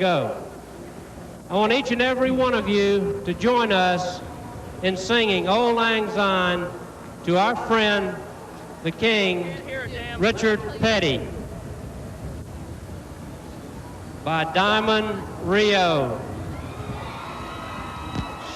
go. I want each and every one of you to join us in singing Auld Lang Syne to our friend, the King, Richard Petty, by Diamond Rio.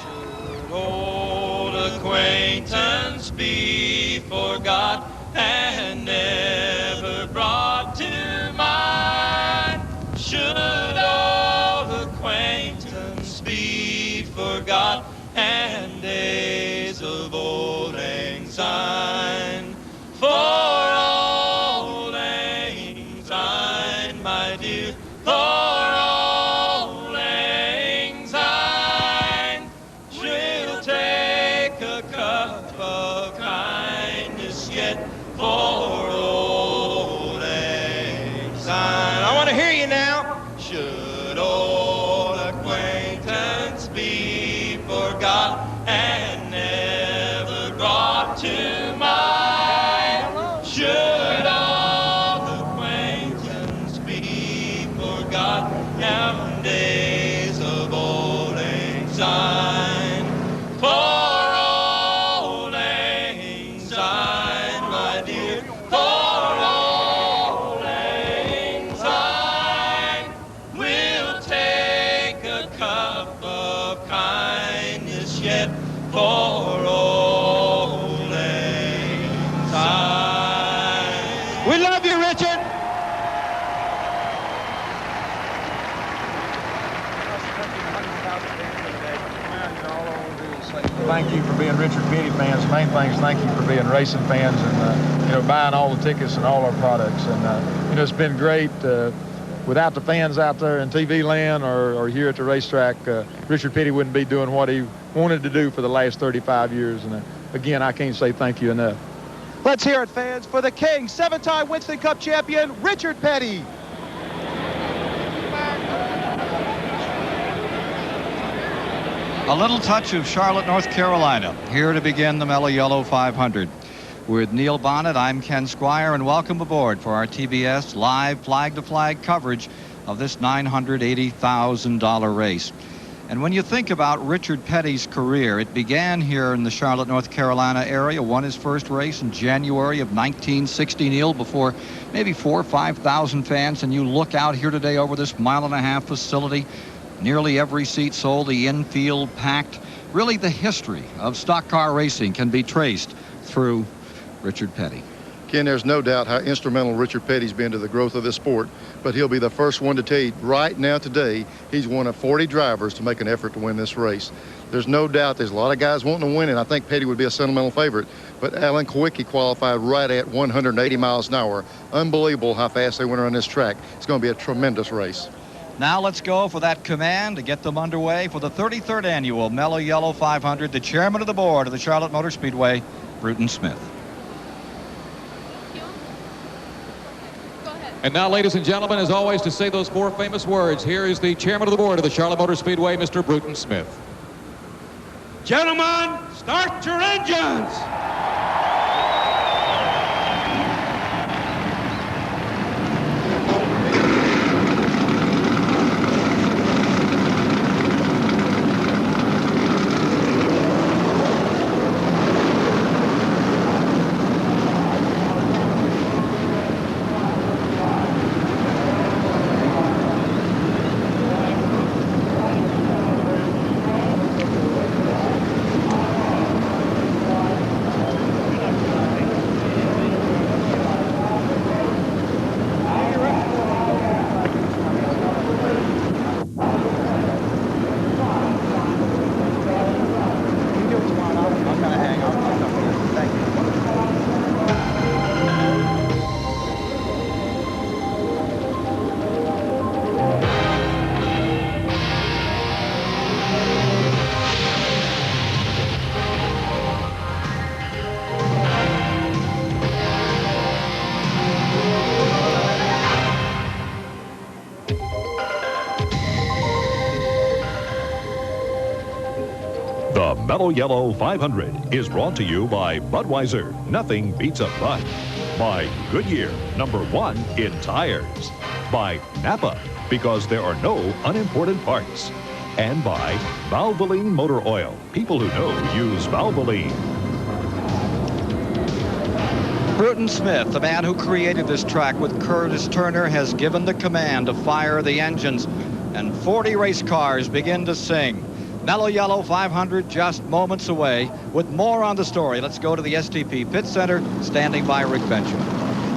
Should old acquaintance be forgot and never brought to mind? Should old acquaintance be forgot and days of old lang syne? For old lang syne, my dear, for old lang syne, she'll take a cup of kindness yet for old lang syne. I want to hear you now. Should old acquaintance be forgot and never brought to mind? Should old acquaintance be forgot and days of old lang syne? For old lang syne, my dear, for old lang syne, we'll take a cup of kindness yet for old lang syne. We love you, Richard. Thank you for being Richard Petty fans. The main thing is thank you for being racing fans and, buying all the tickets and all our products. And, it's been great. Without the fans out there in TV land or here at the racetrack, Richard Petty wouldn't be doing what he wanted to do for the last 35 years. And, again, I can't say thank you enough. Let's hear it, fans, for the King, 7-time Winston Cup champion, Richard Petty. A little touch of Charlotte, North Carolina, here to begin the Mello Yello 500. With Neil Bonnet, I'm Ken Squire, and welcome aboard for our TBS live flag-to-flag coverage of this $980,000 race. And when you think about Richard Petty's career, it began here in the Charlotte, North Carolina area, won his first race in January of 1960, Neil, before maybe 4,000 or 5,000 fans. And you look out here today over this mile-and-a-half facility, nearly every seat sold, the infield packed. Really, the history of stock car racing can be traced through Richard Petty. Ken, there's no doubt how instrumental Richard Petty's been to the growth of this sport, but he'll be the first one to tell you right now today he's one of 40 drivers to make an effort to win this race. There's no doubt there's a lot of guys wanting to win, and I think Petty would be a sentimental favorite, but Alan Kowicki qualified right at 180 miles an hour. Unbelievable how fast they went around this track. It's going to be a tremendous race. Now let's go for that command to get them underway for the 33rd annual Mello Yello 500. The chairman of the board of the Charlotte Motor Speedway, Bruton Smith. And now, ladies and gentlemen, as always, to say those four famous words, here is the chairman of the board of the Charlotte Motor Speedway, Mr. Bruton Smith. Gentlemen, start your engines! The Mello Yello 500 is brought to you by Budweiser. Nothing beats a Bud. By Goodyear, #1 in tires. By Napa, because there are no unimportant parts. And by Valvoline Motor Oil. People who know use Valvoline. Bruton Smith, the man who created this track with Curtis Turner, has given the command to fire the engines, and 40 race cars begin to sing. Mello Yello 500 just moments away. With more on the story, let's go to the STP Pit Center, standing by Rick Benjamin.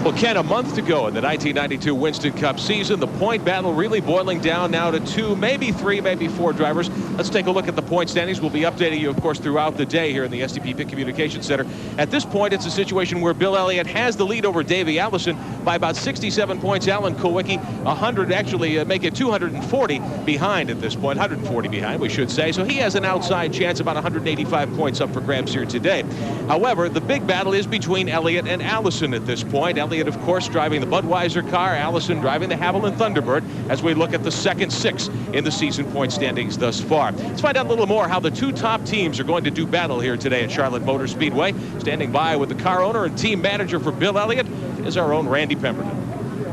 Well, Ken, a month to go in the 1992 Winston Cup season. The point battle really boiling down now to 2, maybe 3, maybe 4 drivers. Let's take a look at the point standings. We'll be updating you, of course, throughout the day here in the STP Pit Communication Center. At this point, it's a situation where Bill Elliott has the lead over Davey Allison by about 67 points. Alan Kowicki, 100, actually make it 240 behind at this point. 140 behind, we should say. So he has an outside chance, about 185 points up for grabs here today. However, the big battle is between Elliott and Allison at this point. Elliott, of course, driving the Budweiser car. Allison driving the Haviland Thunderbird as we look at the second 6 in the season point standings thus far. Let's find out a little more how the 2 top teams are going to do battle here today at Charlotte Motor Speedway. Standing by with the car owner and team manager for Bill Elliott is our own Randy Pemberton.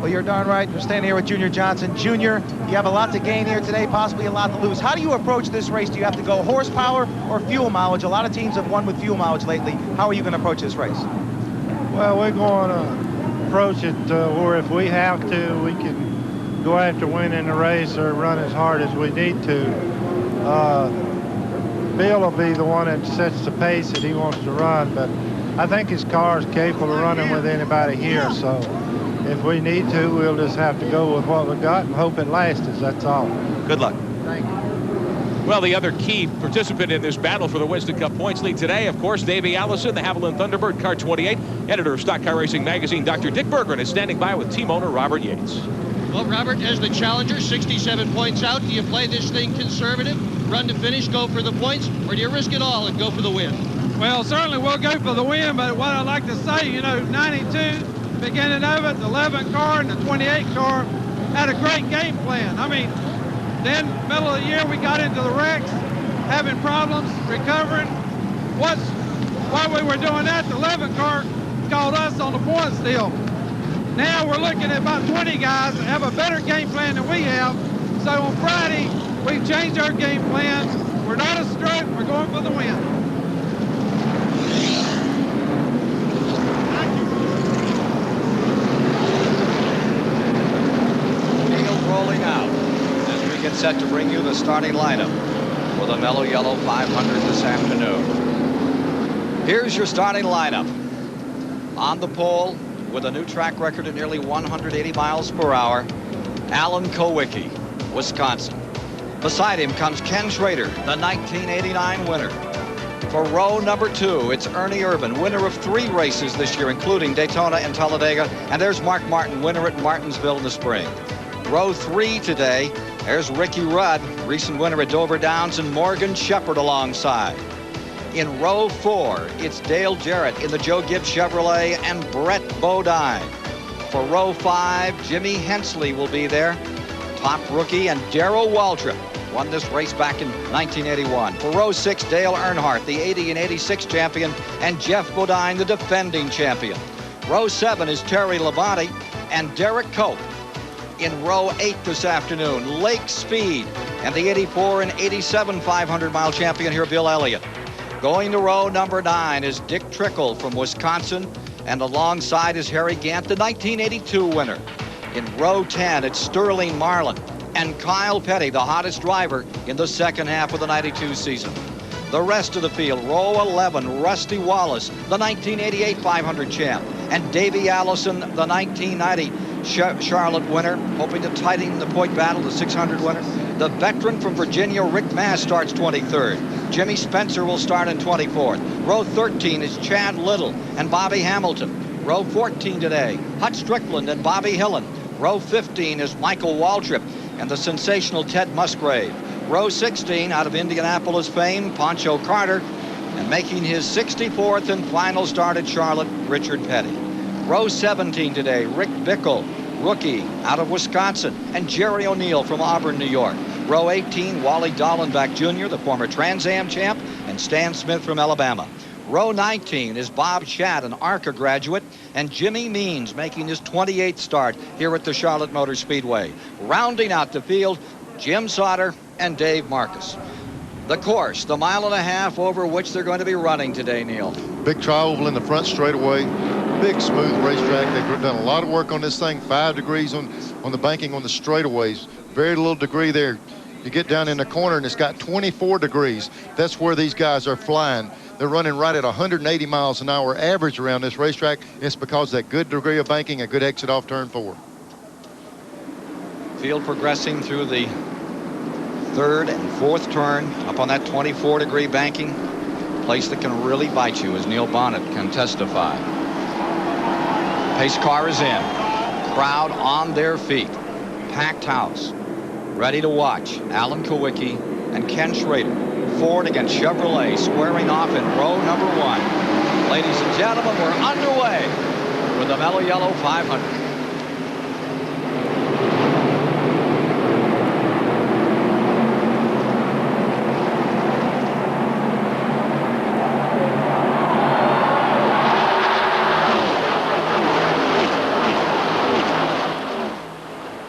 Well, you're darn right. We're standing here with Junior Johnson. Junior, you have a lot to gain here today, possibly a lot to lose. How do you approach this race? Do you have to go horsepower or fuel mileage? A lot of teams have won with fuel mileage lately. How are you going to approach this race? Well, we're going to approach it where if we have to, we can go after winning the race or run as hard as we need to. Bill will be the one that sets the pace that he wants to run, but I think his car is capable of running with anybody here, so if we need to, we'll just have to go with what we got and hope it lasts us, that's all. Good luck. Thank you. Well, the other key participant in this battle for the Winston Cup points lead today, of course, Davey Allison, the Haviland Thunderbird, car 28. Editor of Stock Car Racing Magazine, Dr. Dick Berggren, is standing by with team owner Robert Yates. Well, Robert, as the challenger, 67 points out. Do you play this thing conservative, run to finish, go for the points, or do you risk it all and go for the win? Well, certainly we'll go for the win, but what I'd like to say, 92, beginning of it, the 11 car and the 28 car had a great game plan. I mean, then middle of the year we got into the wrecks, having problems recovering. While we were doing that, the 11 car called us on the points deal. Now we're looking at about 20 guys that have a better game plan than we have. So on Friday, we've changed our game plan. We're not a stroke, we're going for the win. Rolling out as we get set to bring you the starting lineup for the Mello Yello 500 this afternoon. Here's your starting lineup. On the pole with a new track record of nearly 180 miles per hour, Alan Kowicki, Wisconsin. Beside him comes Ken Schrader, the 1989 winner. For row number 2, it's Ernie Irvin, winner of 3 races this year, including Daytona and Talladega. And there's Mark Martin, winner at Martinsville in the spring. Row 3 today, there's Ricky Rudd, recent winner at Dover Downs, and Morgan Shepherd alongside. In row 4, it's Dale Jarrett in the Joe Gibbs Chevrolet and Brett Bodine. For row 5, Jimmy Hensley will be there. Top rookie, and Darrell Waltrip won this race back in 1981. For row 6, Dale Earnhardt, the 80 and 86 champion, and Jeff Bodine, the defending champion. Row 7 is Terry Labonte and Derek Cope. In row 8 this afternoon, Lake Speed and the 84 and 87 500-mile champion here, Bill Elliott. Going to row number 9 is Dick Trickle from Wisconsin, and alongside is Harry Gant, the 1982 winner. In row 10, it's Sterling Marlin and Kyle Petty, the hottest driver in the second half of the 92 season. The rest of the field, row 11, Rusty Wallace, the 1988 500 champ, and Davey Allison, the 1990 Charlotte winner, hoping to tighten the point battle, the 600 winner. The veteran from Virginia, Rick Mass, starts 23rd. Jimmy Spencer will start in 24th. Row 13 is Chad Little and Bobby Hamilton. Row 14 today, Hut Strickland and Bobby Hillen. Row 15 is Michael Waltrip and the sensational Ted Musgrave. Row 16, out of Indianapolis fame, Pancho Carter, and making his 64th and final start at Charlotte, Richard Petty. Row 17 today, Rick Bickle, rookie out of Wisconsin, and Jerry O'Neill from Auburn, New York. Row 18, Wally Dallenbach Jr., the former Trans Am champ, and Stan Smith from Alabama. Row 19 is Bob Chatt, an ARCA graduate, and Jimmy Means making his 28th start here at the Charlotte Motor Speedway. Rounding out the field, Jim Sauter and Dave Marcus. The course, the 1.5 miles over which they're going to be running today, Neil. Big tri-oval in the front straightaway. Big smooth racetrack. They've done a lot of work on this thing. 5 degrees on the banking on the straightaways. Very little degree there. You get down in the corner and it's got 24 degrees. That's where these guys are flying. They're running right at 180 miles an hour average around this racetrack. It's because of that good degree of banking, a good exit off turn 4. Field progressing through the 3rd and 4th turn up on that 24-degree banking. Place that can really bite you, as Neil Bonnet can testify. Pace car is in. Crowd on their feet. Packed house. Ready to watch Alan Kowicki and Ken Schrader. Ford against Chevrolet squaring off in row number 1. Ladies and gentlemen, we're underway with the Mello Yello 500.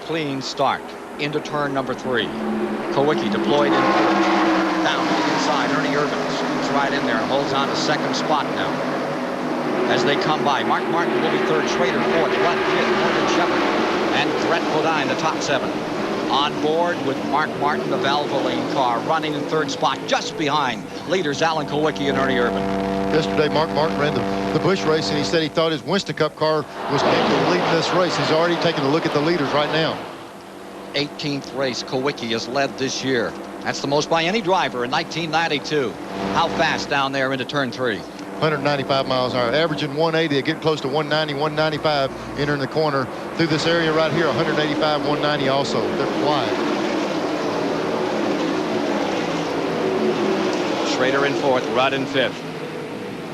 Clean start into turn number 3. Kowicki deployed in first. Down on the inside, Ernie Irvin scoots right in there and holds on to 2nd spot now. As they come by, Mark Martin will be 3rd, Schrader 4th, Rudd 5th, Morgan Shepherd, and Brett Bodine, the top 7. On board with Mark Martin, the Valvoline car, running in 3rd spot, just behind leaders Alan Kowicki and Ernie Irvin. Yesterday, Mark Martin ran the Busch race, and he said he thought his Winston Cup car was capable of leading this race. He's already taking a look at the leaders right now. 18th race Kowicki has led this year. That's the most by any driver in 1992. How fast down there into turn 3? 195 miles an hour, averaging 180. They get close to 190, 195 entering the corner. Through this area right here, 185, 190 also. They're flying. Schrader in 4th, Rudd in 5th.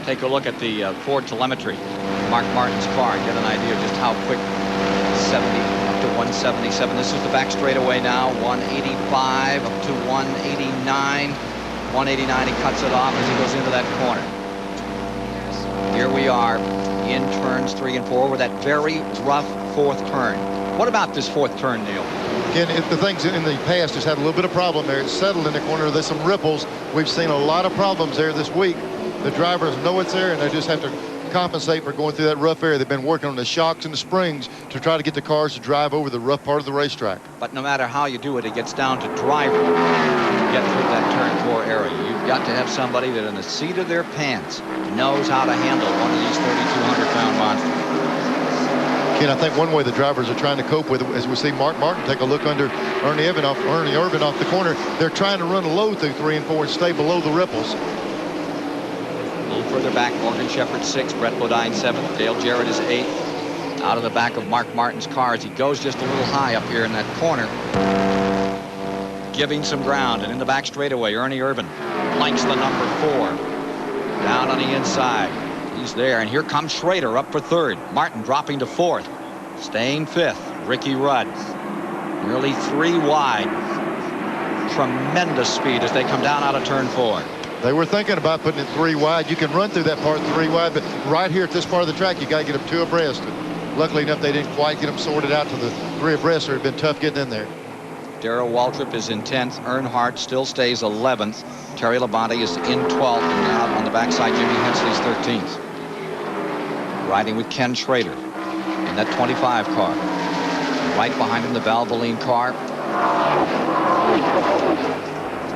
Take a look at the Ford telemetry. Mark Martin's car, get an idea of just how quick. 70 up to 177. This is the back straightaway now. 185 up to 189. 189, he cuts it off as he goes into that corner. Here we are in turns 3 and 4 with that very rough 4th turn. What about this 4th turn, Neil? Again, if the things in the past has had a little bit of problem there. It's settled in the corner. There's some ripples. We've seen a lot of problems there this week. The drivers know it's there, and they just have to compensate for going through that rough area. They've been working on the shocks and the springs to try to get the cars to drive over the rough part of the racetrack. But no matter how you do it, it gets down to driver to get through that turn 4 area. You've got to have somebody that in the seat of their pants knows how to handle one of these 3,200-pound monsters. Ken, I think one way the drivers are trying to cope with it, as we see Mark Martin take a look under Ernie Irvin off the corner. They're trying to run low through 3 and 4 and stay below the ripples. A little further back, Morgan Shepherd 6th, Brett Bodine 7th, Dale Jarrett is 8th. Out of the back of Mark Martin's car as he goes just a little high up here in that corner. Giving some ground, and in the back straightaway, Ernie Irvin likes the number 4. Down on the inside. He's there, and here comes Schrader up for 3rd. Martin dropping to 4th. Staying 5th, Ricky Rudd. Nearly 3 wide. Tremendous speed as they come down out of turn 4. They were thinking about putting it 3 wide. You can run through that part 3 wide, but right here at this part of the track, you got to get them 2 abreast. Luckily enough, they didn't quite get them sorted out to the 3 abreast, or it had been tough getting in there. Darrell Waltrip is in 10th. Earnhardt still stays 11th. Terry Labonte is in 12th, and out on the backside, Jimmy Hensley's 13th. Riding with Ken Schrader in that 25 car. Right behind him, the Valvoline car.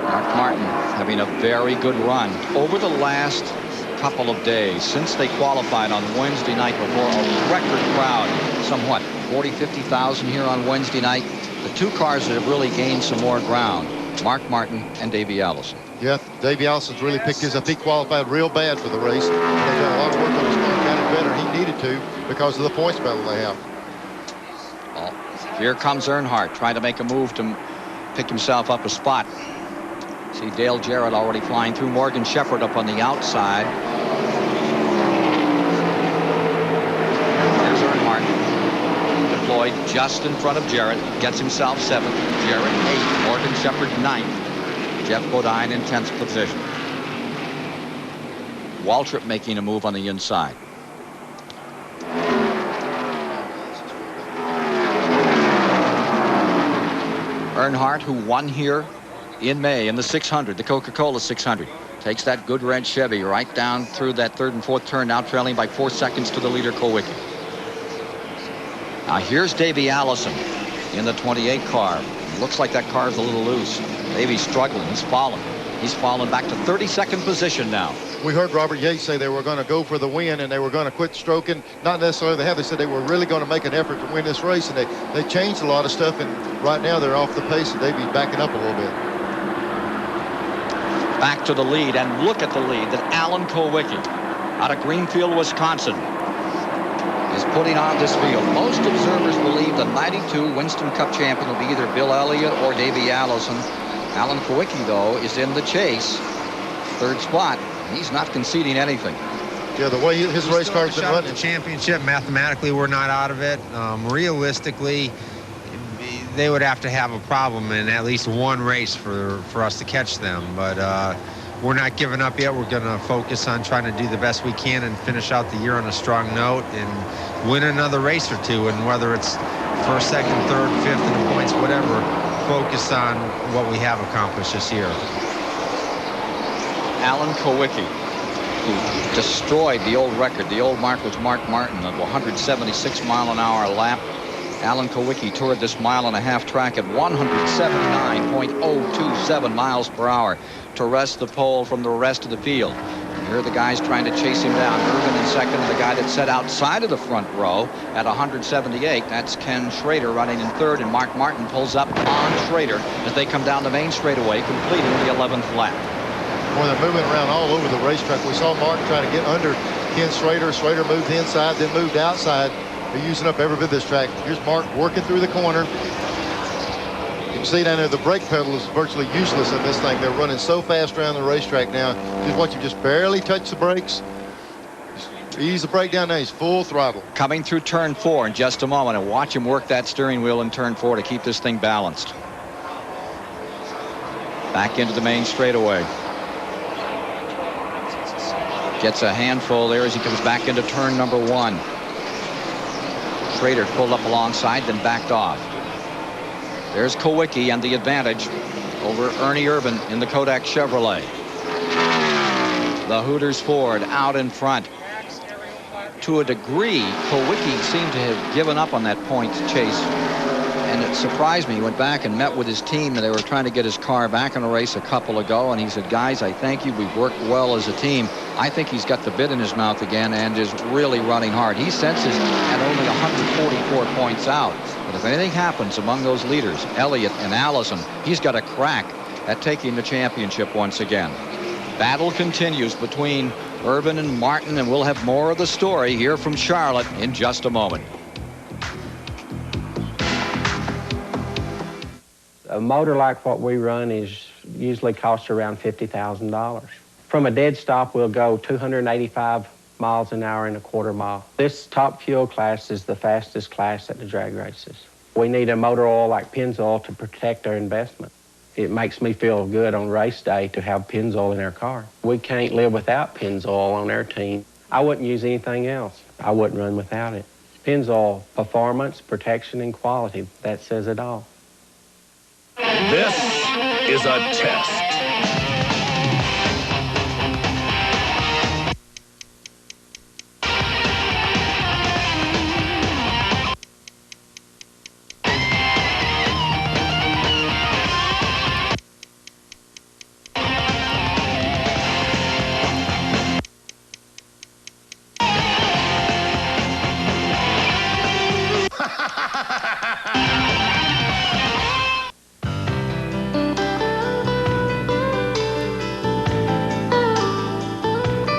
Mark Martin having a very good run over the last couple of days since they qualified on Wednesday night before a record crowd. Somewhat 40, 50,000 here on Wednesday night. The 2 cars that have really gained some more ground, Mark Martin and Davey Allison. Yeah, Davey Allison's really picked his up. He qualified real bad for the race. They've done a lot of work on his car, got it better. He needed to because of the points battle they have. Well, here comes Earnhardt trying to make a move to pick himself up a spot. See Dale Jarrett already flying through. Morgan Shepherd up on the outside. There's Earnhardt deployed just in front of Jarrett. Gets himself 7th. Jarrett 8th. Morgan Shepherd 9th. Jeff Bodine in 10th position. Waltrip making a move on the inside. Earnhardt, who won here in May in the 600, the Coca-Cola 600, takes that good red Chevy right down through that third and fourth turn, now trailing by 4 seconds to the leader, Kowicki. Now here's Davey Allison in the 28 car. Looks like that car's a little loose. Davey's struggling. He's fallen. He's fallen back to 32nd position now. We heard Robert Yates say they were going to go for the win and they were going to quit stroking. Not necessarily they have. They said they were really going to make an effort to win this race, and they changed a lot of stuff, and right now they're off the pace, and Davey's backing up a little bit. Back to the lead, and look at the lead that Alan Kowicki out of Greenfield, Wisconsin, is putting on this field. Most observers believe the 92 Winston Cup champion will be either Bill Elliott or Davey Allison. Alan Kowicki, though, is in the chase. Third spot. He's not conceding anything. Yeah, the way his race car's been running. The championship, mathematically, we're not out of it. Realistically, they would have to have a problem in at least one race for us to catch them. But we're not giving up yet. We're going to focus on trying to do the best we can and finish out the year on a strong note and win another race or two. And whether it's first, second, third, fifth in the points, whatever, focus on what we have accomplished this year. Alan Kowicki, who destroyed the old record. The old mark was Mark Martin of 176-mile-an-hour lap. Alan Kowicki toured this mile-and-a-half track at 179.027 miles per hour to wrest the pole from the rest of the field. And here are the guys trying to chase him down. Irvin in second, and the guy that set outside of the front row at 178. That's Ken Schrader running in third, and Mark Martin pulls up on Schrader as they come down the main straightaway, completing the 11th lap. Boy, they're moving around all over the racetrack. We saw Mark trying to get under Ken Schrader. Schrader moved inside, then moved outside. They're using up every bit of this track. Here's Mark working through the corner. You can see down there the brake pedal is virtually useless in this thing. They're running so fast around the racetrack now. Just watch him just barely touch the brakes. Just ease the brake down now. He's full throttle. Coming through turn 4 in just a moment, and watch him work that steering wheel in turn 4 to keep this thing balanced. Back into the main straightaway. Gets a handful there as he comes back into turn number 1. Schrader pulled up alongside, then backed off. There's Kowicki and the advantage over Ernie Irvin in the Kodak Chevrolet. The Hooters Ford out in front. To a degree, Kowicki seemed to have given up on that points chase. And it surprised me. He went back and met with his team, and they were trying to get his car back in a race a couple ago. And he said, guys, I thank you. We've worked well as a team. I think he's got the bit in his mouth again and is really running hard. He senses at only 144 points out. But if anything happens among those leaders, Elliott and Allison, he's got a crack at taking the championship once again. Battle continues between Irvin and Martin, and we'll have more of the story here from Charlotte in just a moment. A motor like what we run is usually costs around $50,000. From a dead stop, we'll go 285 miles an hour in a quarter mile. This top fuel class is the fastest class at the drag races. We need a motor oil like Pennzoil to protect our investment. It makes me feel good on race day to have Pennzoil in our car. We can't live without Pennzoil on our team. I wouldn't use anything else. I wouldn't run without it. Pennzoil, performance, protection, and quality, that says it all. This is a test.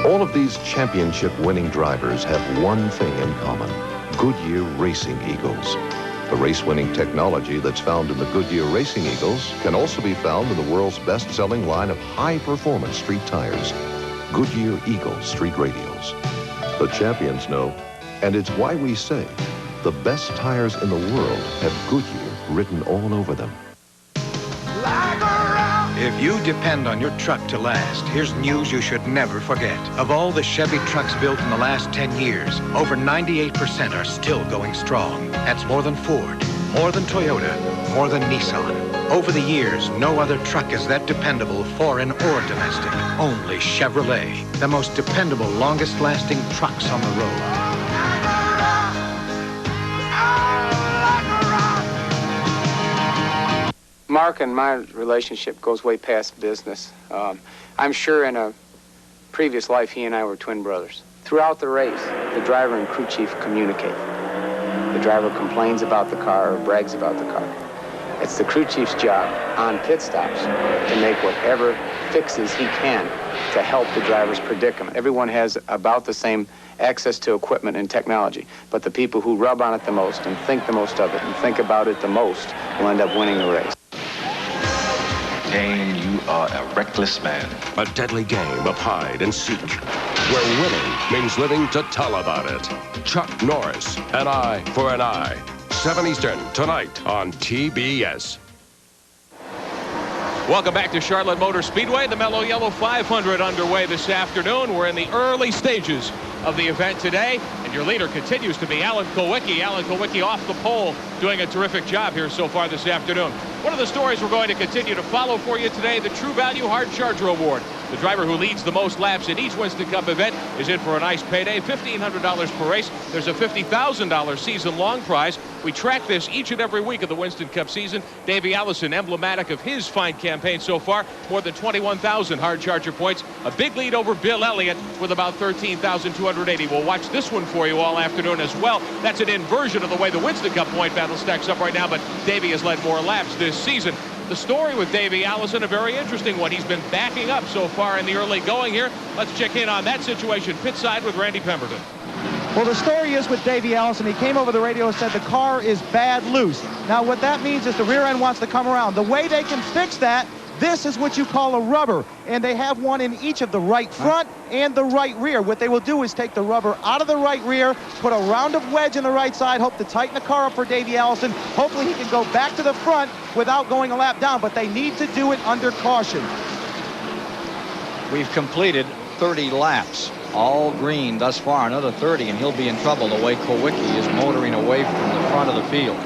All of these championship-winning drivers have one thing in common: Goodyear Racing Eagles. The race-winning technology that's found in the Goodyear Racing Eagles can also be found in the world's best-selling line of high-performance street tires, Goodyear Eagle Street Radials. The champions know, and it's why we say the best tires in the world have Goodyear written all over them. If you depend on your truck to last, here's news you should never forget. Of all the Chevy trucks built in the last 10 years, over 98% are still going strong. That's more than Ford, more than Toyota, more than Nissan. Over the years, no other truck is that dependable, foreign or domestic. Only Chevrolet, the most dependable, longest-lasting trucks on the road. Mark and my relationship goes way past business. I'm sure in a previous life he and I were twin brothers. Throughout the race, the driver and crew chief communicate. The driver complains about the car or brags about the car. It's the crew chief's job on pit stops to make whatever fixes he can to help the driver's predicament. Everyone has about the same access to equipment and technology, but the people who rub on it the most and think the most of it and think about it the most will end up winning the race. Dane, you are a reckless man. A deadly game of hide and seek, where winning means living to tell about it. Chuck Norris, An Eye for an Eye. 7 Eastern, tonight on TBS. Welcome back to Charlotte Motor Speedway. The Mello Yello 500 underway this afternoon. We're in the early stages of the event today, and your leader continues to be Alan Kulwicki. Alan Kulwicki off the pole, doing a terrific job here so far this afternoon. One of the stories we're going to continue to follow for you today, the True Value Hard Charger Award. The driver who leads the most laps in each Winston Cup event is in for a nice payday, $1,500 per race. There's a $50,000 season-long prize. We track this each and every week of the Winston Cup season. Davey Allison, emblematic of his fine campaign so far, more than 21,000 hard charger points. A big lead over Bill Elliott with about 13,280. We'll watch this one for you all afternoon as well. That's an inversion of the way the Winston Cup point battle stacks up right now, but Davey has led more laps this season. The story with Davey Allison, a very interesting one. He's been backing up so far in the early going here. Let's check in on that situation pit side with Randy Pemberton. Well, the story is with Davey Allison. He came over the radio and said the car is bad loose. Now, what that means is the rear end wants to come around. The way they can fix that, this is what you call a rubber, and they have one in each of the right front and the right rear. What they will do is take the rubber out of the right rear, put a rounded wedge in the right side, hope to tighten the car up for Davey Allison. Hopefully he can go back to the front without going a lap down, but they need to do it under caution. We've completed 30 laps, all green thus far, another 30, and he'll be in trouble the way Kulwicki is motoring away from the front of the field.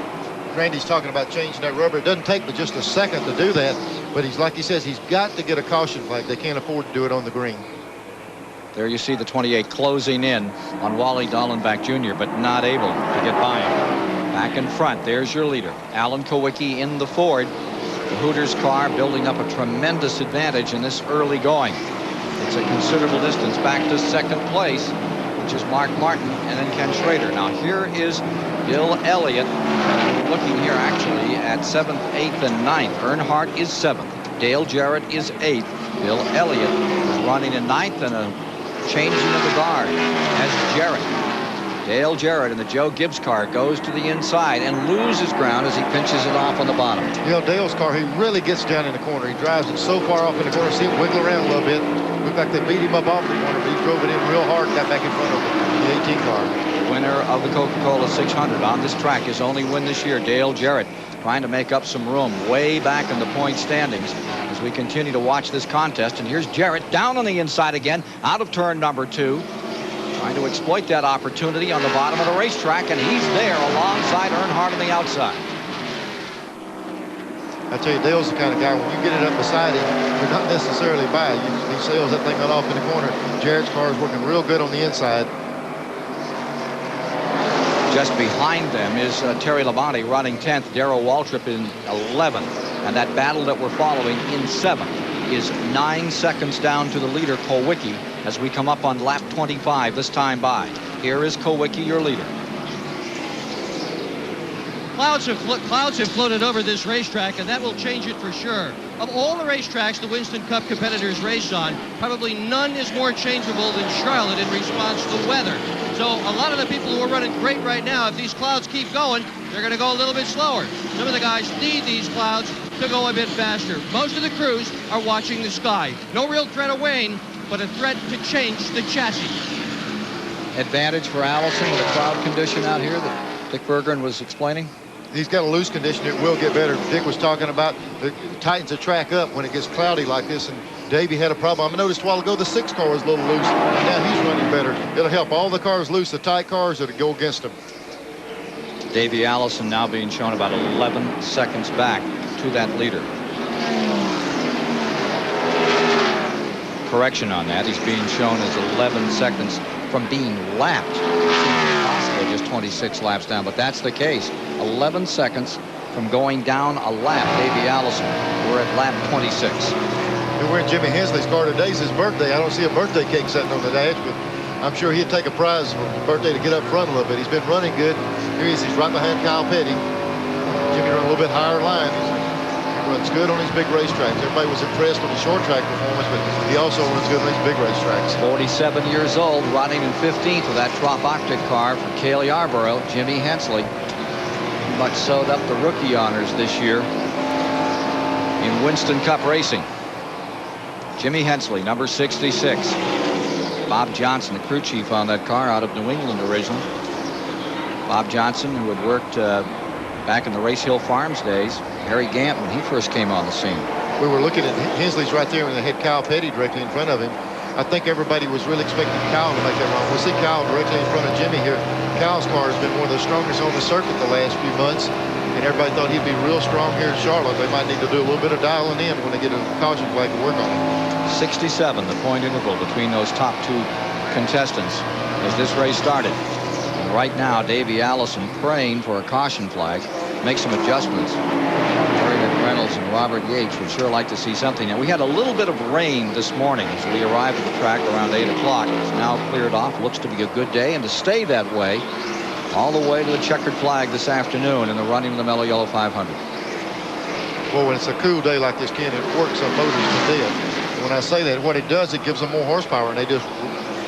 Randy's talking about changing that rubber. It doesn't take but just a second to do that, but he's, like he says, he's got to get a caution flag. They can't afford to do it on the green. There you see the 28 closing in on Wally Dallenbach Jr., but not able to get by him. Back in front, there's your leader, Alan Kulwicki in the Ford. The Hooters car building up a tremendous advantage in this early going. It's a considerable distance back to second place, which is Mark Martin and then Ken Schrader. Now here is Bill Elliott, looking here actually at 7th, 8th, and 9th. Earnhardt is 7th. Dale Jarrett is 8th. Bill Elliott is running in 9th, and a changing of the guard as Jarrett. Dale Jarrett in the Joe Gibbs car goes to the inside and loses ground as he pinches it off on the bottom. You know, Dale's car, he really gets down in the corner. He drives it so far off in the corner, see it wiggle around a little bit. Looked like they beat him up off the corner, but he drove it in real hard and got back in front of the 18 car. Winner of the Coca-Cola 600 on this track, his only win this year, Dale Jarrett, trying to make up some room way back in the point standings as we continue to watch this contest. And here's Jarrett down on the inside again, out of turn number 2, trying to exploit that opportunity on the bottom of the racetrack, and he's there alongside Earnhardt on the outside. I tell you, Dale's the kind of guy, when you get it up beside him, you're not necessarily by. He sails that thing right off in the corner. Jarrett's car is working real good on the inside. Just behind them is Terry Labonte running 10th, Darrell Waltrip in 11th. And that battle that we're following in 7th is 9 seconds down to the leader, Kulwicki, as we come up on lap 25 this time by. Here is Kulwicki, your leader. Clouds have floated over this racetrack, and that will change it for sure. Of all the racetracks the Winston Cup competitors race on, probably none is more changeable than Charlotte in response to weather. So a lot of the people who are running great right now, if these clouds keep going, they're going to go a little bit slower. Some of the guys need these clouds to go a bit faster. Most of the crews are watching the sky. No real threat of rain, but a threat to change the chassis. Advantage for Allison with a cloud condition out here that Dick Berggren was explaining. he's got a loose condition. It will get better. Dick was talking about it tightens the track up when it gets cloudy like this, and Davey had a problem. I noticed a while ago the 6 car was a little loose, and now he's running better. It'll help all the cars loose. The tight cars, it'll go against them. Davey Allison now being shown about 11 seconds back to that leader. Correction on that. He's being shown as 11 seconds from being lapped. Possibly just 26 laps down, but that's the case. 11 seconds from going down a lap. Davey Allison, we're at lap 26. And we're in Jimmy Hensley's car. Today's his birthday. I don't see a birthday cake sitting on the dash, but I'm sure he'd take a prize for his birthday to get up front a little bit. He's been running good. Here he is. He's right behind Kyle Petty. Jimmy run a little bit higher line. He runs good on these big racetracks. Everybody was impressed with his short track performance, but he also runs good on these big racetracks. 47 years old, running in 15th with that Trop-Octic car for Cale Yarborough, Jimmy Hensley. Much sewed up the rookie honors this year in Winston Cup racing. Jimmy Hensley, number 66. Bob Johnson, the crew chief on that car out of New England originally. Bob Johnson, who had worked back in the Race Hill Farms days, Harry Gant when he first came on the scene. We were looking at Hensley's right there when they had Kyle Petty directly in front of him. I think everybody was really expecting Kyle to make that run. We'll see Kyle directly in front of Jimmy here. Kyle's car has been one of the strongest on the circuit the last few months, and everybody thought he'd be real strong here in Charlotte. They might need to do a little bit of dialing in when they get a caution flag to work on it. 67, the point interval between those top 2 contestants as this race started. And right now, Davey Allison praying for a caution flag, make some adjustments. Terry McReynolds and Robert Yates would sure like to see something. And we had a little bit of rain this morning as we arrived at the track around 8 o'clock. It's now cleared off. Looks to be a good day, and to stay that way all the way to the checkered flag this afternoon in the running of the Mello Yello 500. Well, when it's a cool day like this, Ken, it works some motors to death. When I say that, what it does, it gives them more horsepower, and they just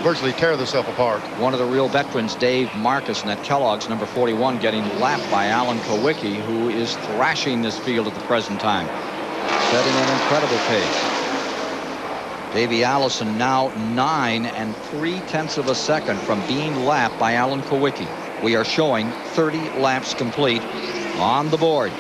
virtually tear themselves apart. One of the real veterans, Dave Marcus, and that Kellogg's number 41, getting lapped by Alan Kowicki, who is thrashing this field at the present time, setting an incredible pace. Davey Allison now 9 3/10 of a second from being lapped by Alan Kowicki. We are showing 30 laps complete on the board.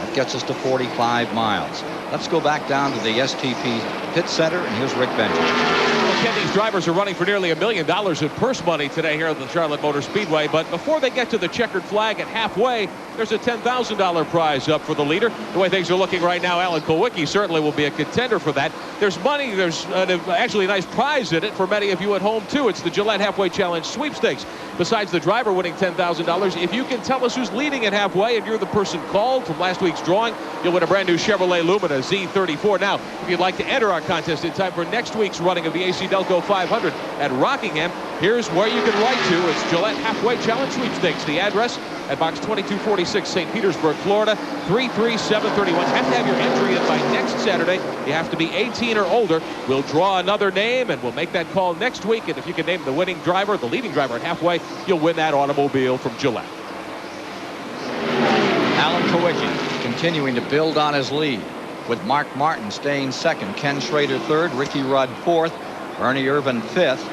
That gets us to 45 miles. Let's go back down to the STP pit center, and here's Rick Benjamin. Well, Ken, these drivers are running for nearly $1 million in purse money today here at the Charlotte Motor Speedway. But before they get to the checkered flag at halfway, there's a $10,000 prize up for the leader. The way things are looking right now, Alan Kowicki certainly will be a contender for that. There's money, there's actually a nice prize in it for many of you at home, too. It's the Gillette Halfway Challenge sweepstakes. Besides the driver winning $10,000, if you can tell us who's leading at halfway and you're the person called from last week's drawing, you'll win a brand new Chevrolet Lumina Z34. Now, if you'd like to enter our contest in time for next week's running of the AC Delco 500 at Rockingham, here's where you can write to. It's Gillette Halfway Challenge sweepstakes. The address at box 2246, St. Petersburg, Florida, 33731. Have to have your entry in by next Saturday. You have to be 18 or older. We'll draw another name, and we'll make that call next week. And if you can name the winning driver, the leading driver at halfway, you'll win that automobile from Gillette. Alan Kowicki continuing to build on his lead, with Mark Martin staying second, Ken Schrader third, Ricky Rudd fourth, Ernie Irvin fifth.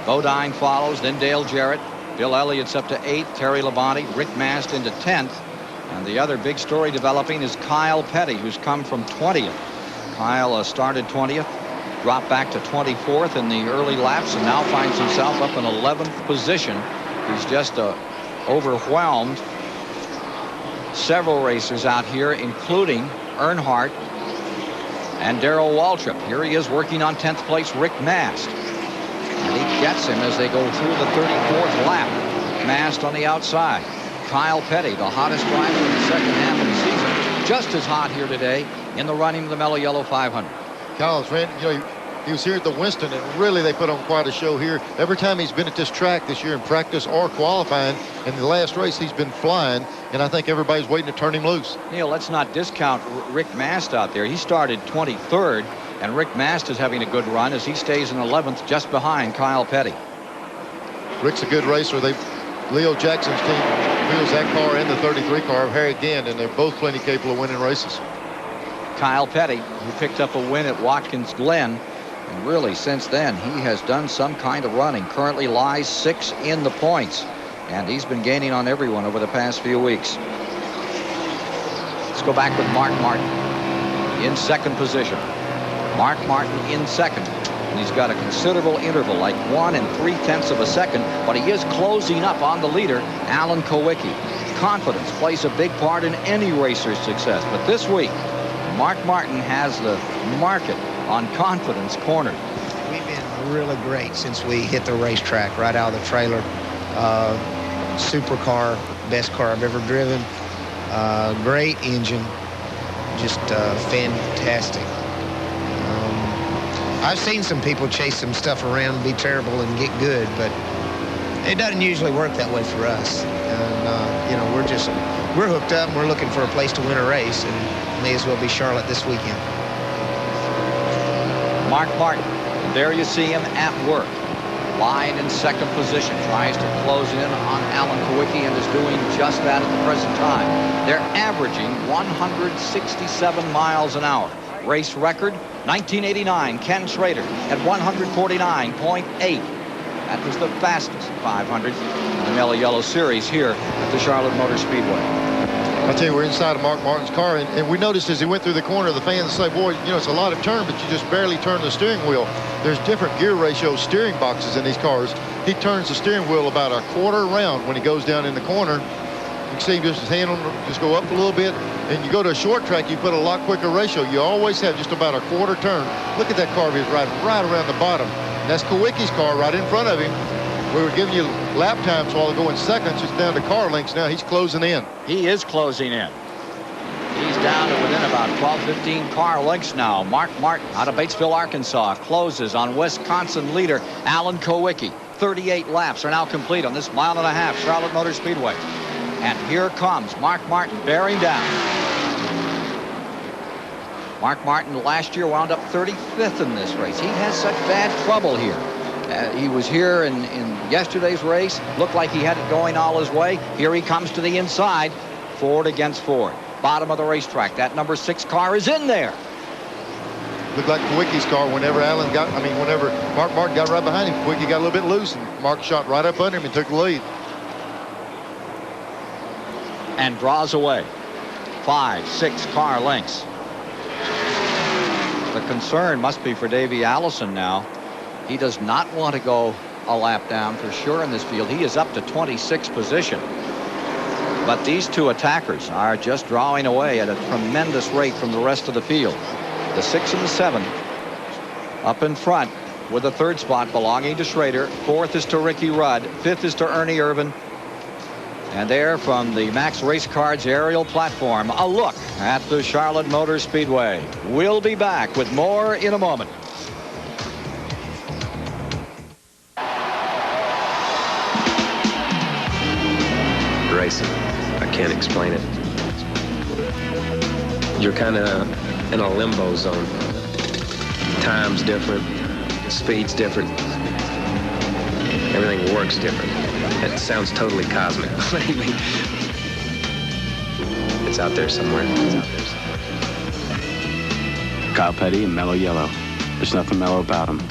Bodine follows, then Dale Jarrett. Bill Elliott's up to 8th, Terry Labonte, Rick Mast into 10th. And the other big story developing is Kyle Petty, who's come from 20th. Kyle started 20th, dropped back to 24th in the early laps, and now finds himself up in 11th position. He's just overwhelmed several racers out here, including Earnhardt and Darrell Waltrip. Here he is working on 10th place, Rick Mast. And he gets him as they go through the 34th lap. Mast on the outside. Kyle Petty, the hottest driver in the second half of the season, just as hot here today in the running of the Mello Yello 500. Kyle's ran, he was here at the Winston, and really they put on quite a show here. Every time he's been at this track this year in practice or qualifying, in the last race he's been flying, and I think everybody's waiting to turn him loose. Neil, let's not discount Rick Mast out there. He started 23rd, and Rick Mast is having a good run as he stays in 11th just behind Kyle Petty. Rick's a good racer. Leo Jackson's team wheels that car and the 33 car of Harry Gant, and they're both plenty capable of winning races. Kyle Petty, who picked up a win at Watkins Glen, and really since then he has done some kind of running. Currently lies 6th in the points, and he's been gaining on everyone over the past few weeks. Let's go back with Mark Martin in second position. Mark Martin in second. And he's got a considerable interval, like 1 3/10 of a second, but he is closing up on the leader, Alan Kowicki. Confidence plays a big part in any racer's success, but this week, Mark Martin has the market on confidence cornered. We've been really great since we hit the racetrack right out of the trailer. Supercar, best car I've ever driven. Great engine, just fantastic. I've seen some people chase some stuff around and be terrible and get good, but it doesn't usually work that way for us. And, you know, we're hooked up and we're looking for a place to win a race, and may as well be Charlotte this weekend. Mark Martin, there you see him at work. Lying in second position, tries to close in on Alan Kowicki and is doing just that at the present time. They're averaging 167 miles an hour. Race record, 1989, Ken Schrader at 149.8. That was the fastest 500 in the Mello Yello Series here at the Charlotte Motor Speedway. I tell you, we're inside of Mark Martin's car, and we noticed as he went through the corner, the fans say, boy, you know, it's a lot of turn, but you just barely turn the steering wheel. There's different gear ratio steering boxes in these cars. He turns the steering wheel about a quarter round when he goes down in the corner. You can see just his hand on, just go up a little bit, and you go to a short track, you put a lot quicker ratio. You always have just about a quarter turn. Look at that car, he's right around the bottom. And that's Kowicki's car right in front of him. We were giving you lap times while going seconds. It's down to car lengths now. He's closing in. He is closing in. He's down to within about 12, 15 car lengths now. Mark Martin out of Batesville, Arkansas, closes on Wisconsin leader Alan Kowicki. 38 laps are now complete on this 1.5 mile Charlotte Motor Speedway. And here comes Mark Martin bearing down. Mark Martin last year wound up 35th in this race. He has such bad trouble here. He was here in yesterday's race. Looked like he had it going all his way. Here he comes to the inside. Ford against Ford. Bottom of the racetrack. That number 6 car is in there. Looked like Kowicki's car whenever whenever Mark Martin got right behind him, Kowicki got a little bit loose, and Mark shot right up under him and took the lead. And draws away. 5, 6 car lengths. The concern must be for Davey Allison now. He does not want to go a lap down for sure in this field. He is up to 26th position. But these two attackers are just drawing away at a tremendous rate from the rest of the field. The 6 and the 7 up in front with the 3rd spot belonging to Schrader. 4th is to Ricky Rudd. 5th is to Ernie Irvin. And there from the Max Race Cards aerial platform, a look at the Charlotte Motor Speedway. We'll be back with more in a moment. Racing. I can't explain it. You're kind of in a limbo zone. Time's different. Speed's different. Everything works different. It sounds totally cosmic. Maybe. It's out there somewhere. It's out there somewhere. Kyle Petty and Mello Yello. There's nothing mellow about him.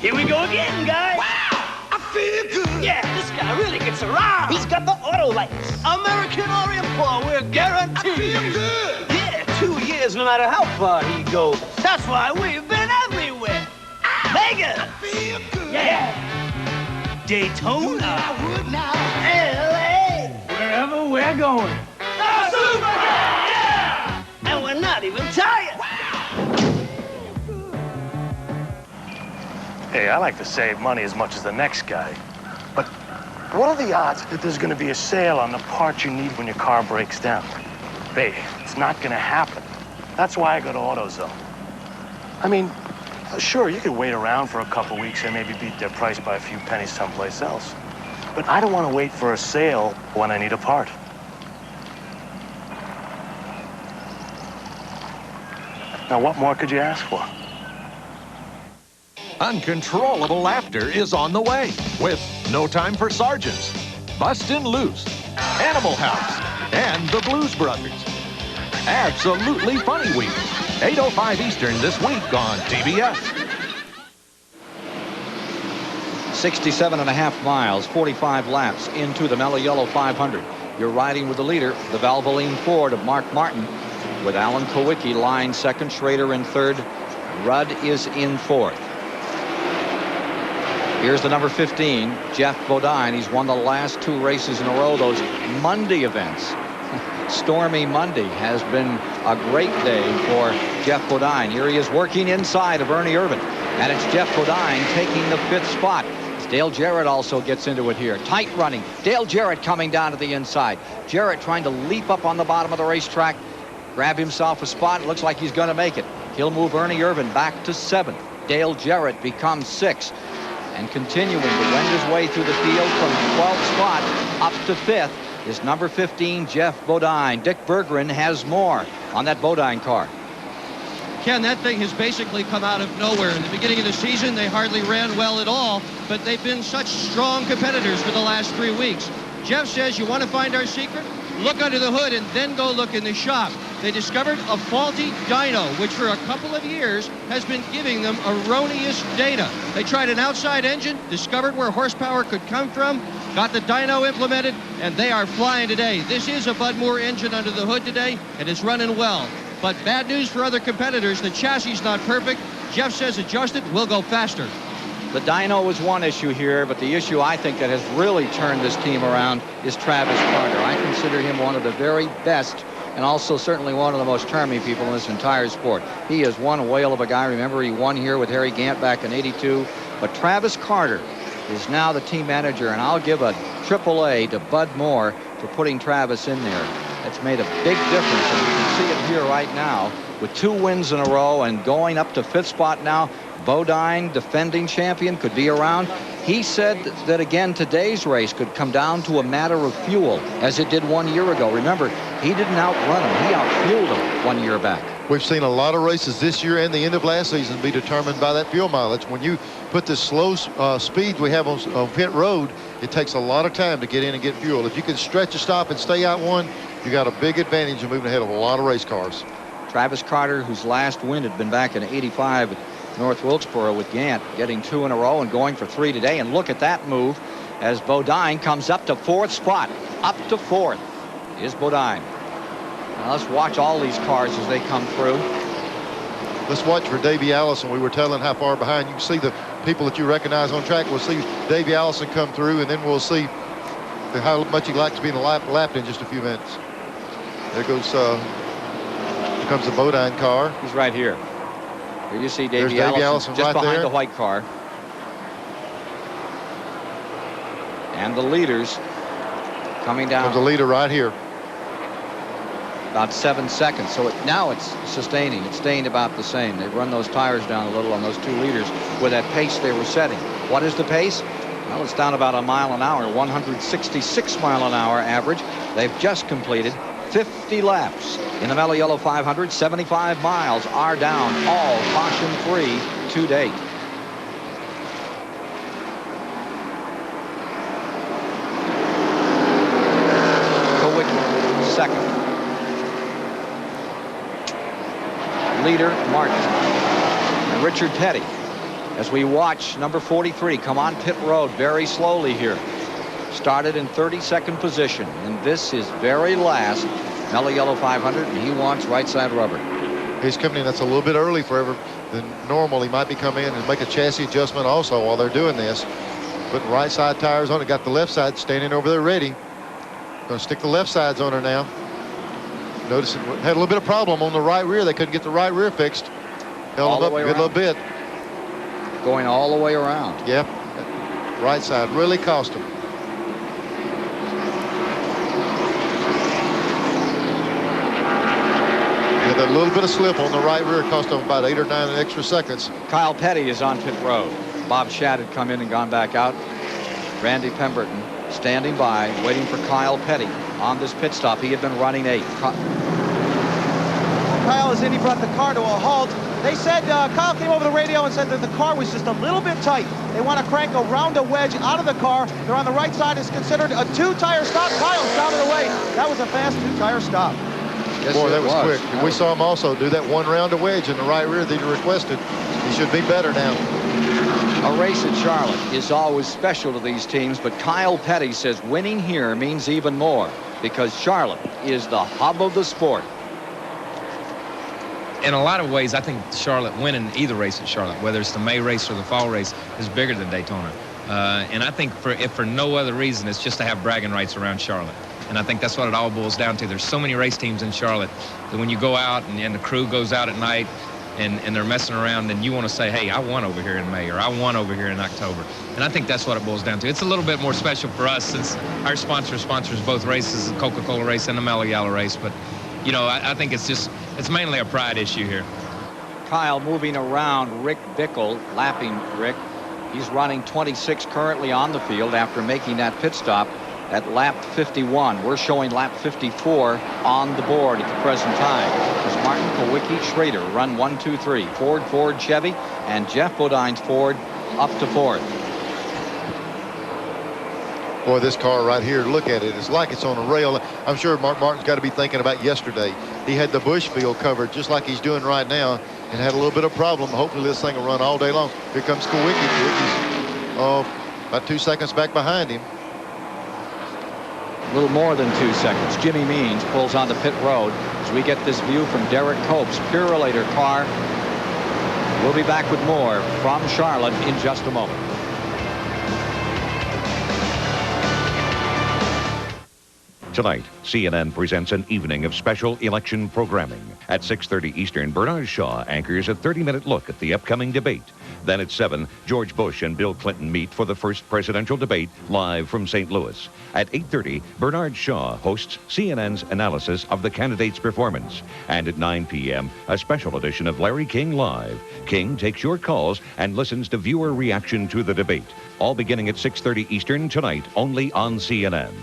Here we go again, guys. Wow, I feel good. Yeah, this guy really gets around. He's got the auto lights. American Orient, we're guaranteed. I feel good. Yeah, 2 years, no matter how far he goes. That's why we've been everywhere. Vegas. I feel good. Yeah. Daytona. I would now. LA. Wherever we're going. The Superman, yeah. And we're not even tired. Hey, I like to save money as much as the next guy. But what are the odds that there's going to be a sale on the parts you need when your car breaks down? Hey, it's not going to happen. That's why I go to AutoZone. I mean, sure, you could wait around for a couple weeks and maybe beat their price by a few pennies someplace else. But I don't want to wait for a sale when I need a part. Now, what more could you ask for? Uncontrollable laughter is on the way with No Time for Sergeants, Bustin' Loose, Animal House, and the Blues Brothers. Absolutely Funny Week. 8:05 Eastern this week on TBS. 67.5 miles, 45 laps into the Mello Yello 500. You're riding with the leader, the Valvoline Ford of Mark Martin, with Alan Kowicki lying second, Schrader in third. Rudd is in fourth. Here's the number 15, Jeff Bodine. He's won the last 2 races in a row, those Monday events. Stormy Monday has been a great day for Jeff Bodine. Here he is working inside of Ernie Irvan. And it's Jeff Bodine taking the 5th spot. Dale Jarrett also gets into it here. Tight running. Dale Jarrett coming down to the inside. Jarrett trying to leap up on the bottom of the racetrack. Grab himself a spot. Looks like he's going to make it. He'll move Ernie Irvan back to 7th. Dale Jarrett becomes 6th. And continuing to wend his way through the field from 12th spot up to 5th is number 15, Jeff Bodine. Dick Berggren has more on that Bodine car. Ken, that thing has basically come out of nowhere. In the beginning of the season, they hardly ran well at all, but they've been such strong competitors for the last 3 weeks. Jeff says, you want to find our secret? Look under the hood and then go look in the shop. They discovered a faulty dyno, which for a couple of years has been giving them erroneous data. They tried an outside engine, discovered where horsepower could come from, got the dyno implemented, and they are flying today. This is a Bud Moore engine under the hood today, and it's running well. But bad news for other competitors. The chassis is not perfect. Jeff says adjust it, we'll go faster. The dyno was one issue here, but the issue I think that has really turned this team around is Travis Carter. I consider him one of the very best and also certainly one of the most charming people in this entire sport. He is one whale of a guy. Remember, he won here with Harry Gant back in '82. But Travis Carter is now the team manager, and I'll give a AAA to Bud Moore for putting Travis in there. It's made a big difference, and you can see it here right now with 2 wins in a row and going up to 5th spot now. Bodine, defending champion, could be around. He said that, again, today's race could come down to a matter of fuel, as it did 1 year ago. Remember, he didn't outrun him. He outfueled him 1 year back. We've seen a lot of races this year and the end of last season be determined by that fuel mileage. When you put this slow speed we have on pit road, it takes a lot of time to get in and get fuel. If you can stretch a stop and stay out one, you got a big advantage of moving ahead of a lot of race cars. Travis Carter, whose last win had been back in '85 at North Wilkesboro with Gant, getting 2 in a row and going for 3 today. And look at that move as Bodine comes up to 4th spot. Up to 4th is Bodine. Now let's watch all these cars as they come through. Let's watch for Davey Allison. We were telling how far behind. You can see the people that you recognize on track. We'll see Davey Allison come through, and then we'll see how much he likes to be in the lap in just a few minutes. There goes, here comes the Bodine car. He's right here. Here you see Davey Allison just right behind there. The white car. And the leaders coming down. Comes the leader right here. About 7 seconds. So now it's sustaining. It's staying about the same. They've run those tires down a little on those 2 leaders with that pace they were setting. What is the pace? Well, it's down about a mile an hour, 166 mile an hour average. They've just completed 50 laps in the Mello Yello 500. 75 miles are down, all caution-free to date. Kowicki, second. Leader, Martin. And Richard Petty, as we watch number 43 come on pit road very slowly here. Started in 32nd position, and this is very last Mello Yello 500, and he wants right side rubber. He's coming in. That's a little bit early for ever than normal. He might be coming in and make a chassis adjustment also while they're doing this. Putting right side tires on it. Got the left side standing over there ready. Going to stick the left sides on her now. Notice it had a little bit of problem on the right rear. They couldn't get the right rear fixed. Held them up a good little bit. Going all the way around. Yep. Right side really cost them. Yeah, that little bit of slip on the right rear cost them about 8 or 9 extra seconds. Kyle Petty is on pit road. Bob Shadd had come in and gone back out. Randy Pemberton standing by, waiting for Kyle Petty on this pit stop. He had been running 8. Kyle is in. He brought the car to a halt. They said, Kyle came over the radio and said that the car was just a little bit tight. They want to crank a round of wedge out of the car. They're on the right side. It's considered a 2-tire stop. Kyle's down and away. That was a fast 2-tire stop. Yes, boy, that was quick. And we saw him also do that one round of wedge in the right rear that he requested. He should be better now. A race at Charlotte is always special to these teams, but Kyle Petty says winning here means even more because Charlotte is the hub of the sport. In a lot of ways, I think Charlotte winning either race at Charlotte, whether it's the May race or the fall race, is bigger than Daytona. And I think if for no other reason, it's just to have bragging rights around Charlotte. And I think that's what it all boils down to. There's so many race teams in Charlotte that when you go out and the crew goes out at night and they're messing around, then you want to say, hey, I won over here in May, or I won over here in October. And I think that's what it boils down to. It's a little bit more special for us since our sponsors both races, the Coca-Cola race and the Mello Yello race. But, you know, I think it's mainly a pride issue here. Kyle moving around Rick Bickle, lapping Rick. He's running 26 currently on the field after making that pit stop at lap 51. We're showing lap 54 on the board at the present time. As Martin, Kowicki, Schrader run 1, 2, 3. Ford, Chevy, and Jeff Bodine's Ford up to 4th. Boy, this car right here, look at it. It's like it's on a rail. I'm sure Mark Martin's got to be thinking about yesterday. He had the bush field covered just like he's doing right now and had a little bit of problem. Hopefully this thing will run all day long. Here comes Kowicki. Kowicki's about 2 seconds back behind him. A little more than 2 seconds. Jimmy Means pulls on the pit road as we get this view from Derek Cope's Purolator car. We'll be back with more from Charlotte in just a moment. Tonight, CNN presents an evening of special election programming. At 6:30 Eastern, Bernard Shaw anchors a 30-minute look at the upcoming debate. Then at 7, George Bush and Bill Clinton meet for the first presidential debate live from St. Louis. At 8:30, Bernard Shaw hosts CNN's analysis of the candidate's performance. And at 9 p.m., a special edition of Larry King Live. King takes your calls and listens to viewer reaction to the debate. All beginning at 6:30 Eastern tonight, only on CNN.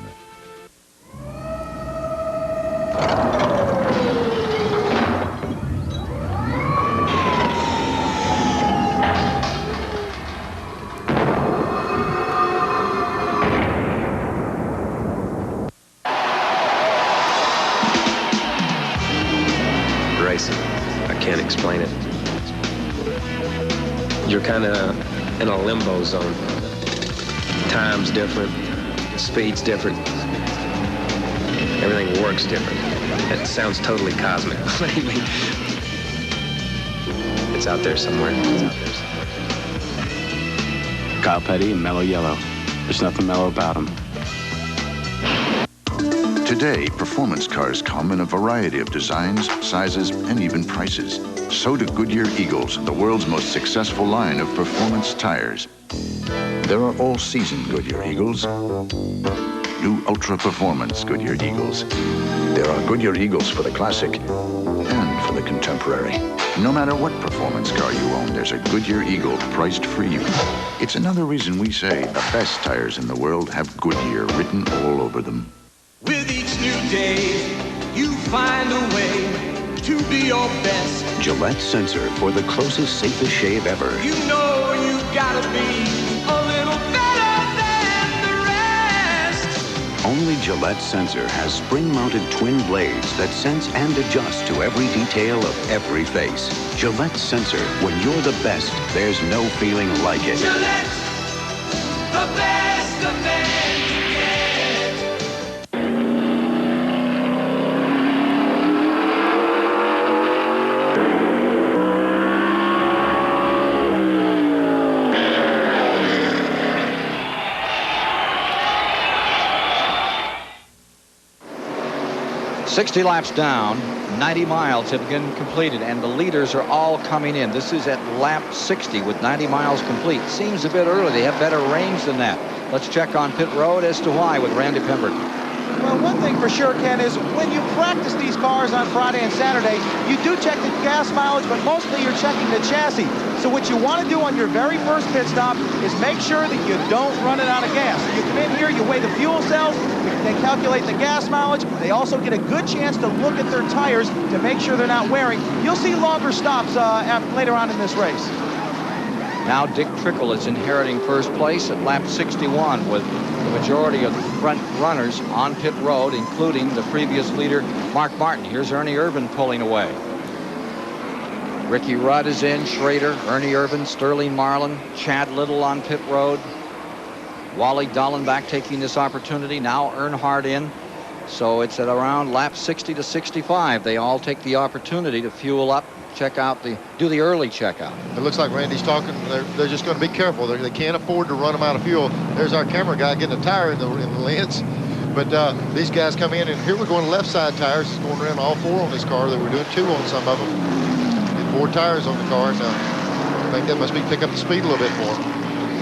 Racing. I can't explain it. You're kind of in a limbo zone. Time's different. The speed's different. Everything works different. It sounds totally cosmic. It's out there somewhere. It's out there somewhere. Kyle Petty and Mello Yello. There's nothing mellow about them. Today, performance cars come in a variety of designs, sizes, and even prices. So do Goodyear Eagles, the world's most successful line of performance tires. There are all-season Goodyear Eagles. New ultra-performance Goodyear Eagles. There are Goodyear Eagles for the classic and for the contemporary. No matter what performance car you own, there's a Goodyear Eagle priced for you. It's another reason we say the best tires in the world have Goodyear written all over them. With each new day, you find a way to be your best. Gillette Sensor for the closest, safest shave ever. You know you gotta be a little better than the rest. Only Gillette Sensor has spring-mounted twin blades that sense and adjust to every detail of every face. Gillette Sensor, when you're the best, there's no feeling like it. Gillette, the best of men to get. "60 laps down, 90 miles have been completed, and the leaders are all coming in. This is at lap 60 with 90 miles complete. Seems a bit early. They have better range than that. Let's check on pit road as to why with Randy Pemberton. Well, one thing for sure, Ken, is when you practice these cars on Friday and Saturday, you do check the gas mileage, but mostly you're checking the chassis. So what you want to do on your very first pit stop is make sure that you don't run it out of gas. So you come in here, you weigh the fuel cells, they calculate the gas mileage. They also get a good chance to look at their tires to make sure they're not wearing. You'll see longer stops later on in this race. Now Dick Trickle is inheriting first place at lap 61 with the majority of the front runners on pit road, including the previous leader, Mark Martin. Here's Ernie Irvan pulling away. Ricky Rudd is in, Schrader, Ernie Irvan, Sterling Marlin, Chad Little on pit road. Wally Dallenbach taking this opportunity. Now Earnhardt in. So it's at around lap 60 to 65. They all take the opportunity to fuel up, check out do the early checkout. It looks like Randy's talking. They're just going to be careful. They can't afford to run them out of fuel. There's our camera guy getting a tire in the lens. But these guys come in, and here we're going left side tires. It's going around all four on this car. They were doing two on some of them. And 4 tires on the car. And, I think that must be pick up the speed a little bit more.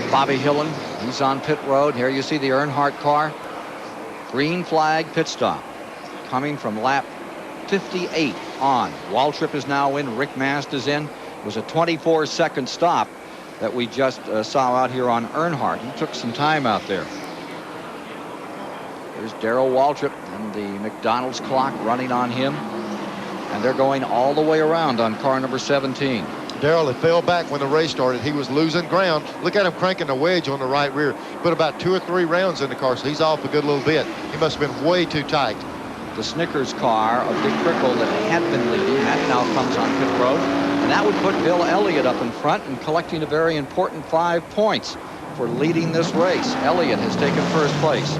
Bobby Hillen, he's on pit road. Here you see the Earnhardt car. Green flag pit stop. Coming from lap 58 on. Waltrip is now in. Rick Mast is in. It was a 24-second stop that we just saw out here on Earnhardt. He took some time out there. There's Darrell Waltrip and the McDonald's clock running on him. And they're going all the way around on car number 17. Darrell had fell back when the race started. He was losing ground. Look at him cranking the wedge on the right rear. Put about 2 or 3 rounds in the car, so he's off a good little bit. He must have been way too tight. The Snickers car of Dick Trickle that had been leading, that now comes on pit road. And that would put Bill Elliott up in front and collecting a very important 5 points for leading this race. Elliott has taken first place.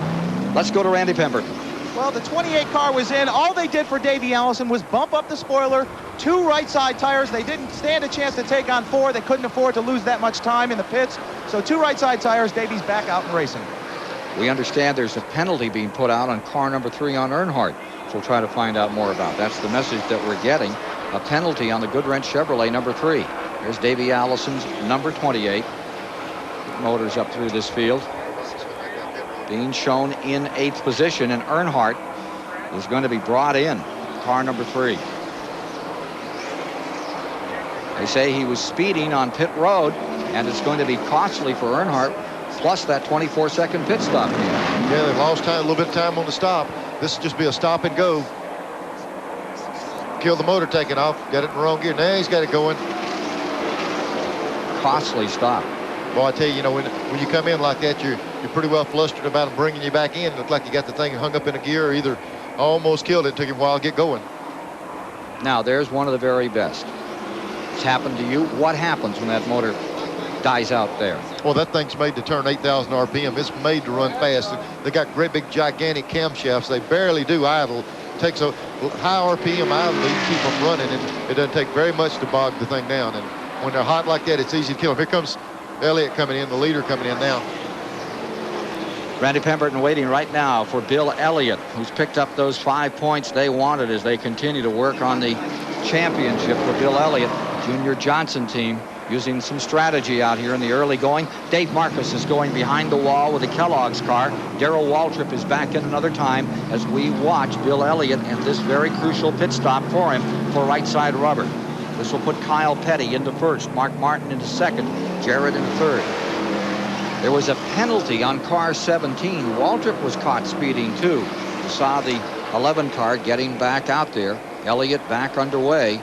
Let's go to Randy Pemberton. Well, the 28 car was in. All they did for Davey Allison was bump up the spoiler, 2 right side tires. They didn't stand a chance to take on 4. They couldn't afford to lose that much time in the pits. So 2 right side tires, Davey's back out and racing. We understand there's a penalty being put out on car number 3 on Earnhardt, which we'll try to find out more about. That's the message that we're getting. A penalty on the Goodwrench Chevrolet number 3. There's Davey Allison's number 28. Motors up through this field. Being shown in 8th position, and Earnhardt is going to be brought in, car number 3. They say he was speeding on pit road, and it's going to be costly for Earnhardt, plus that 24-second pit stop. Yeah, they lost time, a little bit of time on the stop. This will just be a stop and go. Kill the motor taking off. Got it in the wrong gear. Now he's got it going. Costly stop. Well, I tell you, when you come in like that, you're pretty well flustered about them bringing you back in. Looked like you got the thing hung up in a gear, or either almost killed it. Took you a while to get going. Now, there's one of the very best. It's happened to you. What happens when that motor dies out there? Well, that thing's made to turn 8,000 RPM. It's made to run fast. They got great big gigantic camshafts. They barely do idle. It takes a high RPM idle to keep them running, and it doesn't take very much to bog the thing down. And when they're hot like that, it's easy to kill them. Here comes Elliott coming in, the leader coming in now. Randy Pemberton waiting right now for Bill Elliott, who's picked up those 5 points they wanted as they continue to work on the championship for Bill Elliott. Junior Johnson team using some strategy out here in the early going. Dave Marcus is going behind the wall with the Kellogg's car. Darrell Waltrip is back in another time as we watch Bill Elliott and this very crucial pit stop for him for right side rubber. This will put Kyle Petty into first, Mark Martin into second, Jarrett in third. There was a penalty on car 17. Waltrip was caught speeding too. You saw the 11 car getting back out there. Elliott back underway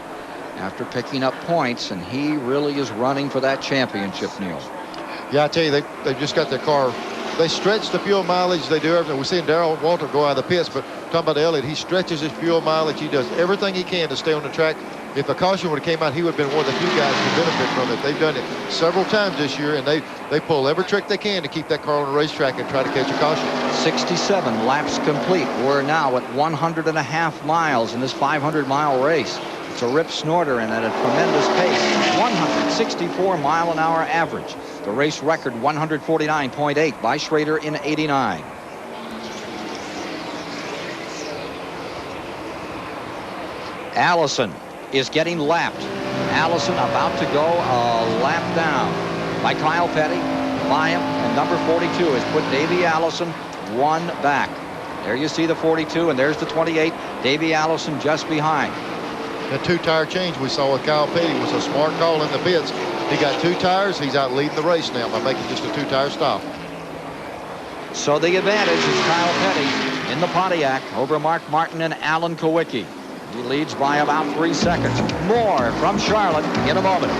after picking up points, and he really is running for that championship, Neil. Yeah, I tell you, they've just got their car. They stretch the fuel mileage. They do everything. We've seen Darrell Waltrip go out of the pits, but talking about Elliott, he stretches his fuel mileage. He does everything he can to stay on the track. If a caution would have came out, he would have been one of the few guys to benefit from it. They've done it several times this year, and they pull every trick they can to keep that car on the racetrack and try to catch a caution. 67 laps complete. We're now at 100.5 miles in this 500-mile race. It's a rip snorter and at a tremendous pace. 164-mile-an-hour average. The race record 149.8 by Schrader in '89. Allison is getting lapped. Allison about to go a lap down by Kyle Petty. By him, and number 42 has put Davey Allison 1 back. There you see the 42, and there's the 28. Davey Allison just behind. The 2-tire change we saw with Kyle Petty was a smart call in the pits. He got 2 tires. He's out leading the race now by making just a 2-tire stop. So the advantage is Kyle Petty in the Pontiac over Mark Martin and Alan Kowicki. He leads by about 3 seconds. More from Charlotte in a moment.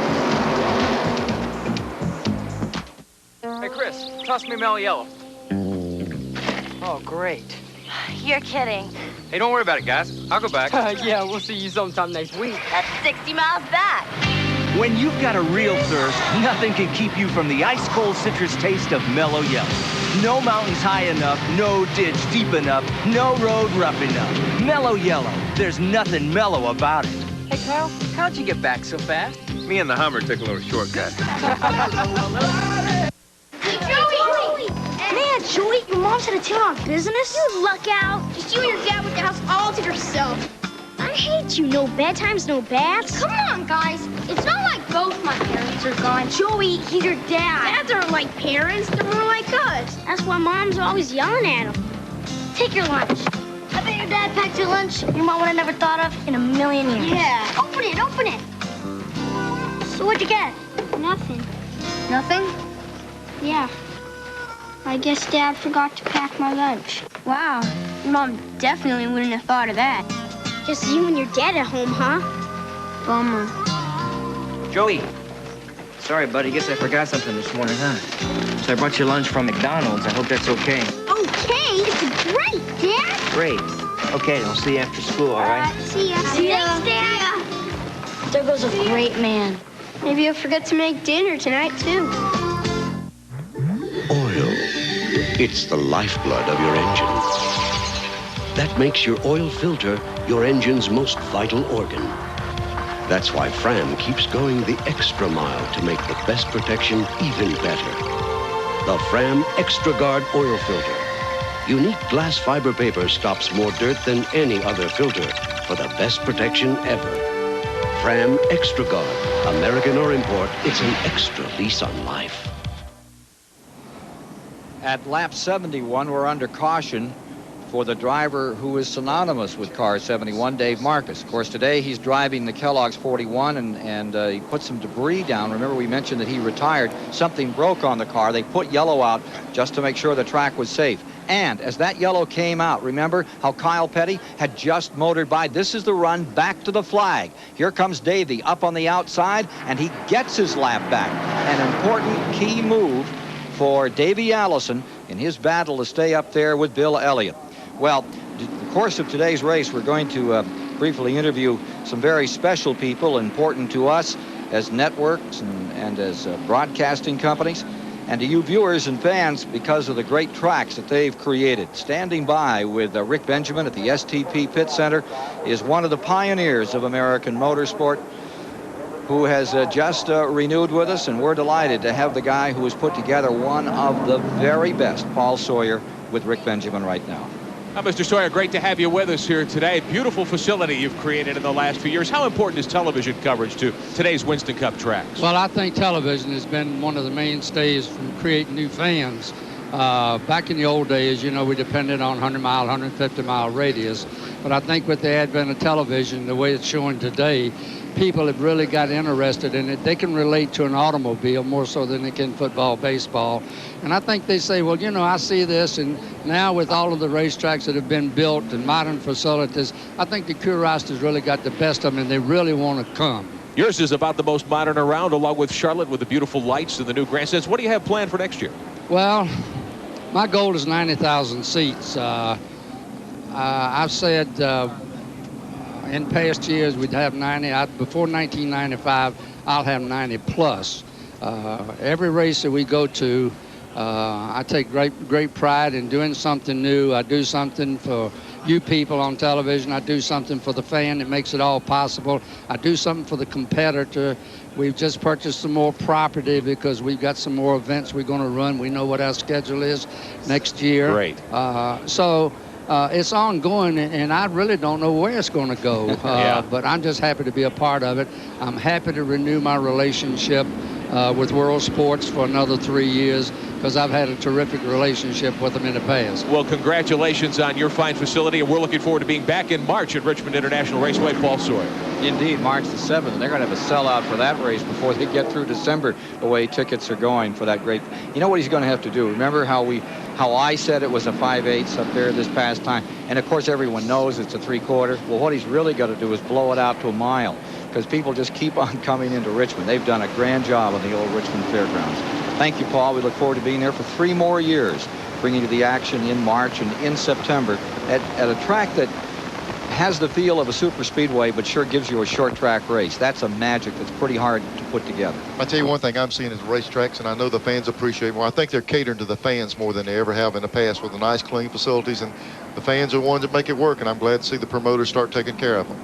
Hey, Chris, toss me Mello Yello. Oh, great. You're kidding. Hey, don't worry about it, guys. I'll go back. Yeah, we'll see you sometime next week. That's 60 miles back. When you've got a real thirst, nothing can keep you from the ice-cold citrus taste of Mello Yello. No mountains high enough, no ditch deep enough, no road rough enough. Mello Yello. There's nothing mellow about it. Hey, Kyle, how'd you get back so fast? Me and the Hummer took a little shortcut. Man, Joey, your mom's had a tail on business? You luck out. Just you and your dad with the house all to yourself. I hate you. No bedtimes, no baths. Come on, guys. It's not like both my parents are gone. Joey, he's your dad. Dads aren't like parents. They're more like us. That's why Mom's always yelling at him. Take your lunch. I bet your dad packed your lunch your mom would have never thought of in a million years. Yeah. Open it, open it. So what'd you get? Nothing. Nothing? Yeah. I guess Dad forgot to pack my lunch. Wow. Your mom definitely wouldn't have thought of that. Just you and your dad at home, huh? Bummer. Joey. Sorry, buddy. Guess I forgot something this morning, huh? So I brought you lunch from McDonald's. I hope that's okay. Okay, it's great, Dad. Great. Okay, I'll see you after school, all right? See ya. See ya. Thanks, Dad. There goes a great man. Maybe you'll forget to make dinner tonight, too. Oil. It's the lifeblood of your engine. That makes your oil filter your engine's most vital organ. That's why Fram keeps going the extra mile to make the best protection even better. The Fram Extra Guard oil filter. Unique glass fiber paper stops more dirt than any other filter for the best protection ever. Fram Extra Guard, American or import, it's an extra lease on life. At lap 71, we're under caution for the driver who is synonymous with car 71, Dave Marcus. Of course, today he's driving the Kellogg's 41, and he put some debris down. Remember, we mentioned that he retired. Something broke on the car. They put Yello out just to make sure the track was safe. And as that Yello came out, remember how Kyle Petty had just motored by? This is the run back to the flag. Here comes Davey up on the outside, and he gets his lap back. An important key move for Davey Allison in his battle to stay up there with Bill Elliott. Well, in the course of today's race, we're going to briefly interview some very special people important to us as networks and as broadcasting companies, and to you viewers and fans because of the great tracks that they've created. Standing by with Rick Benjamin at the STP Pit Center is one of the pioneers of American motorsport, who has just renewed with us, and we're delighted to have the guy who has put together one of the very best, Paul Sawyer, with Rick Benjamin right now. Mr. Sawyer, great to have you with us here today. Beautiful facility you've created in the last few years. How important is television coverage to today's Winston Cup tracks? Well, I think television has been one of the mainstays from creating new fans. Back in the old days, you know, we depended on 100-mile, 150-mile radius. But I think with the advent of television, the way it's showing today, people have really got interested in it. They can relate to an automobile more so than they can football, baseball. And I think they say, well, you know, I see this, and now with all of the racetracks that have been built and modern facilities, I think the Curiosity's really got the best of them, and they really want to come. Yours is about the most modern around, along with Charlotte, with the beautiful lights and the new grandstands. What do you have planned for next year? Well, my goal is 90,000 seats. I've said in past years we'd have 90. Before 1995, I'll have 90 plus. Every race that we go to, I take great pride in doing something new. I do something for you people on television. I do something for the fan that makes it all possible. I do something for the competitor. We've just purchased some more property because we've got some more events we're going to run. We know what our schedule is next year. Great. So it's ongoing, and I really don't know where it's going to go. Yeah. But I'm just happy to be a part of it. I'm happy to renew my relationship with World Sports for another 3 years, because I've had a terrific relationship with them in the past. Well, congratulations on your fine facility, and we're looking forward to being back in March at Richmond International Raceway. Paul Sawyer. Indeed, March the 7th. They're going to have a sellout for that race before they get through December, the way tickets are going for that great. You know what he's going to have to do? Remember how I said it was a 5/8 up there this past time? And of course, everyone knows it's a 3/4. Well, what he's really got to do is blow it out to a mile, because people just keep on coming into Richmond. They've done a grand job on the old Richmond Fairgrounds. Thank you, Paul. We look forward to being there for 3 more years, bringing you the action in March and in September at a track that has the feel of a super speedway, but sure gives you a short track race. That's a magic that's pretty hard to put together. I tell you one thing I'm seeing is racetracks, and I know the fans appreciate more. I think they're catering to the fans more than they ever have in the past, with the nice, clean facilities, and the fans are the ones that make it work, and I'm glad to see the promoters start taking care of them.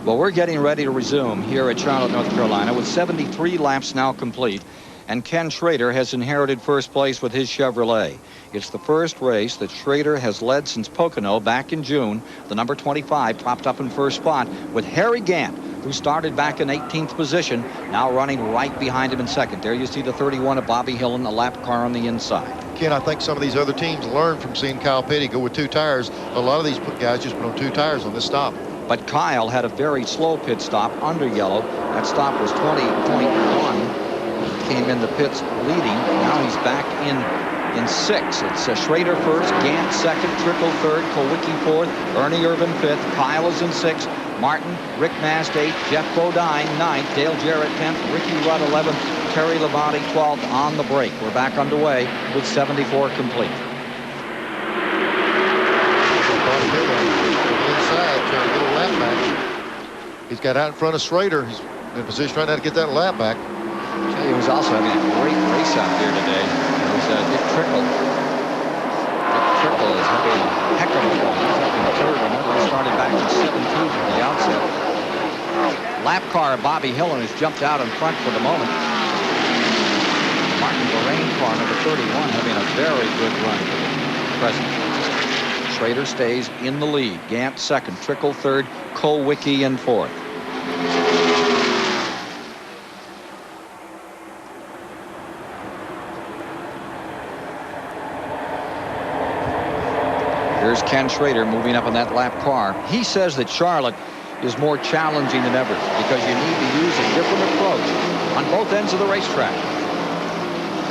Well, we're getting ready to resume here at Charlotte, North Carolina, with 73 laps now complete, and Ken Schrader has inherited first place with his Chevrolet. It's the first race that Schrader has led since Pocono back in June. The number 25 propped up in first spot with Harry Gant, who started back in 18th position, now running right behind him in second. There you see the 31 of Bobby Hillen, a lap car on the inside. Ken, I think some of these other teams learned from seeing Kyle Petty go with 2 tires. A lot of these guys just put on 2 tires on this stop. But Kyle had a very slow pit stop under Yello. That stop was 20.1. He came in the pits leading. Now he's back in 6. It's Schrader first, Gant second, Trickle third, Kowicki fourth, Ernie Irvin fifth, Kyle is in 6th, Martin, Rick Mast 8th, Jeff Bodine 9th, Dale Jarrett 10th, Ricky Rudd 11th, Terry Labonte 12th on the break. We're back underway with 74 complete. Inside, trying to get a lap back. He's got out in front of Schrader. He's in position right now to get that lap back. He was also having a great race out there today. It was Dick Trickle. Dick Trickle is having a heck of a run. He's up in third. Remember, he started back in 17 at the outset. Lap car Bobby Hillen has jumped out in front for the moment. Martin Lorraine car number 31 having a very good run for the present. Schrader stays in the lead. Gant second, Trickle third, Kowicki in fourth. Here's Ken Schrader moving up in that lap car. He says that Charlotte is more challenging than ever because you need to use a different approach on both ends of the racetrack.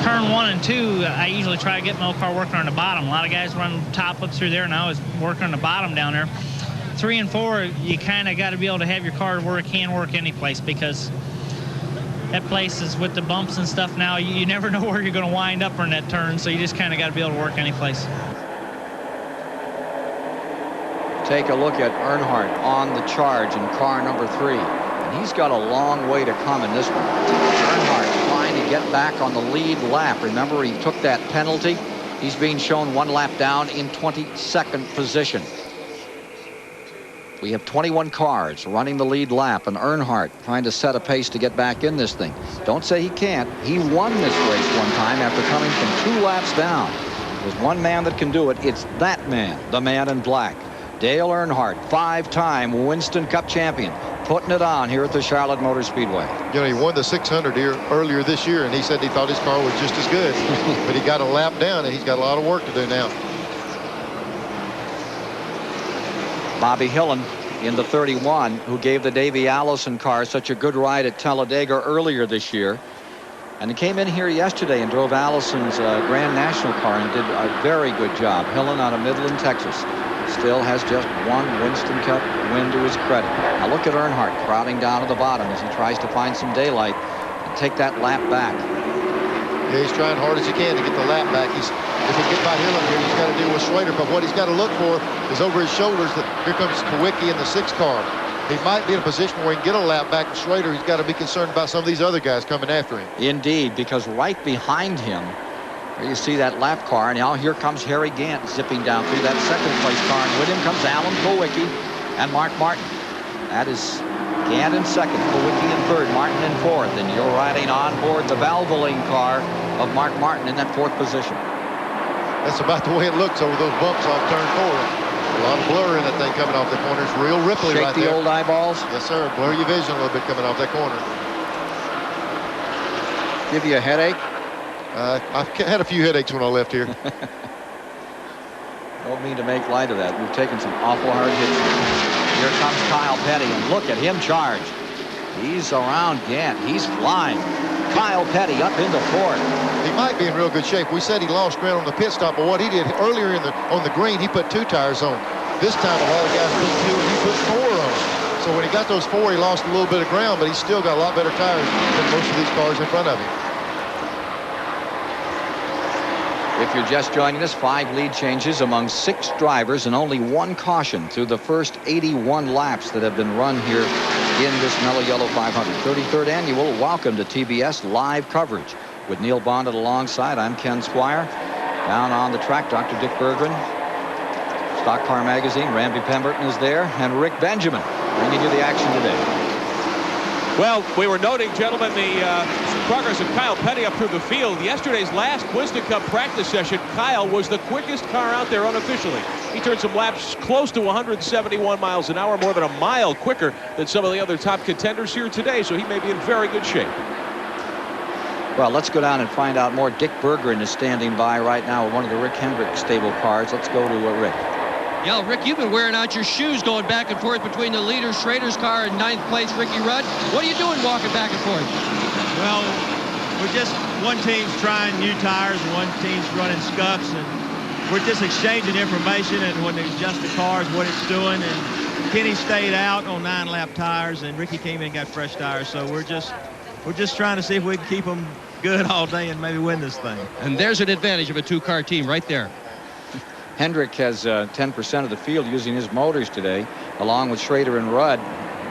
Turn 1 and 2, I usually try to get my car working on the bottom. A lot of guys run top up through there, and I always work on the bottom down there. 3 and 4, you kind of got to be able to have your car where it can work any place, because that place is with the bumps and stuff now. You never know where you're going to wind up in that turn, so you just kind of got to be able to work any place. Take a look at Earnhardt on the charge in car number 3. And he's got a long way to come in this one. Earnhardt trying to get back on the lead lap. Remember, he took that penalty. He's being shown 1 lap down in 22nd position. We have 21 cars running the lead lap, and Earnhardt trying to set a pace to get back in this thing. Don't say he can't. He won this race one time after coming from 2 laps down. There's one man that can do it. It's that man, the man in black. Dale Earnhardt, 5-time Winston Cup champion, putting it on here at the Charlotte Motor Speedway. You know, he won the 600 here earlier this year, and he said he thought his car was just as good. But he got a lap down, and he's got a lot of work to do now. Bobby Hillen in the 31, who gave the Davey Allison car such a good ride at Talladega earlier this year. And he came in here yesterday and drove Allison's Grand National car and did a very good job. Hillen out of Midland, Texas. Still has just 1 Winston Cup win to his credit. Now look at Earnhardt crowding down to the bottom as he tries to find some daylight and take that lap back. Yeah, he's trying hard as he can to get the lap back. If he gets by Hillen here, he's got to deal with Schrader. But what he's got to look for is over his shoulders. Here comes Kowicki in the 6 car. He might be in a position where he can get a lap back. And Schrader, he's got to be concerned about some of these other guys coming after him. Indeed, because right behind him, there you see that lap car, and now here comes Harry Gant zipping down through that 2nd place car, and with him comes Alan Kowicki and Mark Martin. That is Gant in 2nd, Kowicki in 3rd, Martin in 4th, and you're riding on board the Valvoline car of Mark Martin in that 4th position. That's about the way it looks over those bumps off turn 4. A lot of blur in that thing coming off the corner. It's real ripply right there. Shake the old eyeballs? Yes, sir. Blur your vision a little bit coming off that corner. give you a headache? I've had a few headaches when I left here. Don't mean to make light of that. We've taken some awful hard hits. Here comes Kyle Petty, and look at him charge. He's around Gant. He's flying. Kyle Petty up into fourth. He might be in real good shape. We said he lost ground on the pit stop, but what he did earlier on the green, he put 2 tires on. This time, a lot of guys put 2, and he put 4 on. So when he got those 4, he lost a little bit of ground, but he's still got a lot better tires than most of these cars in front of him. If you're just joining us, 5 lead changes among 6 drivers and only 1 caution through the first 81 laps that have been run here in this Mello Yello 500. 33rd annual. Welcome to TBS live coverage. With Neil Bonnet alongside, I'm Ken Squire. Down on the track, Dr. Dick Berggren. Stock Car Magazine, Randy Pemberton is there, and Rick Benjamin bringing you the action today. Well, we were noting, gentlemen, the progress of Kyle Petty up through the field. Yesterday's last Winston Cup practice session, Kyle was the quickest car out there unofficially. He turned some laps close to 171 miles an hour, more than a mile quicker than some of the other top contenders here today, so he may be in very good shape. Well, let's go down and find out more. Dick Berggren is standing by right now with one of the Rick Hendrick stable cars. Let's go to Rick. Yeah, Rick, you've been wearing out your shoes going back and forth between the leader Schrader's car and 9th place Ricky Rudd. What are you doing walking back and forth? Well, we're just, one team's trying new tires and one team's running scuffs, and we're just exchanging information and when they adjust the cars, what it's doing. And Kenny stayed out on 9-lap tires, and Ricky came in and got fresh tires. So we're just trying to see if we can keep them good all day and maybe win this thing. And there's an advantage of a 2-car team right there. Hendrick has 10% of the field using his motors today, along with Schrader and Rudd,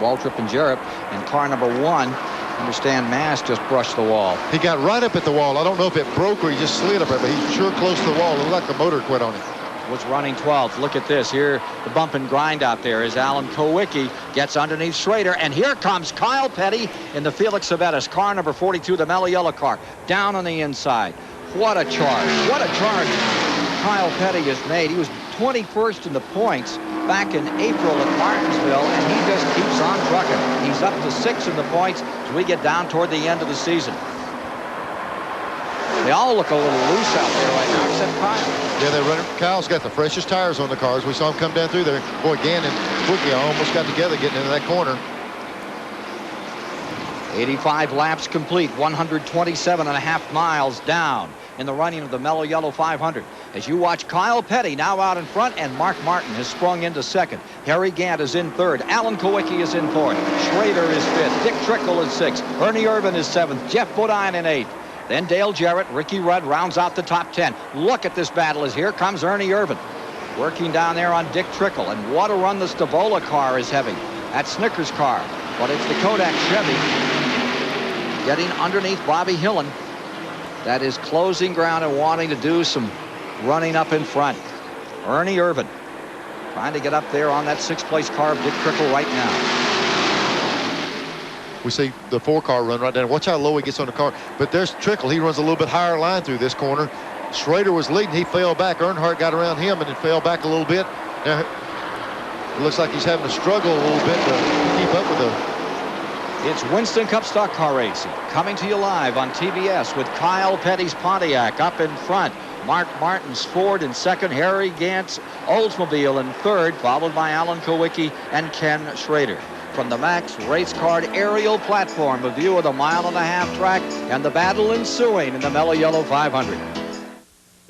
Waltrip and Jarrett. And car number 1, understand Mass just brushed the wall. He got right up at the wall. I don't know if it broke or he just slid up there, but he's sure close to the wall. It looked like the motor quit on him. Was running 12th. Look at this. Here, the bump and grind out there as Alan Kowicki gets underneath Schrader. And here comes Kyle Petty in the Felix Savetas, car number 42, the Mello Yello car, down on the inside. What a charge. What a charge Kyle Petty has made. He was 21st in the points back in April at Martinsville, and he just keeps on trucking. He's up to 6 in the points as we get down toward the end of the season. They all look a little loose out there right now, except Kyle. Yeah, they're running. Kyle's got the freshest tires on the cars. We saw him come down through there. Boy, Gann and Quickie almost got together getting into that corner. 85 laps complete, 127.5 miles down in the running of the Mello Yello 500. As you watch Kyle Petty now out in front, and Mark Martin has sprung into 2nd. Harry Gant is in 3rd. Alan Kowicki is in 4th. Schrader is 5th. Dick Trickle is 6th. Ernie Irvin is 7th. Jeff Bodine in 8th. Then Dale Jarrett, Ricky Rudd rounds out the top 10. Look at this battle as here comes Ernie Irvin. Working down there on Dick Trickle. And what a run the Stavola car is having. That Snickers car. But it's the Kodak Chevy getting underneath Bobby Hillen. That is closing ground and wanting to do some running up in front. Ernie Irvin trying to get up there on that 6th place car of Dick Trickle right now. We see the 4-car run right down. Watch how low he gets on the car. But there's Trickle. He runs a little bit higher line through this corner. Schrader was leading. He fell back. Earnhardt got around him and then fell back a little bit. Now, it looks like he's having to struggle a little bit to keep up with the... It's Winston Cup Stock Car Racing coming to you live on TBS with Kyle Petty's Pontiac up in front. Mark Martin's Ford in 2nd. Harry Gant's Oldsmobile in 3rd, followed by Alan Kowicki and Ken Schrader. From the Max Race Card aerial platform, a view of the 1.5-mile track and the battle ensuing in the Mello Yello 500.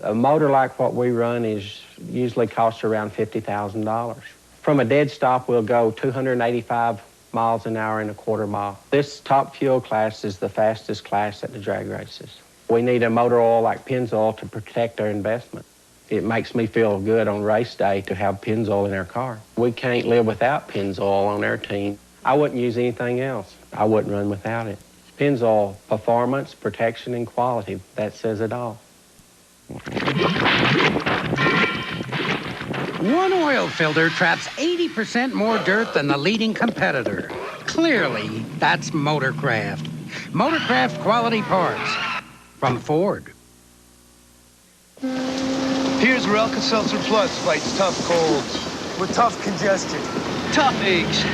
A motor like what we run is usually costs around $50,000. From a dead stop, we'll go 285 miles an hour in a 1/4 mile. This top fuel class is the fastest class at the drag races. We need a motor oil like Pennzoil to protect our investment. It makes me feel good on race day to have Pennzoil in our car. We can't live without Pennzoil on our team. I wouldn't use anything else. I wouldn't run without it. Pennzoil, performance, protection, and quality, that says it all. One oil filter traps 80% more dirt than the leading competitor. Clearly, that's Motorcraft. Motorcraft quality parts from Ford. Here's where Alka-Seltzer Plus fights tough colds with tough congestion, tough aches,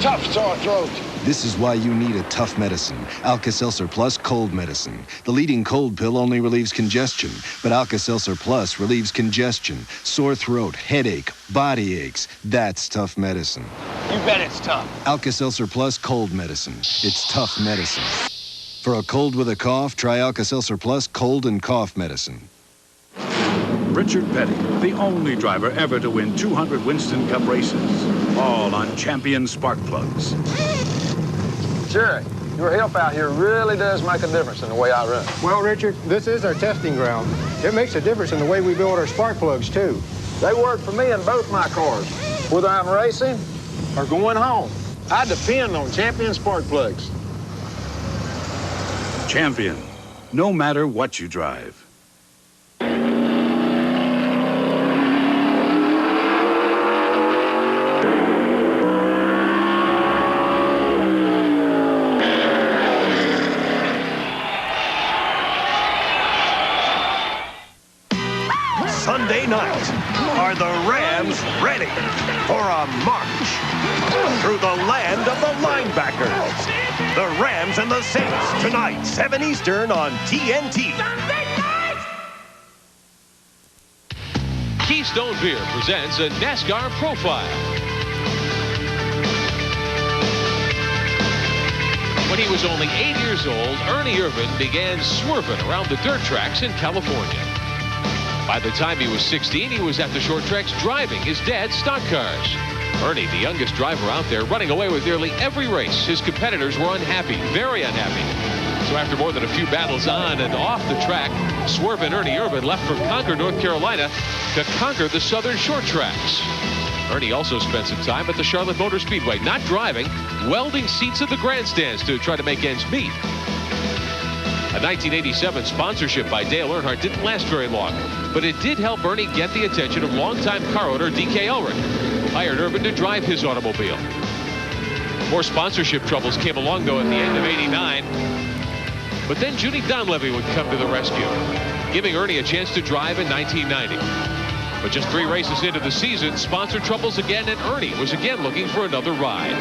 tough sore throat. This is why you need a tough medicine. Alka-Seltzer Plus cold medicine. The leading cold pill only relieves congestion, but Alka-Seltzer Plus relieves congestion, sore throat, headache, body aches. That's tough medicine. You bet it's tough. Alka-Seltzer Plus cold medicine. It's tough medicine. For a cold with a cough, try Alka-Seltzer Plus cold and cough medicine. Richard Petty, the only driver ever to win 200 Winston Cup races, all on champion spark plugs. Jerry, your help out here really does make a difference in the way I run. Well, Richard, this is our testing ground. It makes a difference in the way we build our spark plugs, too. They work for me in both my cars, whether I'm racing or going home. I depend on champion spark plugs. Champion, no matter what you drive. Sunday night, are the Rams ready for a march through the land of the linebackers? The Rams and the Saints tonight, 7 Eastern on TNT. Keystone Beer presents a NASCAR profile. When he was only 8 years old, Ernie Irvan began swerving around the dirt tracks in California. By the time he was 16, he was at the short tracks driving his dad's stock cars. Ernie, the youngest driver out there, running away with nearly every race. His competitors were unhappy, very unhappy. So after more than a few battles on and off the track, swerving Ernie Irvan left for Concord, North Carolina to conquer the southern short tracks. Ernie also spent some time at the Charlotte Motor Speedway, not driving, welding seats at the grandstands to try to make ends meet. A 1987 sponsorship by Dale Earnhardt didn't last very long, but it did help Ernie get the attention of longtime car owner D.K. Elric, who hired Irvan to drive his automobile. More sponsorship troubles came along, though, at the end of '89. But then Judy Donlevy would come to the rescue, giving Ernie a chance to drive in 1990. But just 3 races into the season, sponsor troubles again, and Ernie was again looking for another ride.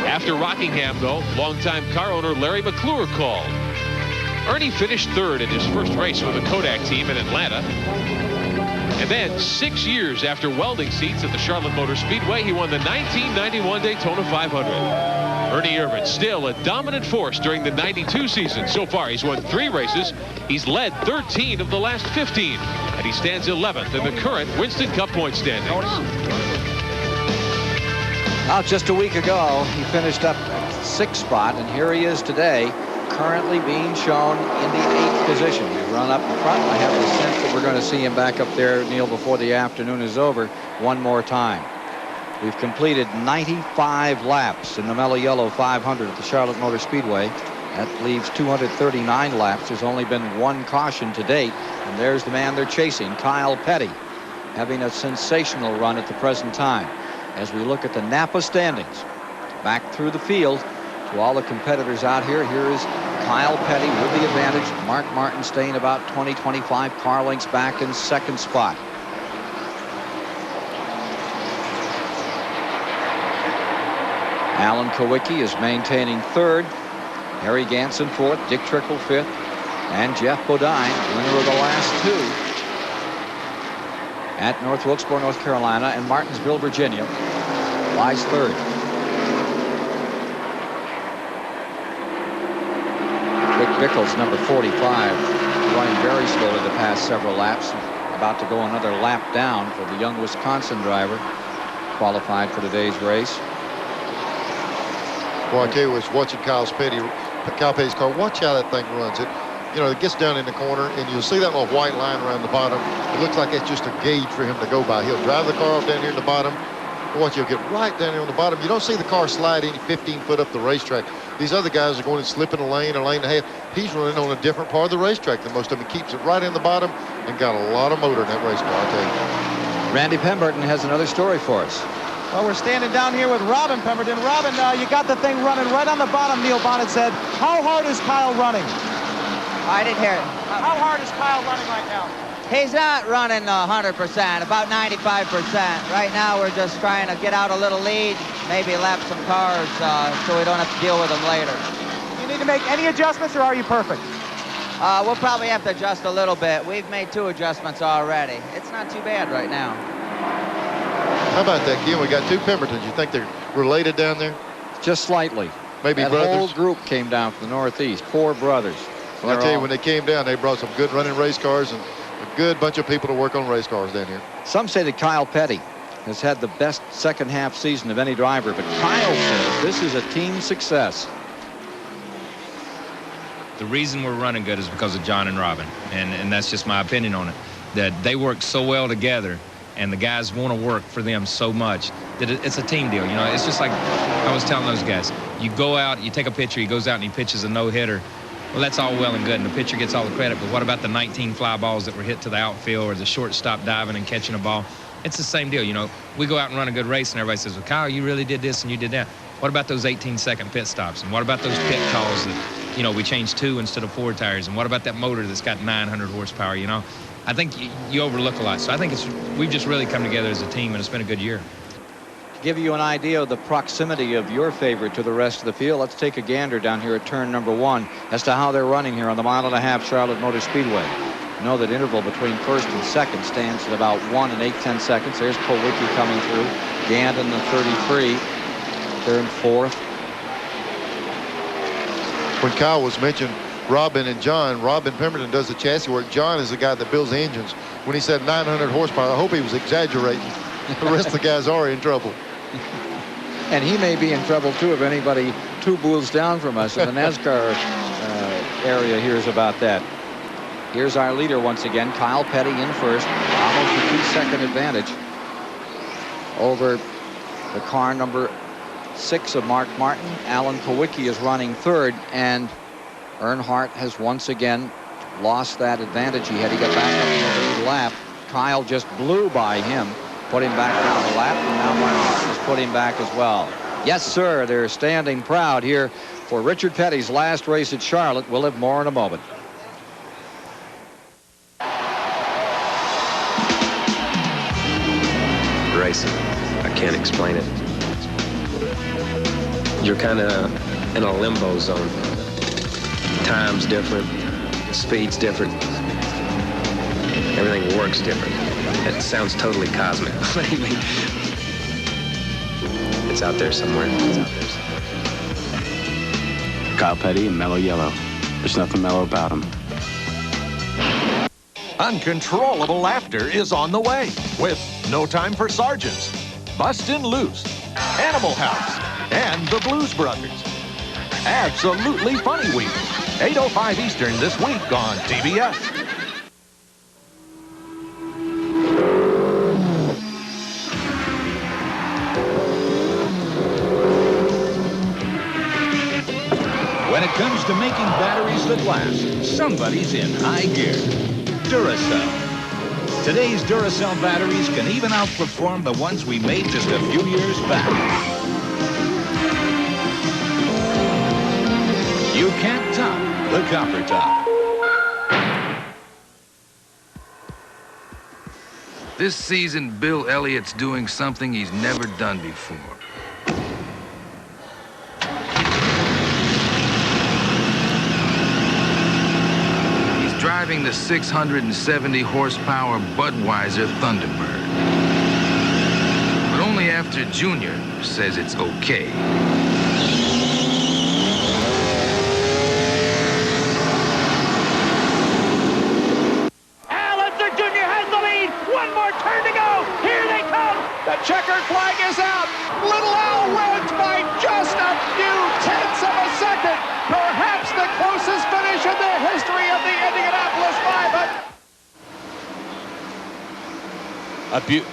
After Rockingham, though, longtime car owner Larry McClure called. Ernie finished 3rd in his first race with the Kodak team in Atlanta. And then 6 years after welding seats at the Charlotte Motor Speedway, he won the 1991 Daytona 500. Ernie Irvan still a dominant force during the '92 season. So far, he's won 3 races. He's led 13 of the last 15. And he stands 11th in the current Winston Cup point standings. Now, just a week ago, he finished up at 6th spot, and here he is today, currently being shown in the 8th position. We run up the front. I have the sense that we're going to see him back up there, Neil, before the afternoon is over one more time. We've completed 95 laps in the Mello Yello 500 at the Charlotte Motor Speedway. That leaves 239 laps. There's only been 1 caution to date. And there's the man they're chasing, Kyle Petty, having a sensational run at the present time. As we look at the Napa standings, back through the field, to all the competitors out here, here is Kyle Petty with the advantage. Mark Martin staying about 20-25 car lengths back in 2nd spot. Alan Kowicki is maintaining 3rd. Harry Ganson 4th. Dick Trickle 5th. And Jeff Bodine, winner of the last 2 at North Wilkesboro, North Carolina, and Martinsville, Virginia, lies 3rd. Rick Bickles, number 45, running very slowly the past several laps. About to go another lap down for the young Wisconsin driver, qualified for today's race. Well, I tell you, was watching Kyle Petty's car. Watch how that thing runs. It gets down in the corner, and you'll see that little white line around the bottom. It looks like it's just a gauge for him to go by. He'll drive the car off down here in the bottom. Watch, he'll get right down here on the bottom. You don't see the car slide any 15 foot up the racetrack. These other guys are going and slipping a lane and a half. He's running on a different part of the racetrack than most of them. He keeps it right in the bottom and got a lot of motor in that race car, I tell you. Randy Pemberton has another story for us. Well, we're standing down here with Robin Pemberton. Robin, you got the thing running right on the bottom, Neil Bonnet said. How hard is Kyle running? I didn't hear it. How hard is Kyle running right now? He's not running 100%, about 95%. Right now, we're just trying to get out a little lead, maybe lap some cars so we don't have to deal with them later. Do you need to make any adjustments, or are you perfect? We'll probably have to adjust a little bit. We've made 2 adjustments already. It's not too bad right now. How about that, Ken? We got 2 Pembertons. You think they're related down there? Just slightly. Maybe that brothers? whole group came down from the Northeast. 4 brothers. Well, I tell you, when they came down, they brought some good running race cars and a good bunch of people to work on race cars down here. Some say that Kyle Petty has had the best second half season of any driver, but Kyle says this is a team success. The reason we're running good is because of John and Robin, and that's just my opinion on it, that they work so well together, and the guys want to work for them so much that it's a team deal. You know, it's just like I was telling those guys, you go out, you take a pitcher, he goes out and he pitches a no-hitter. Well, that's all well and good, and the pitcher gets all the credit, but what about the 19 fly balls that were hit to the outfield, or the shortstop diving and catching a ball? It's the same deal. You know, we go out and run a good race, and everybody says, well, Kyle, you really did this and you did that. What about those 18-second pit stops? And what about those pit calls that, you know, we changed 2 instead of 4 tires? And what about that motor that's got 900 horsepower, you know? I think you overlook a lot. So I think we've just really come together as a team, and it's been a good year. To give you an idea of the proximity of your favorite to the rest of the field, let's take a gander down here at turn number 1 as to how they're running here on the 1.5-mile Charlotte Motor Speedway. You know that interval between first and second stands at about 1 8/10 seconds. There's Kowicki coming through. Gandon, the 33. They're in 4th. When Kyle was mentioned, Robin and John, Robin Pemberton does the chassis work. John is the guy that builds the engines. When he said 900 horsepower, I hope he was exaggerating. The rest of the guys are in trouble. And he may be in trouble, too, if anybody 2 booths down from us in the NASCAR area hears about that. Here's our leader once again, Kyle Petty in first. Almost a 2-second advantage over the car number 6 of Mark Martin. Alan Kowicki is running third, and Earnhardt has once again lost that advantage he had. He got back up in the lead lap. Kyle just blew by him, put him back down the lap, and now Martin has put him back as well. Yes, sir, they're standing proud here for Richard Petty's last race at Charlotte. We'll have more in a moment. Racing, I can't explain it. You're kind of in a limbo zone. Time's different, speed's different, everything works different. It sounds totally cosmic. What do you mean? It's out there somewhere. It's out there somewhere. Kyle Petty and Mello Yello. There's nothing mellow about him. Uncontrollable laughter is on the way with No Time for Sergeants, Bustin' Loose, Animal House, and the Blues Brothers. Absolutely Funny Week, 8:05 Eastern this week on TBS. When it comes to making batteries that last, somebody's in high gear. Duracell. Today's Duracell batteries can even outperform the ones we made just a few years back. You can't top the copper top. This season, Bill Elliott's doing something he's never done before. Driving the 670 horsepower Budweiser Thunderbird. But only after Junior says it's okay. Alistair Jr. has the lead. One more turn to go. Here they come. The checkered flag is out. Little Al wins by just a few tenths of a second. Perhaps the closest finish in the history of the Indianapolis 500.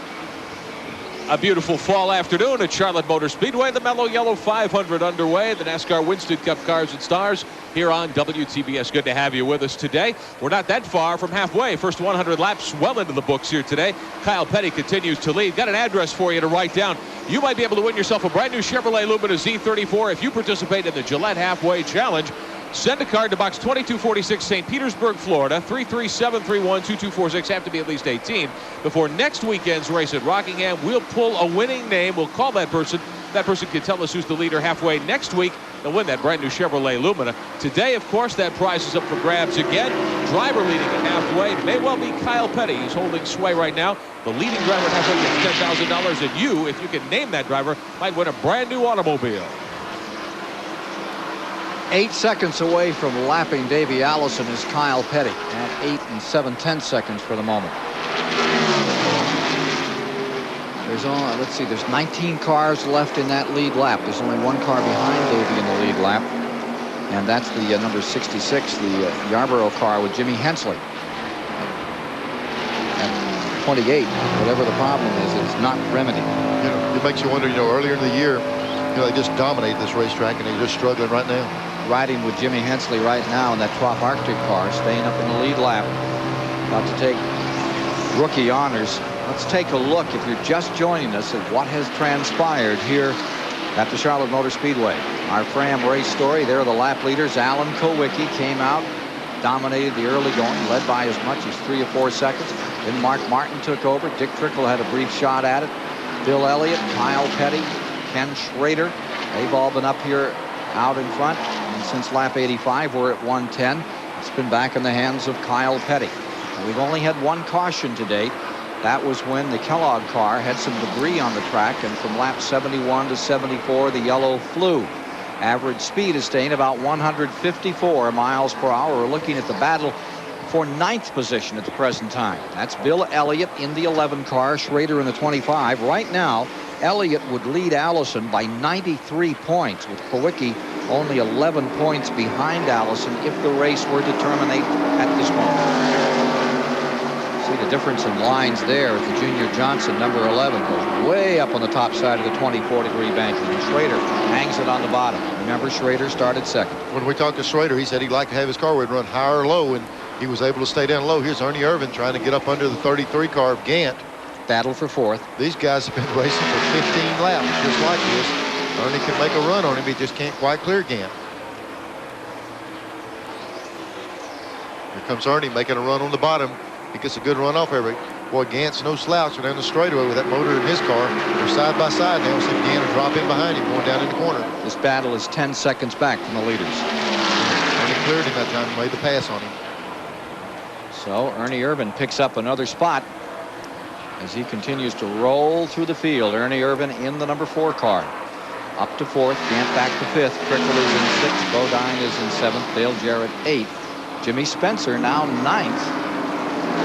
A beautiful fall afternoon at Charlotte Motor Speedway. The Mello Yello 500 underway. The NASCAR Winston Cup Cars and Stars here on WTBS. Good to have you with us today. We're not that far from halfway. First 100 laps well into the books here today. Kyle Petty continues to lead. Got an address for you to write down. You might be able to win yourself a brand new Chevrolet Lumina Z34 if you participate in the Gillette Halfway Challenge. Send a card to Box 2246, St. Petersburg, Florida, 33731-2246. Have to be at least 18 before next weekend's race at Rockingham. We'll pull a winning name. We'll call that person. That person can tell us who's the leader halfway next week. They'll win that brand new Chevrolet Lumina. Today, of course, that prize is up for grabs again. Driver leading at halfway may well be Kyle Petty. He's holding sway right now. The leading driver at halfway gets $10,000, and you, if you can name that driver, might win a brand new automobile. 8 seconds away from lapping Davey Allison is Kyle Petty at 8 7/10 seconds for the moment. There's 19 cars left in that lead lap. There's only one car behind Davey in the lead lap, and that's the number 66, the Yarborough car with Jimmy Hensley. At 28, whatever the problem is, it's not remedied. You know, it makes you wonder, earlier in the year, they just dominated this racetrack, and they're just struggling right now. Riding with Jimmy Hensley right now in that Trop Arctic car, staying up in the lead lap, about to take rookie honors. Let's take a look, if you're just joining us, at what has transpired here at the Charlotte Motor Speedway. Our Fram race story, there are the lap leaders. Alan Kulwicki came out, dominated the early going, led by as much as 3 or 4 seconds. Then Mark Martin took over. Dick Trickle had a brief shot at it. Bill Elliott, Kyle Petty, Ken Schrader, they've all been up here out in front. And since lap 85, we're at 110. It's been back in the hands of Kyle Petty. And we've only had one caution to date. That was when the Kellogg car had some debris on the track, and from lap 71 to 74, the Yello flew. Average speed is staying about 154 miles per hour. We're looking at the battle for 9th position at the present time. That's Bill Elliott in the 11 car, Schrader in the 25. Right now, Elliott would lead Allison by 93 points, with Kulwicki only 11 points behind Allison if the race were to terminate at this moment. See the difference in lines there as the Junior Johnson, number 11, goes way up on the top side of the 24-degree banking. And Schrader hangs it on the bottom. Remember, Schrader started second. When we talked to Schrader, he said he'd like to have his car would run high or low, and he was able to stay down low. Here's Ernie Irvin trying to get up under the 33 car of Gant. Battle for 4th. These guys have been racing for 15 laps just like this. Ernie can make a run on him. He just can't quite clear Gant. Here comes Ernie making a run on the bottom. He gets a good run off every. Boy, Gant's no slouch down the straightaway with that motor in his car. They're side by side now. See Gant will drop in behind him going down in the corner. This battle is 10 seconds back from the leaders. Ernie cleared him that time and made the pass on him. So Ernie Irvin picks up another spot as he continues to roll through the field. Ernie Irvin in the number 4 car. Up to 4th, Gant back to 5th. Trickle is in 6th. Bodine is in 7th. Dale Jarrett 8th. Jimmy Spencer now 9th.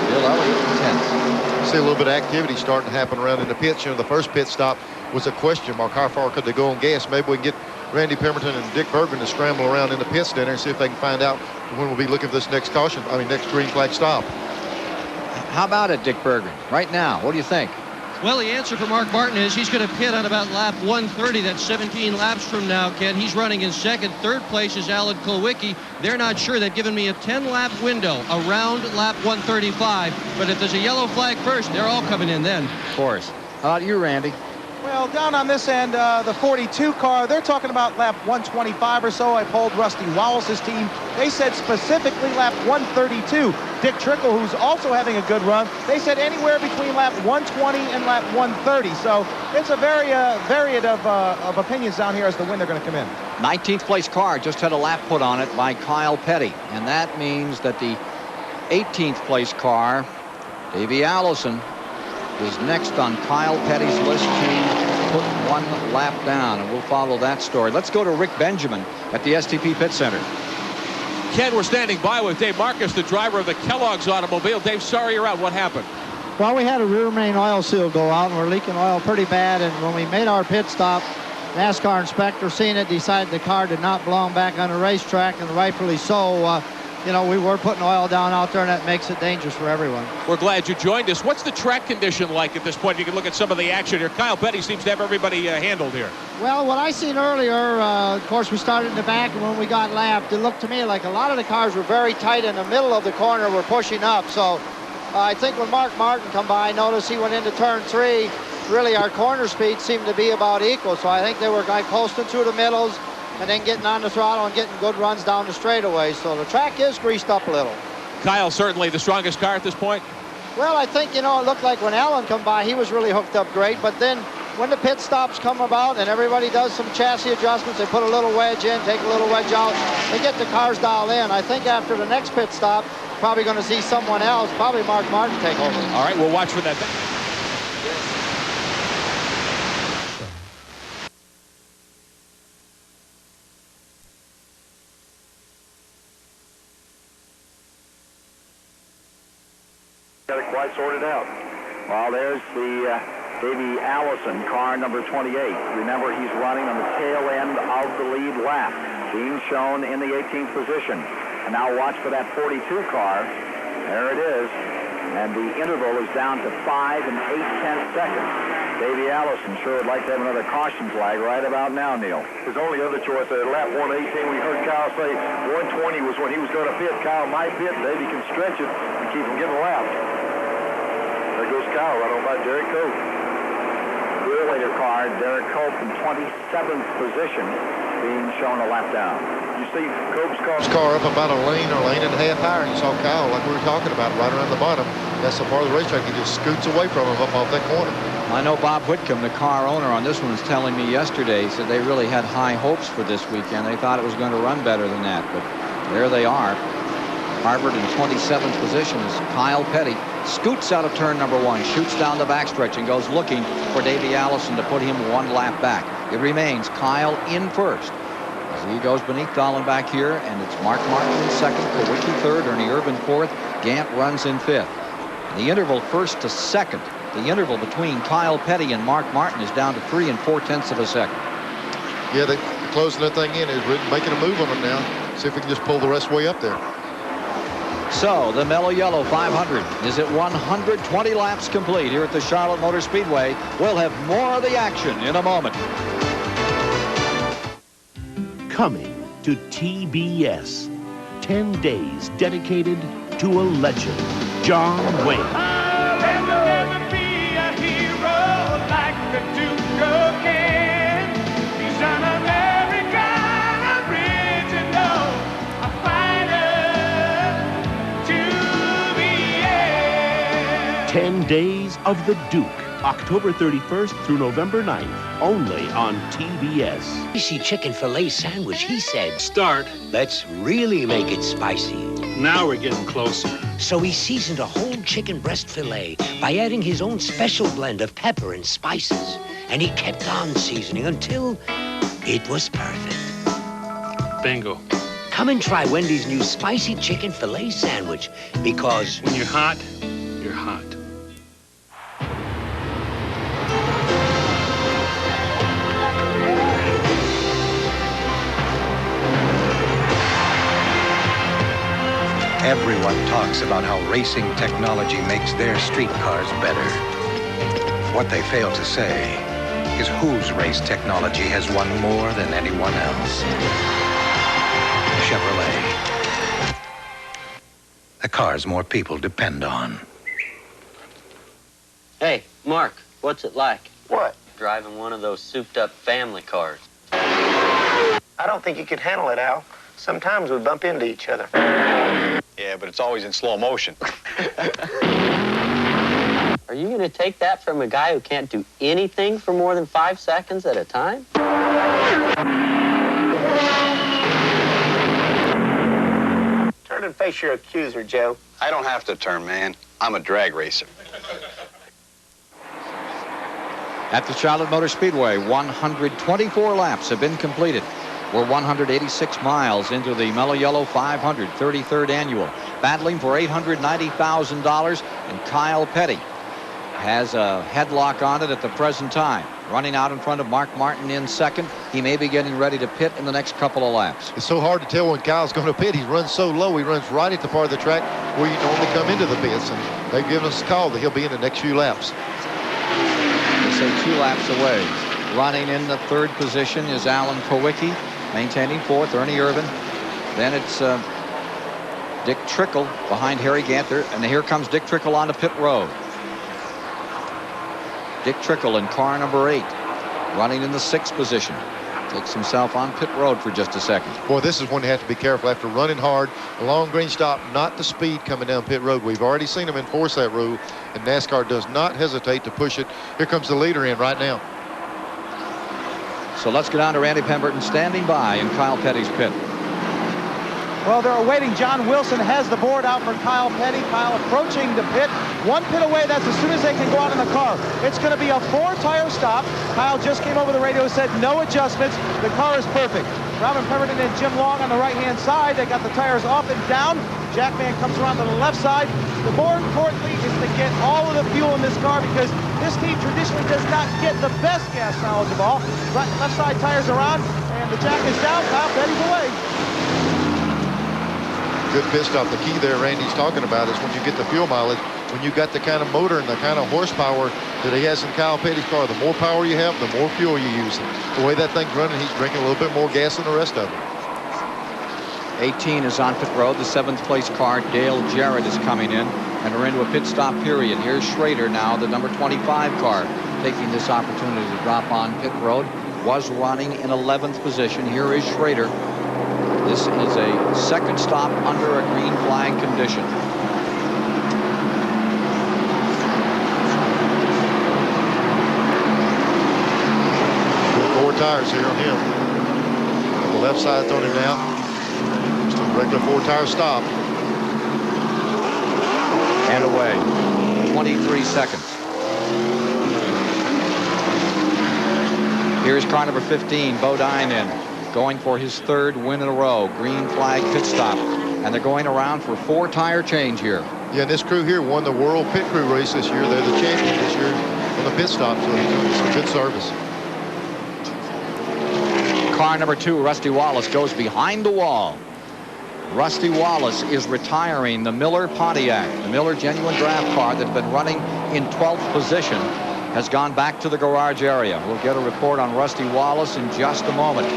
Bill Elliott in 10th. See a little bit of activity starting to happen around in the pits. The first pit stop was a question mark. How far could they go on gas? Maybe we can get Randy Pemberton and Dick Bergman to scramble around in the pits down there and see if they can find out when we'll be looking for this next caution. Next green flag stop. How about it, Dick Bergman? Right now, what do you think? Well, the answer for Mark Martin is he's going to pit on about lap 130. That's 17 laps from now, Ken. He's running in second. Third place is Alan Kulwicki. They're not sure. They've given me a 10-lap window around lap 135. But if there's a yellow flag first, they're all coming in then. Of course. How about you, Randy? Well, down on this end, the 42 car, they're talking about lap 125 or so. I polled Rusty Wallace's team. They said specifically lap 132. Dick Trickle, who's also having a good run, they said anywhere between lap 120 and lap 130. So it's a very varied of opinions down here as to when they're going to come in. 19th place car just had a lap put on it by Kyle Petty. And that means that the 18th place car, Davey Allison, is next on Kyle Petty's list to put 1 lap down, and we'll follow that story. Let's go to Rick Benjamin at the STP Pit Center. Ken, we're standing by with Dave Marcus, the driver of the Kellogg's automobile. Dave, sorry you're out. What happened? Well, we had a rear main oil seal go out, and we're leaking oil pretty bad, and when we made our pit stop, NASCAR inspector seen it, decided the car did not belong back on the racetrack, and rightfully so. We were putting oil down out there, and that makes it dangerous for everyone. We're glad you joined us. What's the track condition like at this point? You can look at some of the action here. Kyle Petty seems to have everybody handled here. Well, what I seen earlier, of course, we started in the back, and when we got lapped, it looked to me like a lot of the cars were very tight in the middle of the corner, were pushing up. So I think when Mark Martin come by, I noticed he went into turn 3. Really, our corner speed seemed to be about equal. So I think they were coasting through the middles. and then getting on the throttle and getting good runs down the straightaway. So the track is greased up a little. Kyle, certainly the strongest car at this point. Well, I think, you know, it looked like when Alan come by, he was really hooked up great. But then when the pit stops come about and everybody does some chassis adjustments, they put a little wedge in, take a little wedge out, they get the cars dialed in. I think after the next pit stop, probably going to see someone else, probably Mark Martin, take over. All right, we'll watch for that. Got it quite sorted out. Well, there's the Davey Allison, car number 28. Remember, he's running on the tail end of the lead lap, being shown in the 18th position. And now watch for that 42 car. There it is. And the interval is down to 5 8/10 seconds. Davey Allison sure would like to have another caution flag right about now, Neil. His only other choice at lap 118, we heard Kyle say 120 was when he was going to pit. Kyle might pit. Davey can stretch it and keep him getting a lap. There goes Kyle right on by Derek Cope. The later car, Derek Cope in 27th position, being shown a lap down. You see Cope's car up about a lane or lane and a half higher, and you saw Kyle, like we were talking about, right around the bottom. That's the part of the racetrack he just scoots away from him up off that corner. I know Bob Whitcomb, the car owner on this one, was telling me yesterday, he said they really had high hopes for this weekend. They thought it was going to run better than that, but there they are. Harvard in 27th position is Kyle Petty. Scoots out of turn number 1, shoots down the backstretch and goes looking for Davey Allison to put him one lap back. It remains Kyle in first. As he goes beneath Dahlin back here, and it's Mark Martin in second, Kowicki third, Ernie Irvin fourth, Gant runs in fifth. The interval first to second, the interval between Kyle Petty and Mark Martin is down to 3 4/10 of a second. Yeah, they're closing that thing in. Is making a move on them now. See if we can just pull the rest way up there. So the Mello Yello 500 is at 120 laps complete here at the Charlotte Motor Speedway. We'll have more of the action in a moment. Coming to TBS, 10 days dedicated to a legend, John Wayne. I'll never be a hero like the Duke again. He's an American original, a fighter to the end. 10 days of the Duke, October 31st through November 9th, only on TBS. Spicy chicken filet sandwich, he said. Start. Let's really make it spicy. Now we're getting closer. So he seasoned a whole chicken breast filet by adding his own special blend of pepper and spices. And he kept on seasoning until it was perfect. Bingo. Come and try Wendy's new spicy chicken filet sandwich, because when you're hot, you're hot. Everyone talks about how racing technology makes their street cars better. What they fail to say is whose race technology has won more than anyone else. Chevrolet. The cars more people depend on. Hey, Mark, what's it like? What? Driving one of those souped-up family cars. I don't think you could handle it, Al. Sometimes we bump into each other. Yeah, but it's always in slow motion. Are you going to take that from a guy who can't do anything for more than 5 seconds at a time? Turn and face your accuser, Joe. I don't have to turn, man. I'm a drag racer. At the Charlotte Motor Speedway, 124 laps have been completed. We're 186 miles into the Mello Yello 500, 33rd annual, battling for $890,000, and Kyle Petty has a headlock on it at the present time. Running out in front of Mark Martin in second. He may be getting ready to pit in the next couple of laps. It's so hard to tell when Kyle's going to pit. He runs so low. He runs right at the part of the track where you normally come into the pits, and they've given us a call that he'll be in the next few laps. They say 2 laps away. Running in the third position is Alan Kowicki. Maintaining fourth, Ernie Irvin. Then it's Dick Trickle behind Harry Ganther. And here comes Dick Trickle onto pit road. Dick Trickle in car number 8. Running in the 6th position. Takes himself on pit road for just a second. Boy, this is one you have to be careful. After running hard, a long green stop, not the speed coming down pit road. We've already seen them enforce that rule, and NASCAR does not hesitate to push it. Here comes the leader in right now. So let's go down to Randy Pemberton standing by in Kyle Petty's pit. Well, they're awaiting. John Wilson has the board out for Kyle Petty. Kyle approaching the pit. 1 pit away. That's as soon as they can go out in the car. It's going to be a 4-tire stop. Kyle just came over the radio and said no adjustments. The car is perfect. Robin Pemberton and Jim Long on the right-hand side. They got the tires up and down. Jackman comes around to the left side. The more importantly is to get all of the fuel in this car because this team traditionally does not get the best gas mileage of all. Right, left side tires are on, and the jack is down. Kyle Petty's away. Good pit stop. The key there Randy's talking about is when you get the fuel mileage, when you got the kind of motor and the kind of horsepower that he has in Kyle Petty's car, the more power you have, the more fuel you use. The way that thing's running, he's drinking a little bit more gas than the rest of them. 18 is on pit road. The 7th place car, Dale Jarrett, is coming in, and we're into a pit stop period. Here's Schrader now, the number 25 car, taking this opportunity to drop on pit road. Was running in 11th position. Here is Schrader. This is a second stop under a green flag condition. Four tires here on him. The left side's on him now. Just a regular 4-tire stop. And away. 23 seconds. Here's car number 15, Bodine in. Going for his 3rd win in a row. Green flag pit stop. And they're going around for 4-tire change here. Yeah, and this crew here won the World Pit Crew race this year. They're the champion this year on the pit stop, so he's doing some good service. Car number 2, Rusty Wallace, goes behind the wall. Rusty Wallace is retiring the Miller Pontiac. The Miller genuine draft car that had been running in 12th position has gone back to the garage area. We'll get a report on Rusty Wallace in just a moment.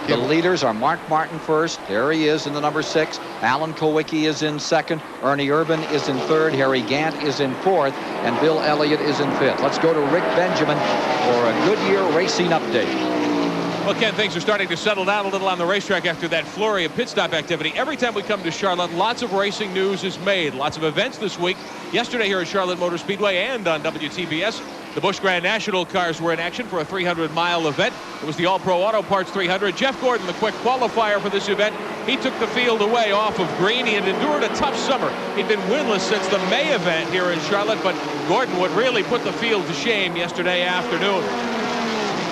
The leaders are Mark Martin first. There he is in the number 6. Alan Kowicki is in 2nd. Ernie Urban is in 3rd. Harry Gant is in 4th. And Bill Elliott is in 5th. Let's go to Rick Benjamin for a Goodyear racing update. Well, Ken, things are starting to settle down a little on the racetrack after that flurry of pit stop activity. Every time we come to Charlotte, lots of racing news is made. Lots of events this week. Yesterday here at Charlotte Motor Speedway and on WTBS, the Busch Grand National cars were in action for a 300-mile event. It was the All-Pro Auto Parts 300. Jeff Gordon, the quick qualifier for this event, he took the field away off of green. He had endured a tough summer. He'd been winless since the May event here in Charlotte, but Gordon would really put the field to shame yesterday afternoon.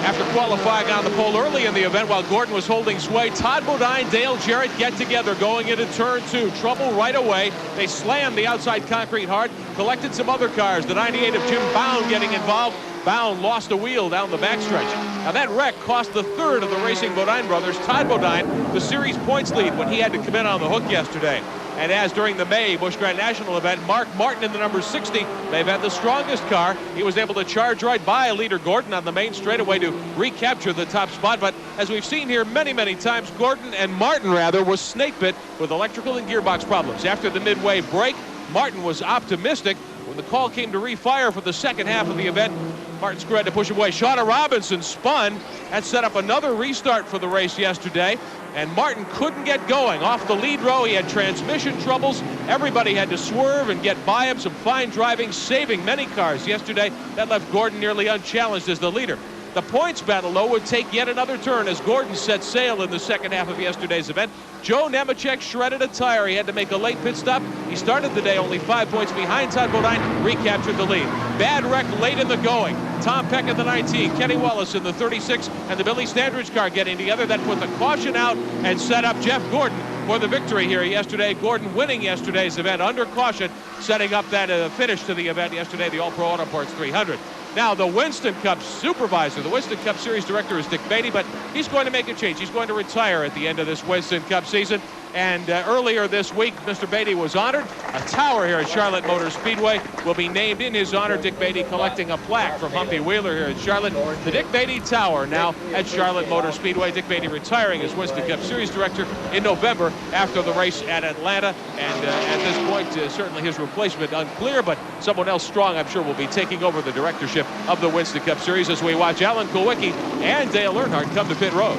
After qualifying on the pole early in the event while Gordon was holding sway, Todd Bodine, Dale Jarrett get together going into turn 2. Trouble right away. They slammed the outside concrete hard, collected some other cars. The 98 of Jim Bound getting involved. Bound lost a wheel down the backstretch. Now that wreck cost the 3rd of the Racing Bodine brothers, Todd Bodine, the series points lead when he had to come in on the hook yesterday. And as during the May Busch Grand National event, Mark Martin in the number 60, they've had the strongest car. He was able to charge right by leader Gordon on the main straightaway to recapture the top spot. But as we've seen here many, many times, Gordon and Martin, rather, was snake bit with electrical and gearbox problems. After the midway break, Martin was optimistic. When the call came to refire for the second half of the event, Martin Screw had to push away. Shauna Robinson spun and set up another restart for the race yesterday. And Martin couldn't get going. Off the lead row, he had transmission troubles. Everybody had to swerve and get by him. Some fine driving, saving many cars yesterday. That left Gordon nearly unchallenged as the leader. The points battle, though, would take yet another turn as Gordon set sail in the second half of yesterday's event. Joe Nemechek shredded a tire. He had to make a late pit stop. He started the day only 5 points behind Todd Bodine, recaptured the lead. Bad wreck late in the going. Tom Peck in the 19, Kenny Wallace in the 36, and the Billy Standridge car getting together. That put the caution out and set up Jeff Gordon for the victory here yesterday. Gordon winning yesterday's event under caution, setting up that finish to the event yesterday, the All-Pro Auto Parts 300. Now, the Winston Cup supervisor, the Winston Cup Series director is Dick Beatty, but he's going to make a change. He's going to retire at the end of this Winston Cup season. And earlier this week, Mr. Beatty was honored. A tower here at Charlotte Motor Speedway will be named in his honor. Dick Beatty collecting a plaque from Humpy Wheeler here at Charlotte. The Dick Beatty Tower now at Charlotte Motor Speedway. Dick Beatty retiring as Winston Cup Series Director in November after the race at Atlanta. And at this point, certainly his replacement unclear, but someone else strong, I'm sure, will be taking over the directorship of the Winston Cup Series as we watch Alan Kulwicki and Dale Earnhardt come to pit road.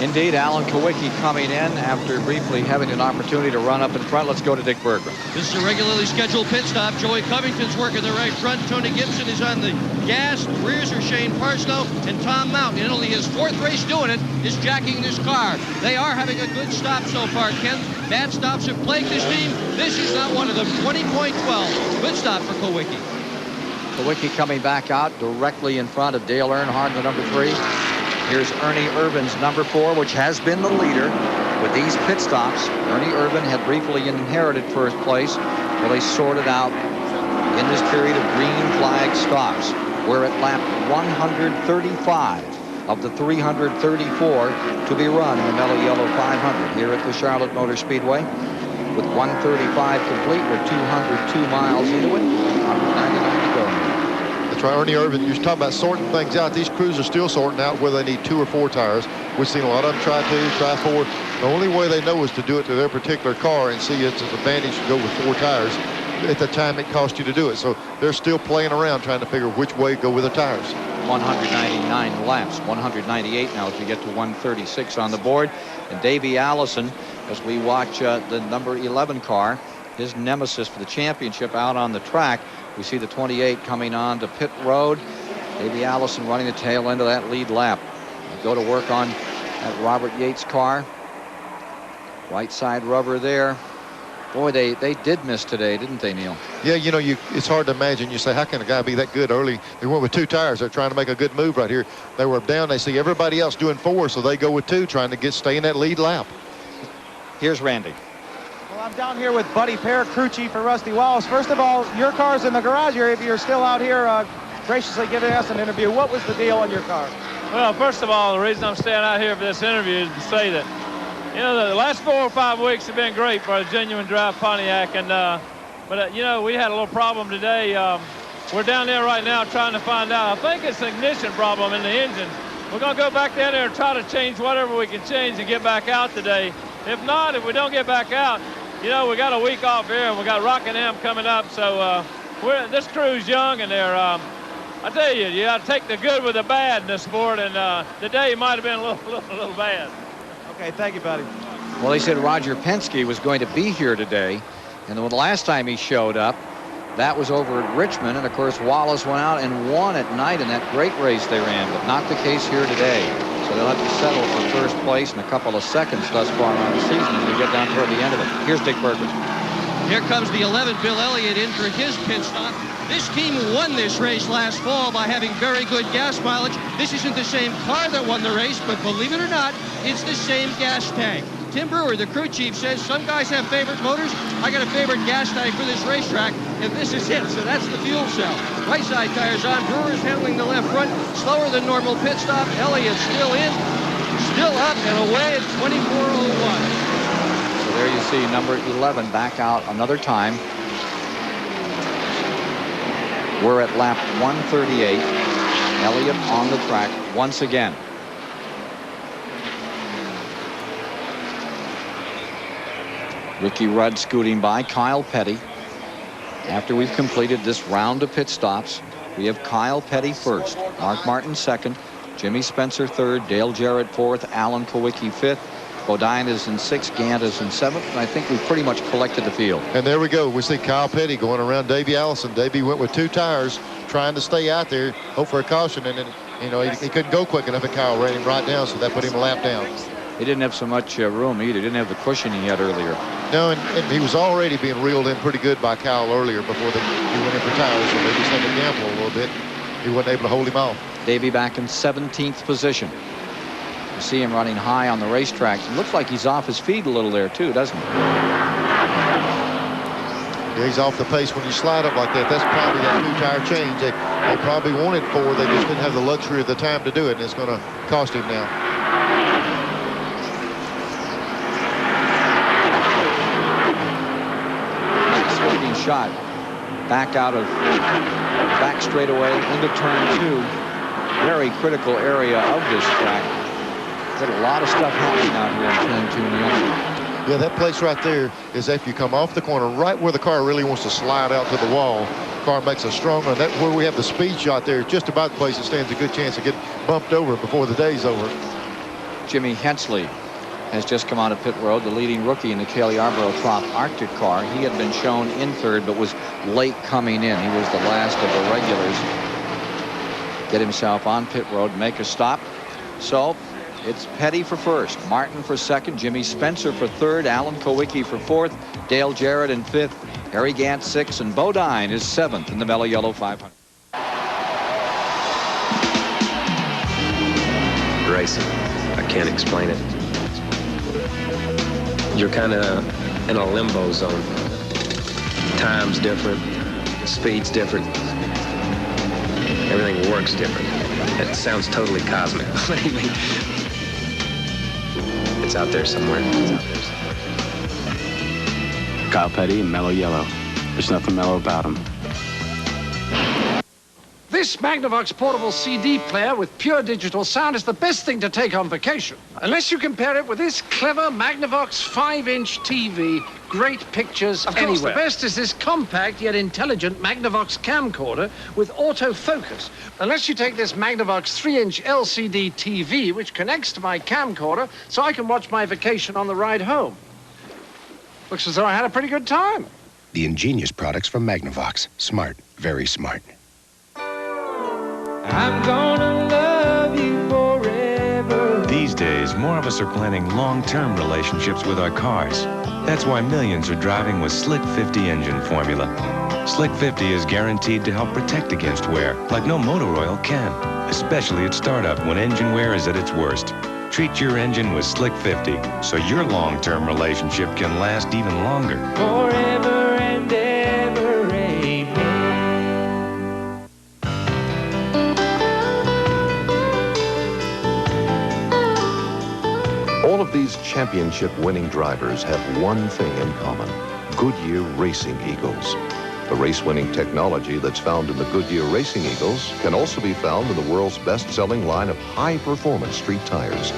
Indeed, Alan Kulwicki coming in after briefly having an opportunity to run up in front. Let's go to Dick Bergman. This is a regularly scheduled pit stop. Joey Covington's working the right front. Tony Gibson is on the gas. The rears are Shane Parslow and Tom Mountain. In only his 4th race doing it is jacking this car. They are having a good stop so far, Ken. Bad stops have plagued this team. This is not one of them. 20.12. Good stop for Kulwicki. Kulwicki coming back out directly in front of Dale Earnhardt, the number 3. Here's Ernie Irvin's number 4, which has been the leader with these pit stops. Ernie Irvin had briefly inherited first place. Well, they sorted out in this period of green flag stops. We're at lap 135 of the 334 to be run in the Mello Yello 500 here at the Charlotte Motor Speedway. With 135 complete, we're 202 miles into it. 199 to go. That's right, Ernie Irvin, you're talking about sorting things out. These crews are still sorting out whether they need 2 or 4 tires. We've seen a lot of them try 2, try 4. The only way they know is to do it to their particular car and see it's an advantage to go with 4 tires at the time it cost you to do it. So they're still playing around trying to figure which way to go with the tires. 199 laps, 198 now as we get to 136 on the board. And Davey Allison, as we watch the number 11 car, his nemesis for the championship, out on the track. We see the 28 coming on to pit road. Davey Allison running the tail end of that lead lap. We'll go to work on that Robert Yates car. Right side rubber there. Boy, they did miss today, didn't they, Neil? Yeah, you know, it's hard to imagine. You say, how can a guy be that good early? They went with 2 tires. They're trying to make a good move right here. They were down. They see everybody else doing 4, so they go with 2, trying to stay in that lead lap. Here's Randy. Well, I'm down here with Buddy Pear, crew chief for Rusty Wallace. First of all, your car's in the garage area. If you're still out here graciously giving us an interview, what was the deal on your car? Well, first of all, the reason I'm staying out here for this interview is to say that, you know, the last 4 or 5 weeks have been great for a genuine drive Pontiac. And, you know, we had a little problem today. We're down there right now trying to find out. I think it's an ignition problem in the engine. We're going to go back down there and try to change whatever we can change and get back out today. If not, if we don't get back out, you know, we got a week off here and we got Rockingham coming up. So this crew's young and they're, I tell you, you got to take the good with the bad in this sport. And today might have been a little bad. Okay, thank you, buddy. Well, they said Roger Penske was going to be here today. And the last time he showed up, that was over at Richmond. And, of course, Wallace went out and won at night in that great race they ran. But not the case here today. So they'll have to settle for first place in a couple of seconds thus far on the season as we get down toward the end of it. Here's Dick Bergman. Here comes the 11, Bill Elliott, in for his pit stop. This team won this race last fall by having very good gas mileage. This isn't the same car that won the race, but believe it or not, it's the same gas tank. Tim Brewer, the crew chief, says some guys have favorite motors. I got a favorite gas tank for this racetrack, and this is it. So that's the fuel cell. Right side tires on. Brewer's handling the left front. Slower than normal pit stop. Elliott's still in, still up and away at 24:01. So there you see number 11 back out another time. We're at lap 138. Elliott on the track once again. Ricky Rudd scooting by. Kyle Petty. After we've completed this round of pit stops, we have Kyle Petty first, Mark Martin second, Jimmy Spencer third, Dale Jarrett fourth, Alan Kulwicki fifth, Bodine is in sixth, Gant is in seventh, and I think we've pretty much collected the field. And there we go. We see Kyle Petty going around Davey Allison. Davey went with 2 tires, trying to stay out there, hope for a caution, and then, you know, he couldn't go quick enough, and Kyle ran him right down, so that put him a lap down. He didn't have so much room either. He didn't have the cushion he had earlier. No, and he was already being reeled in pretty good by Kyle earlier before he went in for tires, so maybe he's had to gamble a little bit. He wasn't able to hold him off. Davey back in 17th position. You see him running high on the racetrack. It looks like he's off his feet a little there too, doesn't he? Yeah, he's off the pace. When you slide up like that, that's probably that 2-tire change. They probably wanted 4. They just didn't have the luxury of the time to do it, and it's going to cost him now. shot. Back out of back straightaway into turn 2. Very critical area of this track. Got a lot of stuff happening out here in turn 2, Neil. Yeah, that place right there is after you come off the corner, right where the car really wants to slide out to the wall. Car makes a strong run. That's where we have the speed shot there. Just about the place that stands a good chance to get bumped over before the day's over. Jimmy Hensley has just come out of pit road, the leading rookie in the Cale Yarborough Trop Arctic car. He had been shown in third, but was late coming in. He was the last of the regulars. Get himself on pit road, make a stop. So it's Petty for first, Martin for second, Jimmy Spencer for third, Alan Kowicki for fourth, Dale Jarrett in fifth, Harry Gant sixth, and Bodine is seventh in the Mello Yello 500. Racing. I can't explain it. You're kind of in a limbo zone. Time's different, speed's different. Everything works different. It sounds totally cosmic. It's out there somewhere. Kyle Petty and Mello Yello. There's nothing mellow about him. This Magnavox portable CD player with pure digital sound is the best thing to take on vacation. Unless you compare it with this clever Magnavox 5-inch TV. Great pictures anywhere. Of course, the best is this compact yet intelligent Magnavox camcorder with autofocus. Unless you take this Magnavox 3-inch LCD TV, which connects to my camcorder, so I can watch my vacation on the ride home. Looks as though I had a pretty good time. The ingenious products from Magnavox. Smart, very smart. I'm gonna love you forever. These days, more of us are planning long-term relationships with our cars. That's why millions are driving with Slick 50 engine formula. Slick 50 is guaranteed to help protect against wear, like no motor oil can, especially at startup when engine wear is at its worst. Treat your engine with Slick 50 so your long-term relationship can last even longer. Forever and ever, amen. All of these championship-winning drivers have one thing in common: Goodyear Racing Eagles. The race-winning technology that's found in the Goodyear Racing Eagles can also be found in the world's best-selling line of high-performance street tires,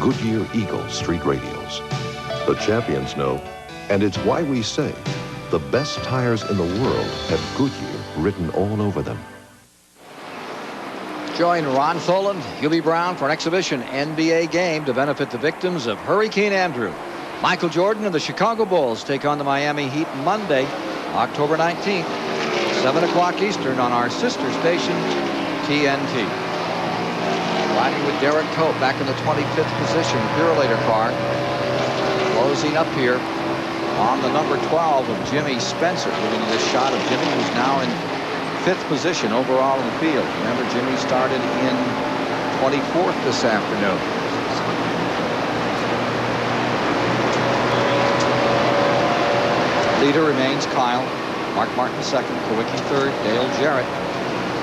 Goodyear Eagle Street Radials. The champions know, and it's why we say the best tires in the world have Goodyear written all over them. Join Ron Tholen, Hubie Brown for an exhibition NBA game to benefit the victims of Hurricane Andrew. Michael Jordan and the Chicago Bulls take on the Miami Heat Monday, October 19th, 7 o'clock Eastern on our sister station, TNT. Riding with Derek Cope back in the 25th position, Purelator car. Closing up here on the number 12 of Jimmy Spencer. Giving you this shot of Jimmy, who's now in 5th position overall in the field. Remember, Jimmy started in 24th this afternoon. Leader remains Kyle. Mark Martin second, Kowicki third. Dale Jarrett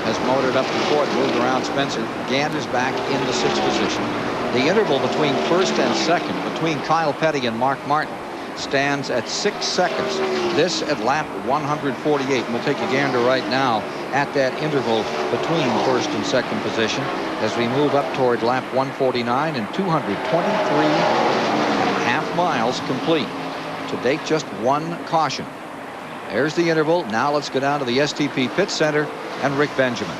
has motored up to fourth, moved around Spencer. Gant is back in the 6th position. The interval between first and second, between Kyle Petty and Mark Martin, stands at 6 seconds. This at lap 148. We'll take a gander right now at that interval between first and second position as we move up toward lap 149 and 223.5 miles complete. To date, just one caution. There's the interval. Now let's go down to the STP Pit Center and Rick Benjamin.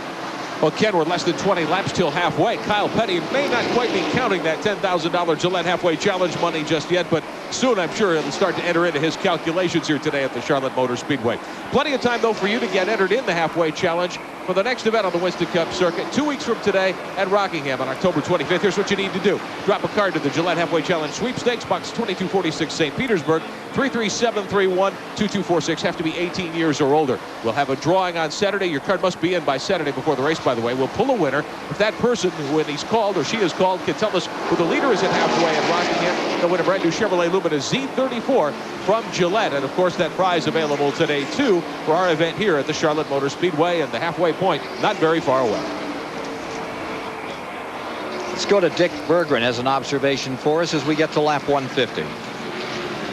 Well, Ken, we're less than 20 laps till halfway. Kyle Petty may not quite be counting that $10,000 Gillette Halfway Challenge money just yet, but soon I'm sure he'll start to enter into his calculations here today at the Charlotte Motor Speedway. Plenty of time, though, for you to get entered in the Halfway Challenge for the next event on the Winston Cup circuit 2 weeks from today at Rockingham on October 25th. Here's what you need to do. Drop a card to the Gillette Halfway Challenge Sweepstakes, box 2246, St. Petersburg, 33731-2246. Have to be 18 years or older. We'll have a drawing on Saturday. Your card must be in by Saturday before the race, by the way. We'll pull a winner. If that person, when he's called or she is called, can tell us who the leader is at Halfway at Rockingham, they'll win a brand new Chevrolet Lumina Z34 from Gillette. And, of course, that prize available today, too, for our event here at the Charlotte Motor Speedway and the halfway point, not very far away. Let's go to Dick Berggren as an observation for us as we get to lap 150.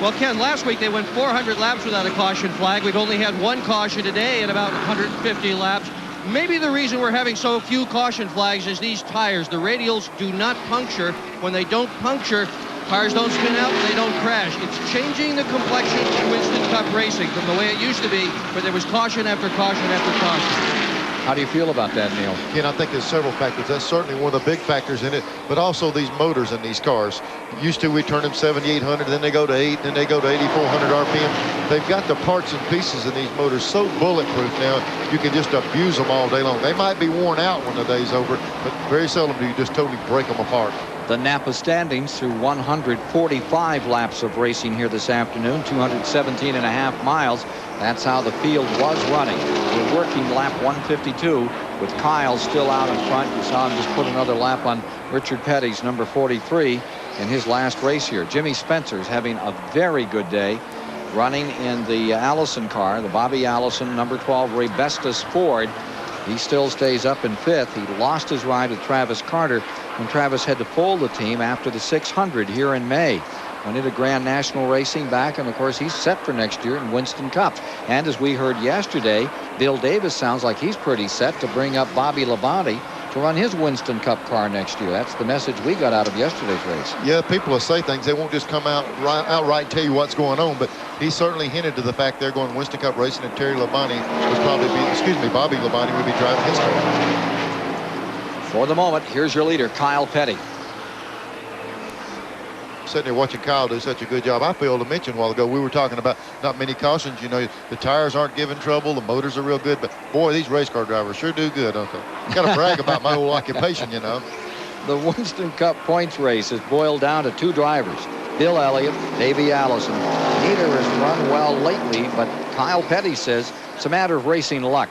Well, Ken, last week they went 400 laps without a caution flag. We've only had one caution today in about 150 laps. Maybe the reason we're having so few caution flags is these tires. The radials do not puncture. When they don't puncture, cars don't spin out and they don't crash. It's changing the complexion of Winston Cup racing from the way it used to be, where there was caution after caution after caution. How do you feel about that, Neil? Again, I think there's several factors. That's certainly one of the big factors in it, but also these motors in these cars. Used to, we turn them 7,800, then they go to 8, then they go to 8,400 RPM. They've got the parts and pieces in these motors so bulletproof now, you can just abuse them all day long. They might be worn out when the day's over, but very seldom do you just totally break them apart. The Napa standings through 145 laps of racing here this afternoon, 217.5 miles. That's how the field was running. We're working lap 152 with Kyle still out in front. You saw him just put another lap on Richard Petty's number 43 in his last race here. Jimmy Spencer's having a very good day running in the Allison car, the Bobby Allison number 12 Ray Bestis Ford. He still stays up in 5th. He lost his ride with Travis Carter when Travis had to fold the team after the 600 here in May. Went into Grand National Racing back, and of course he's set for next year in Winston Cup. And as we heard yesterday, Bill Davis sounds like he's pretty set to bring up Bobby Labonte to run his Winston Cup car next year. That's the message we got out of yesterday's race. Yeah, people will say things. They won't just come out outright and tell you what's going on, but he certainly hinted to the fact they're going Winston Cup racing, and Terry Labonte was probably Bobby Labonte would be driving his car. For the moment, here's your leader, Kyle Petty. Sitting there watching Kyle do such a good job. I failed to mention a while ago, we were talking about not many cautions. You know, the tires aren't giving trouble, the motors are real good, but boy, these race car drivers sure do good, don't they? Got to brag about my whole occupation, you know. The Winston Cup points race has boiled down to 2 drivers, Bill Elliott, Davey Allison. Neither has run well lately, but Kyle Petty says it's a matter of racing luck.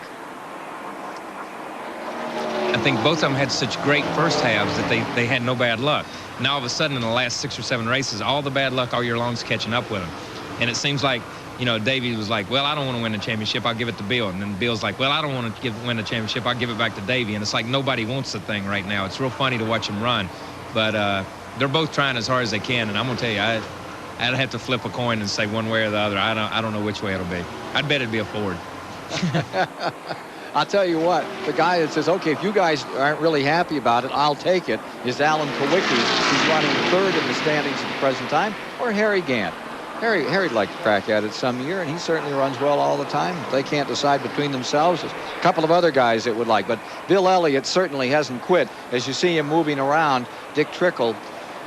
I think both of them had such great first halves that they had no bad luck. Now all of a sudden in the last 6 or 7 races, all the bad luck all year long is catching up with them. And it seems like, you know, Davey was like, well, I don't want to win the championship, I'll give it to Bill. And then Bill's like, well, I don't want to win the championship, I'll give it back to Davey. And it's like nobody wants the thing right now. It's real funny to watch them run. But they're both trying as hard as they can. And I'm going to tell you, I'd have to flip a coin and say one way or the other. I don't know which way it'll be. I'd bet it'd be a Ford. I'll tell you what, the guy that says, okay, if you guys aren't really happy about it, I'll take it, is Alan Kowicki, who's running 3rd in the standings at the present time, or Harry Gant. Harry'd like to crack at it some year, and he certainly runs well all the time. If they can't decide between themselves, there's a couple of other guys that would like. But Bill Elliott certainly hasn't quit. As you see him moving around, Dick Trickle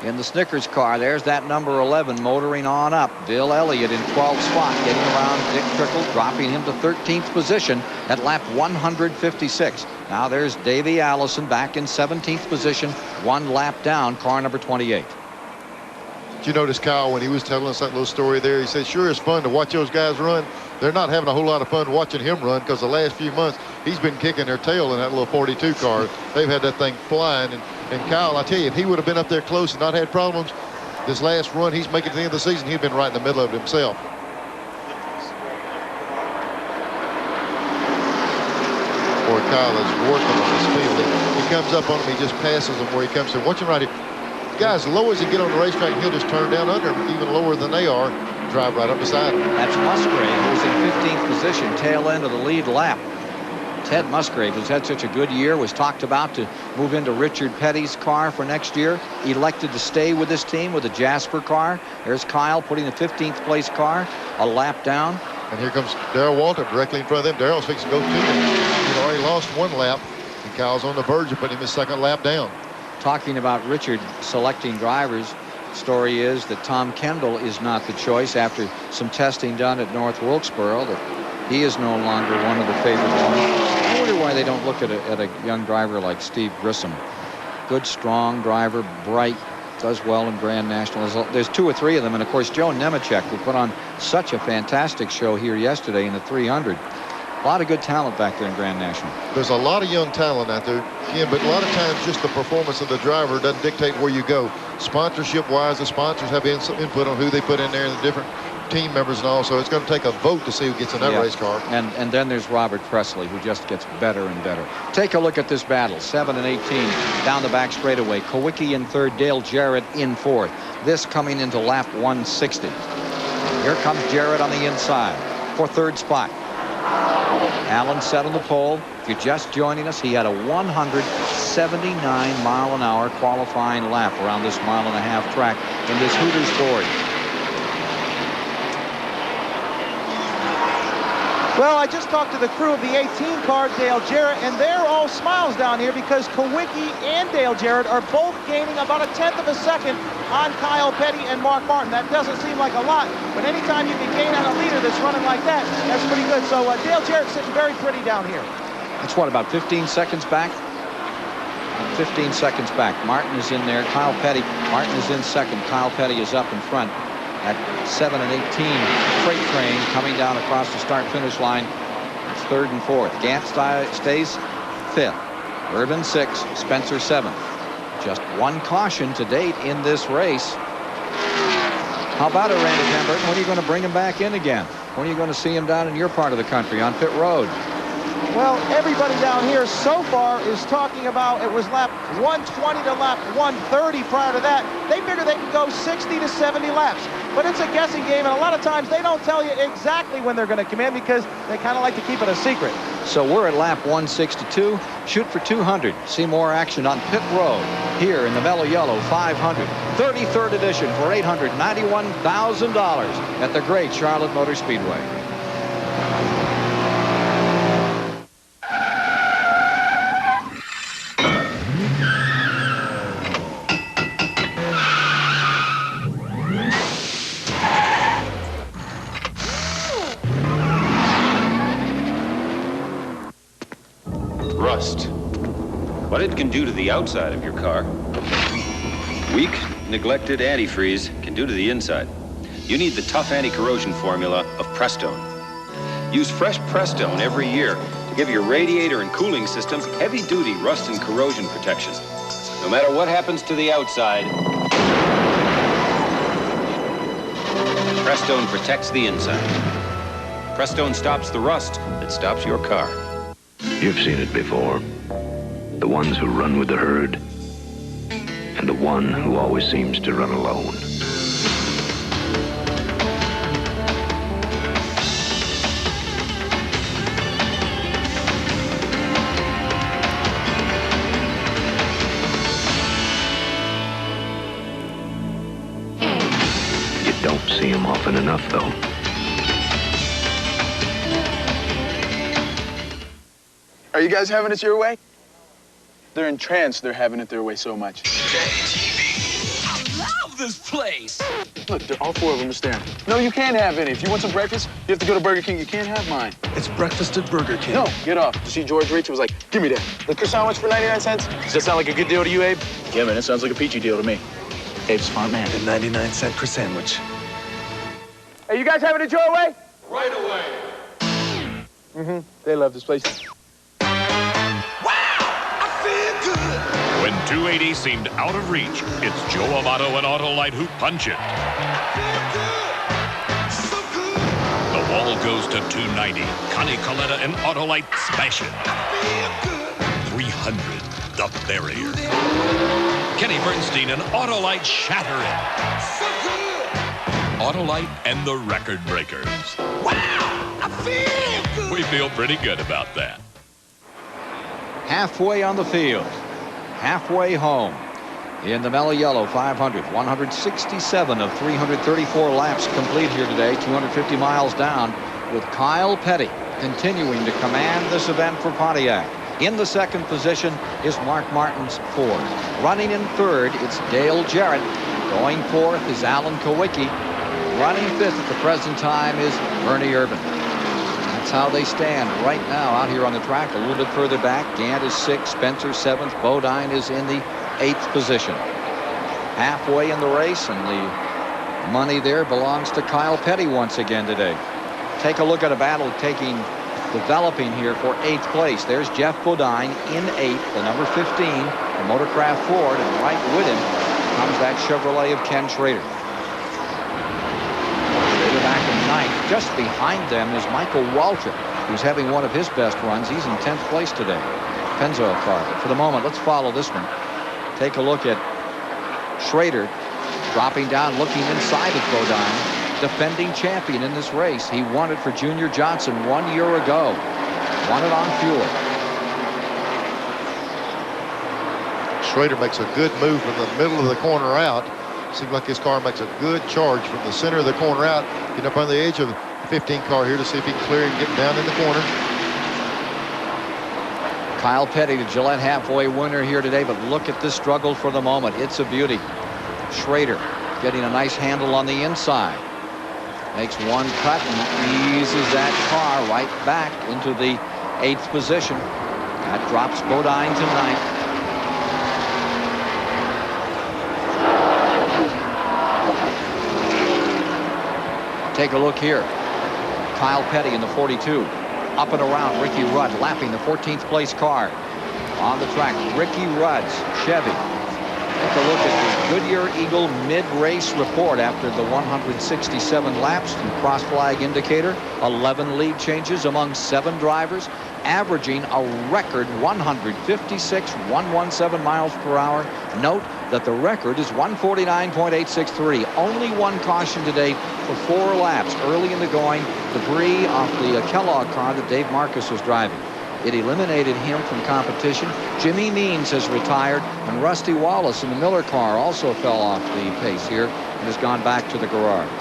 in the Snickers car, there's that number 11 motoring on up. Bill Elliott in 12th spot, getting around Dick Trickle, dropping him to 13th position at lap 156. Now there's Davey Allison back in 17th position, 1 lap down, car number 28. Did you notice Kyle when he was telling us that little story there? He said, sure, it's fun to watch those guys run. They're not having a whole lot of fun watching him run because the last few months he's been kicking their tail in that little 42 car. They've had that thing flying. And Kyle, I tell you, if he would have been up there close and not had problems, this last run he's making to the end of the season, he'd been right in the middle of it himself. Boy, Kyle is working on this field. He comes up on him, he just passes him where he comes to. Watch him right here. Guys, as low as he get on the racetrack, he'll just turn down under him, even lower than they are, drive right up beside him. That's Musgrave, who's in 15th position, tail end of the lead lap. Ted Musgrave, who's had such a good year, was talked about to move into Richard Petty's car for next year. Elected to stay with this team with a Jasper car. There's Kyle putting the 15th place car a lap down. And here comes Darrell Walter directly in front of them. Darrell's fixing to go 2. He's already lost 1 lap, and Kyle's on the verge of putting him his 2nd lap down. Talking about Richard selecting drivers, story is that Tom Kendall is not the choice after some testing done at North Wilkesboro, that he is no longer one of the favored ones. I wonder why they don't look at a young driver like Steve Grissom. Good, strong driver, bright, does well in Grand National. There's 2 or 3 of them, and of course Joe Nemechek, who put on such a fantastic show here yesterday in the 300. A lot of good talent back there in Grand National. There's a lot of young talent out there, Ken, but a lot of times just the performance of the driver doesn't dictate where you go. Sponsorship-wise, the sponsors have input on who they put in there and the different team members and all, so it's going to take a vote to see who gets in that race car. And then there's Robert Presley, who just gets better and better. Take a look at this battle. 7 and 18 down the back straightaway. Kowicki in 3rd, Dale Jarrett in 4th. This coming into lap 160. Here comes Jarrett on the inside for third spot. Allen set on the pole. If you're just joining us, he had a 179-mile-an-hour qualifying lap around this mile-and-a-half track in this Hooters Ford. Well, I just talked to the crew of the 18 car, Dale Jarrett, and they're all smiles down here because Kawicki and Dale Jarrett are both gaining about 1/10 of a second on Kyle Petty and Mark Martin. That doesn't seem like a lot, but anytime you can gain on a leader that's running like that, that's pretty good. So Dale Jarrett sitting very pretty down here. That's what, about 15 seconds back? 15 seconds back. Martin is in there. Kyle Petty. Martin is in second. Kyle Petty is up in front. At 7 and 18, freight train coming down across the start-finish line. It's third and fourth. Gant stays fifth. Irvin sixth. Spencer seventh. Just one caution to date in this race. How about it, Randy Van Burton? When are you going to bring him back in again? When are you going to see him down in your part of the country on pit road? Well, everybody down here so far is talking about it was lap 120 to lap 130 prior to that. They figure they can go 60 to 70 laps. But it's a guessing game, and a lot of times they don't tell you exactly when they're going to come in because they kind of like to keep it a secret. So we're at lap 162. Shoot for 200. See more action on pit road here in the Mello Yello 500. 33rd edition for $891,000 at the great Charlotte Motor Speedway. Rust. What it can do to the outside of your car, weak, neglected antifreeze can do to the inside. You need the tough anti-corrosion formula of Prestone. Use fresh Prestone every year to give your radiator and cooling systems heavy-duty rust and corrosion protection. No matter what happens to the outside, Prestone protects the inside. Prestone stops the rust that stops your car. You've seen it before. The ones who run with the herd, and the one who always seems to run alone. You don't see him often enough, though. Are you guys having it your way? They're entranced they're having it their way so much. I love this place. Look, all four of them are staring. No, you can't have any. If you want some breakfast, you have to go to Burger King. You can't have mine. It's breakfast at Burger King. No, get off. You see George reach? It was like, give me that. Liquor sandwich for 99 cents? Does that sound like a good deal to you, Abe? Yeah, man, it sounds like a peachy deal to me. Abe's a smart man. A 99-cent per sandwich. Hey, you guys having it your way? Right away. Mm-hmm. They love this place. When 280 seemed out of reach, it's Joe Amato and Autolite who punch it. The ball goes to 290. Connie Coletta and Autolite smash it. 300, the barrier. Kenny Bernstein and Autolite shatter it. Autolite and the Record Breakers. Wow, I feel good. We feel pretty good about that. Halfway on the field. Halfway home in the Mello Yello 500. 167 of 334 laps complete here today. 250 miles down with Kyle Petty continuing to command this event for Pontiac. In the second position is Mark Martin's Ford. Running in third, it's Dale Jarrett. Going fourth is Alan Kawicki. Running fifth at the present time is Bernie Irvin. That's how they stand right now out here on the track. A little bit further back, Gant is sixth, Spencer seventh, Bodine is in the eighth position. Halfway in the race, and the money there belongs to Kyle Petty once again today. Take a look at a battle developing here for eighth place. There's Jeff Bodine in eighth, the number 15, the Motorcraft Ford, and right with him comes that Chevrolet of Ken Schrader. Back in ninth. Just behind them is Michael Waltrip, who's having one of his best runs. He's in 10th place today. Pennzoil car. But for the moment, let's follow this one. Take a look at Schrader dropping down, looking inside at Bodine. defending champion in this race. He won it for Junior Johnson 1 year ago. Won it on fuel. Schrader makes a good move from the middle of the corner out. Seems like his car makes a good charge from the center of the corner out. Getting up on the edge of the 15 car here to see if he can clear and get down in the corner. Kyle Petty, the Gillette halfway winner here today, but look at this struggle for the moment. It's a beauty. Schrader getting a nice handle on the inside. Makes one cut and eases that car right back into the 8th position. That drops Bodine to 9th. Take a look here. Kyle Petty in the 42. Up and around Ricky Rudd, lapping the 14th place car. On the track, Ricky Rudd's Chevy. Take a look at the Goodyear Eagle mid-race report after the 167 laps and cross-flag indicator. 11 lead changes among 7 drivers, averaging a record 156.117 miles per hour. Note that the record is 149.863. Only one caution today for 4 laps early in the going. Debris off the Kellogg car that Dave Marcus was driving. It eliminated him from competition. Jimmy Means has retired, and Rusty Wallace in the Miller car also fell off the pace here and has gone back to the garage.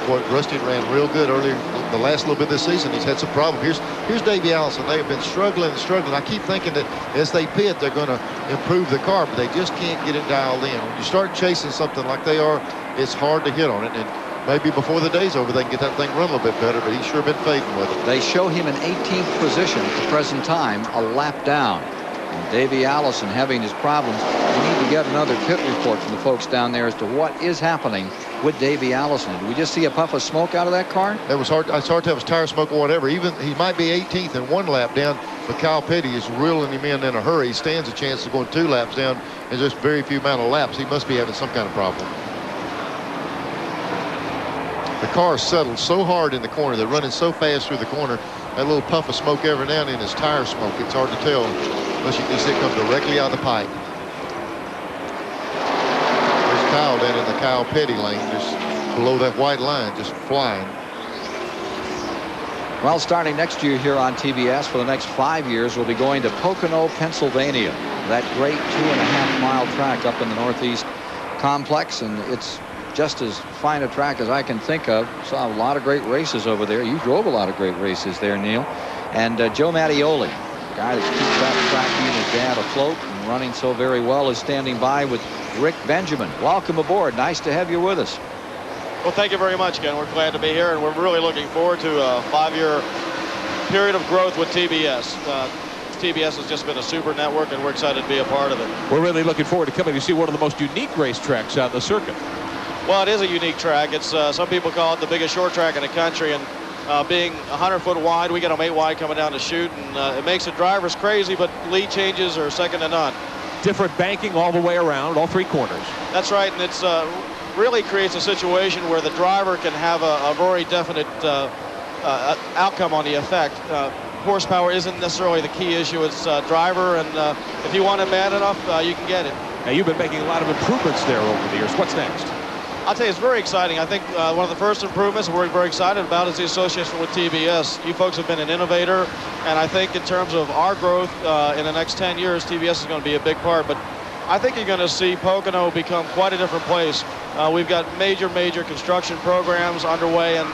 Boy, Rusty ran real good earlier the last little bit of this season. He's had some problems. Here's Davey Allison. They have been struggling and struggling. I keep thinking that as they pit, they're going to improve the car, but they just can't get it dialed in. When you start chasing something like they are, it's hard to hit on it. And maybe before the day's over, they can get that thing run a little bit better, but he's sure been fading with it. They show him in 18th position at the present time, a lap down. And Davey Allison having his problems. We need to get another pit report from the folks down there as to what is happening with Davey Allison. Did we just see a puff of smoke out of that car? It was hard. It's hard to have his tire smoke or whatever. Even he might be 18th and 1 lap down, but Kyle Petty is reeling him in a hurry. He stands a chance of going 2 laps down in just very few amount of laps. He must be having some kind of problem. The car settled so hard in the corner. They're running so fast through the corner. That little puff of smoke every now and then is tire smoke. It's hard to tell unless you can see it come directly out of the pipe. There's Kyle down in the Kyle Petty lane, just below that white line, just flying. Well, starting next year here on TBS for the next 5 years, we'll be going to Pocono, Pennsylvania. That great 2.5-mile track up in the Northeast complex, and it's just as fine a track as I can think of. Saw a lot of great races over there. You drove a lot of great races there, Neil. And Joe Mattioli, a guy that's keeps that track, he and his dad afloat and running so very well, is standing by with Rick Benjamin. Welcome aboard. Nice to have you with us. Well, thank you very much, Ken. We're glad to be here, and we're really looking forward to a 5-year period of growth with TBS. TBS has just been a super network, and we're excited to be a part of it. We're really looking forward to coming to see one of the most unique racetracks on the circuit. Well, it is a unique track. It's some people call it the biggest short track in the country, and being 100 foot wide, we get them 8 wide coming down to shoot, and it makes the drivers crazy, but lead changes are second to none. Different banking all the way around, all 3 corners. That's right, and it's really creates a situation where the driver can have a very definite outcome on the effect. Horsepower isn't necessarily the key issue. It's driver, and if you want it bad enough, you can get it. Now, you've been making a lot of improvements there over the years. What's next? I'll tell you, it's very exciting. I think one of the first improvements we're very excited about is the association with TBS. You folks have been an innovator, and I think in terms of our growth in the next 10 years, TBS is going to be a big part. But I think you're going to see Pocono become quite a different place. We've got major construction programs underway, and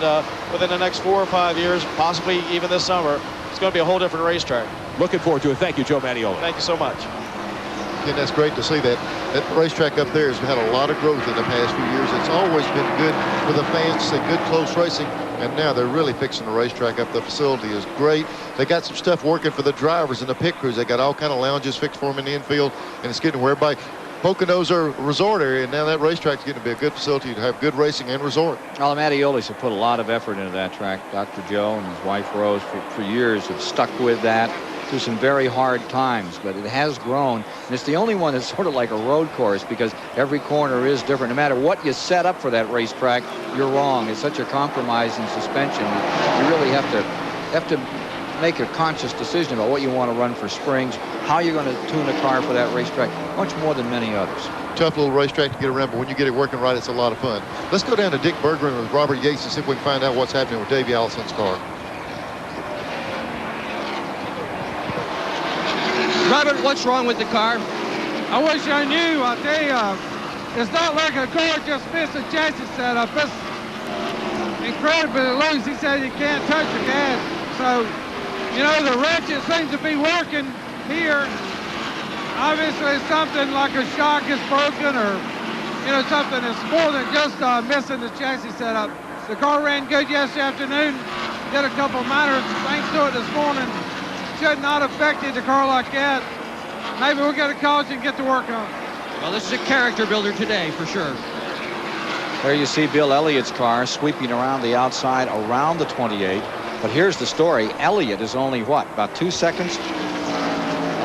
within the next 4 or 5 years, possibly even this summer, it's going to be a whole different racetrack. Looking forward to it. Thank you, Joe Mattioli. Thank you so much. And that's great to see that. That racetrack up there has had a lot of growth in the past few years. It's always been good for the fans to see good close racing, and now they're really fixing the racetrack up. The facility is great. They got some stuff working for the drivers and the pit crews. They got all kind of lounges fixed for them in the infield, and it's getting where everybody. Pocono's our resort area, and now that racetrack's getting to be a good facility to have good racing and resort. Well, the Mattiolis have put a lot of effort into that track. Dr. Joe and his wife Rose for years have stuck with that through some very hard times, but it has grown, and it's the only one that's sort of like a road course because every corner is different. No matter what you set up for that racetrack, you're wrong. It's such a compromise in suspension. You really have to make a conscious decision about what you want to run for springs, how you're going to tune a car for that racetrack, much more than many others. tough little racetrack to get around, but when you get it working right, it's a lot of fun. Let's go down to Dick Berggren with Robert Yates and see if we can find out what's happening with Davey Allison's car. Robert, what's wrong with the car? I wish I knew. I tell you, it's not like a car just missed a chassis setup. It's incredibly loose. He said you can't touch the gas. So, you know, the ratchet seems to be working here. Obviously, something like a shock is broken, or, you know, something that's more than just missing the chassis setup. The car ran good yesterday afternoon. Did a couple minor things to it this morning. Should not have affected the car like that. Maybe we'll get a caution and get to work on it. Well, this is a character builder today, for sure. There you see Bill Elliott's car sweeping around the outside around the 28. But here's the story. Elliott is only, what, about 2 seconds?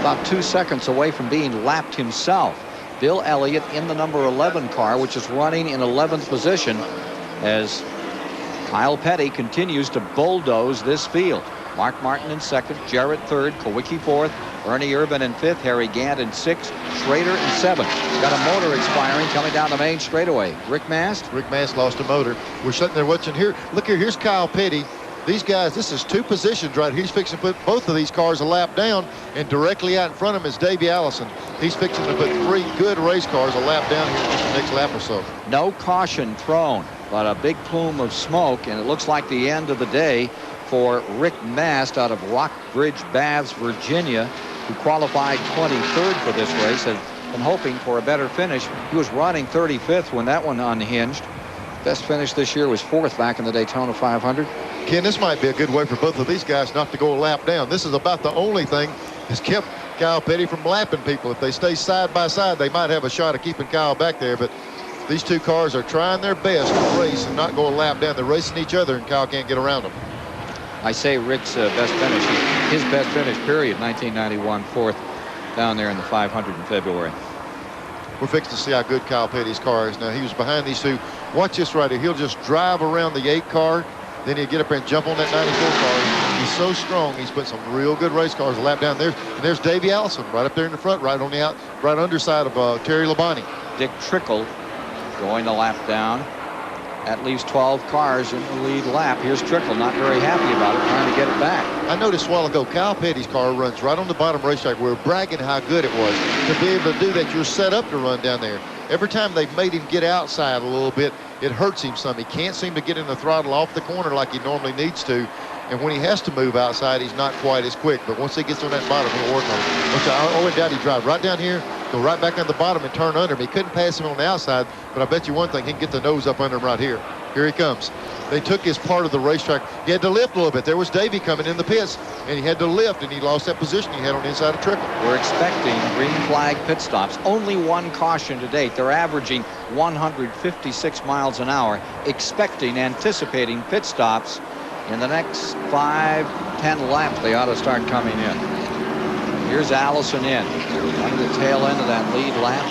About 2 seconds away from being lapped himself. Bill Elliott in the number 11 car, which is running in 11th position, as Kyle Petty continues to bulldoze this field. Mark Martin in second, Jarrett third, Kowicki fourth, Ernie Irvin in fifth, Harry Gant in sixth, Schrader in seventh. Got a motor expiring coming down the main straightaway. Rick Mast? Rick Mast lost a motor. We're sitting there watching here. Look here, here's Kyle Petty. These guys, this is two positions right here. He's fixing to put both of these cars a lap down, and directly out in front of him is Davey Allison. He's fixing to put three good race cars a lap down here in just the next lap or so. No caution thrown, but a big plume of smoke, and it looks like the end of the day for Rick Mast out of Rockbridge Baths, Virginia, who qualified 23rd for this race and hoping for a better finish. He was running 35th when that one unhinged. Best finish this year was fourth back in the Daytona 500. Ken, this might be a good way for both of these guys not to go a lap down. This is about the only thing that's kept Kyle Petty from lapping people. If they stay side by side, they might have a shot of keeping Kyle back there, but these two cars are trying their best to race and not go a lap down. They're racing each other, and Kyle can't get around them. I say Rick's best finish, his best finish, period, 1991, fourth down there in the 500 in February. We're fixing to see how good Kyle Petty's car is. Now, he was behind these two. Watch this right here. He'll just drive around the 8 car, then he'll get up there and jump on that 94 car. He's so strong. He's put some real good race cars a lap down there. And there's Davey Allison right up there in the front, right on the right underside of Terry Labonte. Dick Trickle going the lap down. That leaves 12 cars in the lead lap. Here's Trickle, not very happy about it, trying to get it back. I noticed a while ago, Kyle Petty's car runs right on the bottom racetrack. We were bragging how good it was. To be able to do that, you're set up to run down there. Every time they've made him get outside a little bit, it hurts him some. He can't seem to get in the throttle off the corner like he normally needs to. And when he has to move outside, he's not quite as quick. But once he gets on that bottom, he'll work on it. Which I went down, he drive right down here, go right back on the bottom and turn under him. He couldn't pass him on the outside, but I bet you one thing, he can get the nose up under him right here. Here he comes. They took his part of the racetrack. He had to lift a little bit. There was Davey coming in the pits, and he had to lift, and he lost that position he had on the inside of Trickle. We're expecting green flag pit stops. Only one caution to date. They're averaging 156 miles an hour, anticipating pit stops in the next 5-10 laps. They ought to start coming in. Here's Allison in. On the tail end of that lead lap.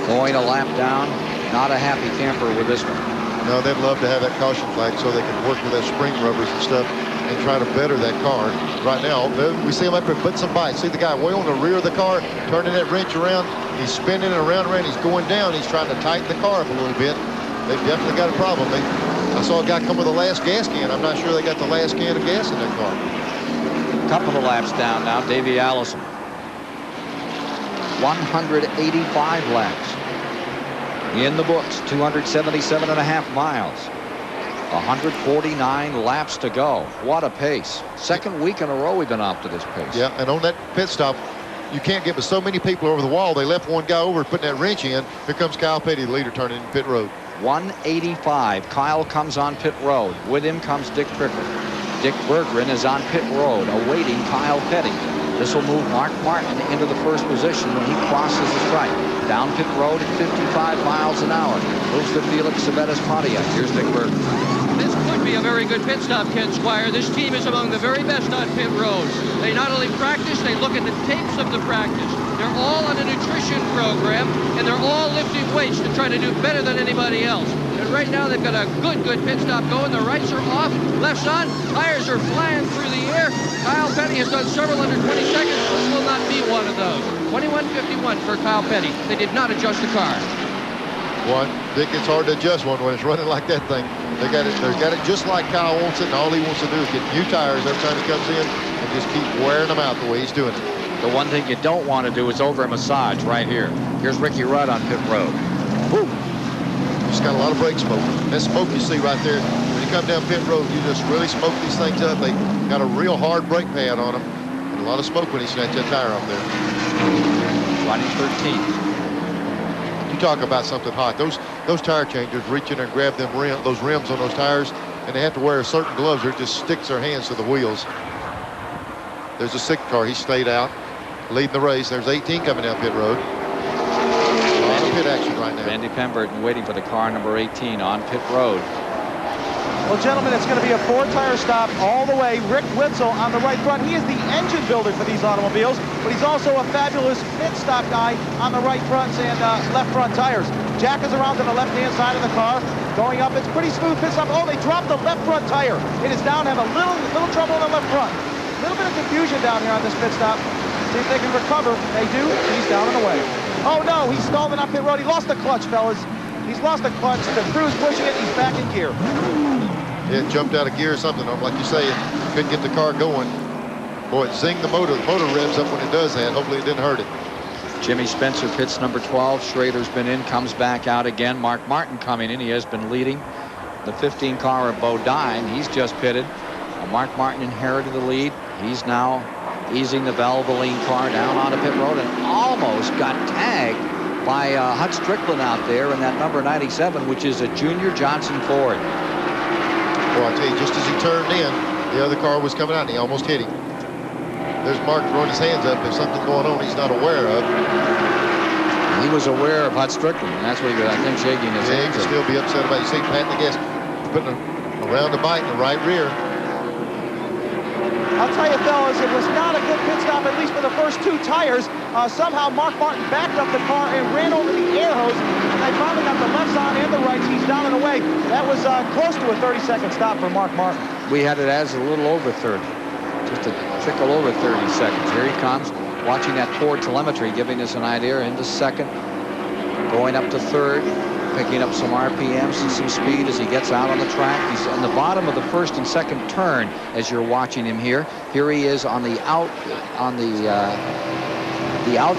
Going a lap down. Not a happy camper with this one. No, they'd love to have that caution flag so they can work with that spring rubbers and stuff and try to better that car. Right now, we see him up there putting some bites. See the guy way on the rear of the car, turning that wrench around. He's spinning it around. He's going down. He's trying to tighten the car up a little bit. They've definitely got a problem. I saw a guy come with the last gas can. I'm not sure they got the last can of gas in that car. Couple of laps down now, Davey Allison. 185 laps. In the books, 277.5 miles. 149 laps to go. What a pace. Second week in a row we've been off to this pace. Yeah, and on that pit stop, you can't get with so many people over the wall. They left one guy over putting that wrench in. Here comes Kyle Petty, the leader, turning in pit road. 185. Kyle comes on pit road. With him comes Dick Trickle. Dick Berggren is on pit road, awaiting Kyle Petty. This will move Mark Martin into the first position when he crosses the stripe. Down pit road at 55 miles an hour. Moves the Felix Sabetas Pontiac. Here's Dick Berggren. This could be a very good pit stop, Ken Squire. This team is among the very best on pit road. They not only practice, they look at the tapes of the practice. They're all on a nutrition program, and they're all lifting weights to try to do better than anybody else. And right now they've got a good pit stop going. The rights are off, left's on, tires are flying through the air. Kyle Petty has done several under 20 seconds. This will not be one of those. 21:51 for Kyle Petty. They did not adjust the car. One, Dick, it's hard to adjust one when it's running like that thing. They got it just like Kyle wants it, and all he wants to do is get new tires every time he comes in and just keep wearing them out the way he's doing it. The one thing you don't want to do is over massage right here. Here's Ricky Rudd on pit road. Woo! Just got a lot of brake smoke. That smoke you see right there, when you come down pit road, you just really smoke these things up. They got a real hard brake pad on them, and a lot of smoke when he snatched that tire off there. Running 13th. You talk about something hot. Those tire changers reach in there and grab those rims on those tires, and they have to wear certain gloves or it just sticks their hands to the wheels. There's a 6 car. He stayed out, leading the race. There's 18 coming down pit road. A lot of pit action right now. Randy Pemberton waiting for the car number 18 on pit road. Well, gentlemen, it's going to be a 4-tire stop all the way. Rick Witzel on the right front. He is the engine builder for these automobiles, but he's also a fabulous pit stop guy on the right fronts and left front tires. Jack is around to the left-hand side of the car. Going up, it's pretty smooth pit stop. Oh, they dropped the left front tire. It is down, have a little trouble on the left front. A little bit of confusion down here on this pit stop. See if they can recover. They do. He's down and away. Oh, no, he's stalled on pit road. He lost the clutch, fellas. He's lost the clutch. The crew's pushing it. He's back in gear. It jumped out of gear or something. Like you say, it couldn't get the car going. Boy, it zinged the motor. The motor revs up when it does that. Hopefully it didn't hurt it. Jimmy Spencer pits number 12. Schrader's been in, comes back out again. Mark Martin coming in. He has been leading. The 15 car of Bodine, he's just pitted. Mark Martin inherited the lead. He's now easing the Valvoline car down onto pit road and almost got tagged by Hut Strickland out there in that number 97, which is a Junior Johnson Ford. Well, I tell you, just as he turned in, the other car was coming out, and he almost hit him. There's Mark throwing his hands up. There's something going on he's not aware of. He was aware of Hut Strickland, and that's what he was, I think, shaking his head. Yeah, he could still be upset about it. You see, patting the gas, putting around the bike in the right rear. I'll tell you, fellas, it was not a good pit stop, at least for the first 2 tires. Somehow Mark Martin backed up the car and ran over the air hose. And they finally got the lefts on and the rights. He's down and away. That was close to a 30-second stop for Mark Martin. We had it as a little over 30. Just a trickle over 30 seconds. Here he comes, watching that Ford telemetry, giving us an idea into second, going up to third, picking up some RPMs and some speed as he gets out on the track. He's on the bottom of the first and second turn as you're watching him here. Here he is on the out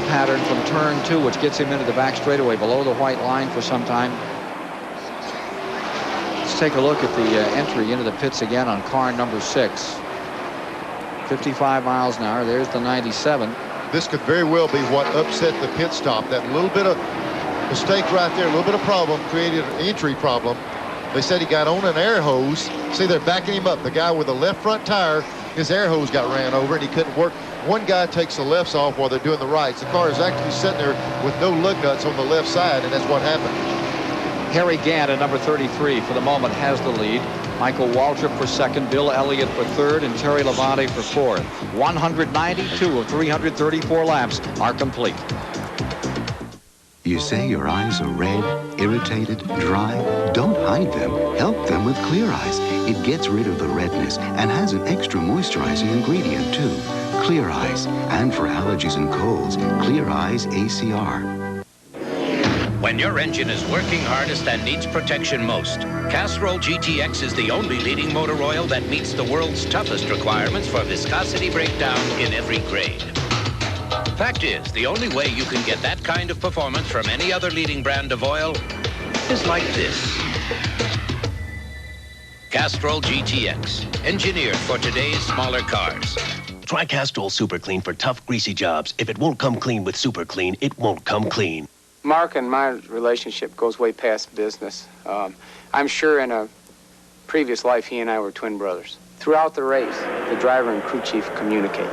pattern from turn 2, which gets him into the back straightaway below the white line for some time. Let's take a look at the entry into the pits again on car number 6. 55 miles an hour. There's the 97. This could very well be what upset the pit stop. That little bit of mistake right there, a little bit of problem, created an entry problem. They said he got on an air hose. See, they're backing him up. The guy with the left front tire, his air hose got ran over and he couldn't work. One guy takes the lefts off while they're doing the rights. The car is actually sitting there with no lug nuts on the left side, and that's what happened. Harry Gant at number 33 for the moment has the lead. Michael Waltrip for second, Bill Elliott for third, and Terry Labonte for fourth. 192 of 334 laps are complete. You say your eyes are red, irritated, dry? Don't hide them. Help them with Clear Eyes. It gets rid of the redness and has an extra moisturizing ingredient, too. Clear Eyes. And for allergies and colds, Clear Eyes ACR. When your engine is working hardest and needs protection most, Castrol GTX is the only leading motor oil that meets the world's toughest requirements for viscosity breakdown in every grade. Fact is, the only way you can get that kind of performance from any other leading brand of oil is like this. Castrol GTX, engineered for today's smaller cars. Try Castrol Super Clean for tough, greasy jobs. If it won't come clean with Super Clean, it won't come clean. Mark and my relationship goes way past business. I'm sure in a previous life, he and I were twin brothers. Throughout the race, the driver and crew chief communicate.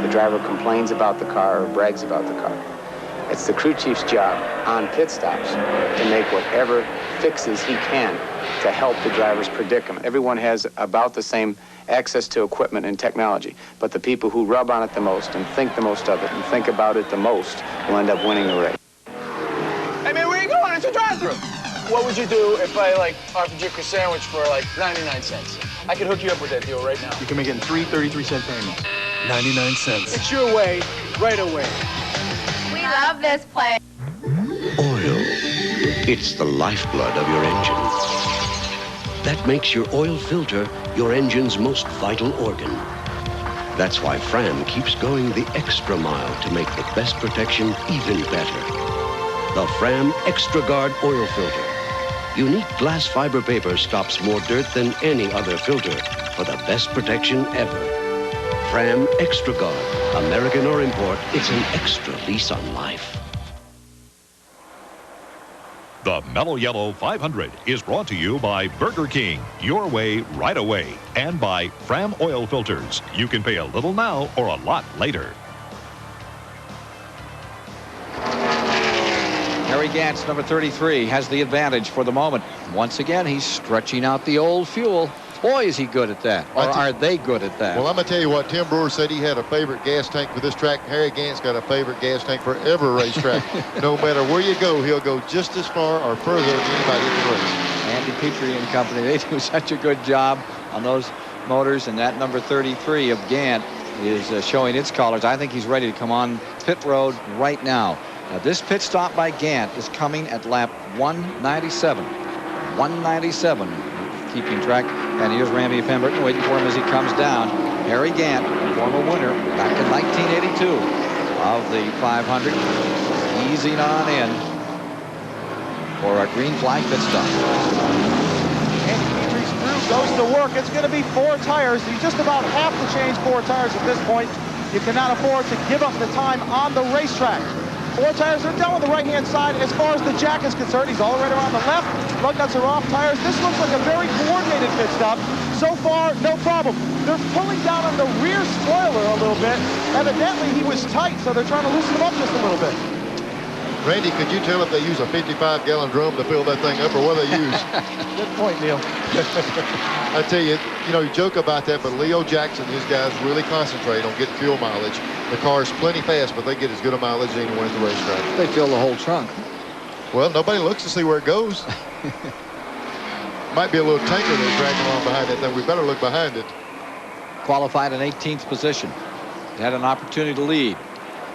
The driver complains about the car or brags about the car. It's the crew chief's job on pit stops to make whatever fixes he can to help the driver's predicament. Everyone has about the same access to equipment and technology, but the people who rub on it the most and think the most of it and think about it the most will end up winning the race. Hey man, where you going? It's a drive-thru. What would you do if I offered you a sandwich for 99 cents? I could hook you up with that deal right now. You can make it in 3 33-cent payments. 99 cents. It's your way, right away. love this place. Oil. It's the lifeblood of your engine. That makes your oil filter your engine's most vital organ. That's why Fram keeps going the extra mile to make the best protection even better. The Fram Extra Guard oil filter. Unique glass fiber paper stops more dirt than any other filter for the best protection ever. Fram Extra Guard, American or import, it's an extra lease on life. The Mello Yello 500 is brought to you by Burger King, your way, right away, and by Fram Oil Filters. You can pay a little now or a lot later. Harry Gantz, number 33, has the advantage for the moment. Once again, he's stretching out the old fuel. Boy, is he good at that. Or are they good at that? Well, I'm going to tell you what, Tim Brewer said he had a favorite gas tank for this track. Harry Gantz got a favorite gas tank for every racetrack. No matter where you go, he'll go just as far or further than anybody in the race. Andy Petrie and company, they do such a good job on those motors, and that number 33 of Gant is showing its colors. I think he's ready to come on pit road right now. Now, this pit stop by Gant is coming at lap 197. 197, keeping track. And here's Ramey Pemberton waiting for him as he comes down. Harry Gant, former winner back in 1982 of the 500, easing on in for a green flag pit stop. Andy Petrie's crew goes to work. It's going to be 4 tires. You just about have to change 4 tires at this point. You cannot afford to give up the time on the racetrack. 4 tires are down on the right-hand side. As far as the jack is concerned, he's all right around the left. Lug nuts are off tires. This looks like a very coordinated pit stop. So far, no problem. They're pulling down on the rear spoiler a little bit. Evidently, he was tight, so they're trying to loosen him up just a little bit. Randy, could you tell if they use a 55-gallon drum to fill that thing up, or what they use? Good point, Neil. I tell you, you joke about that, but Leo Jackson and his guys really concentrate on getting fuel mileage. The car's plenty fast, but they get as good a mileage as anyone at the racetrack. They fill the whole trunk. Well, nobody looks to see where it goes. Might be a little tanker they're dragging along behind that thing. We better look behind it. Qualified in 18th position. Had an opportunity to lead.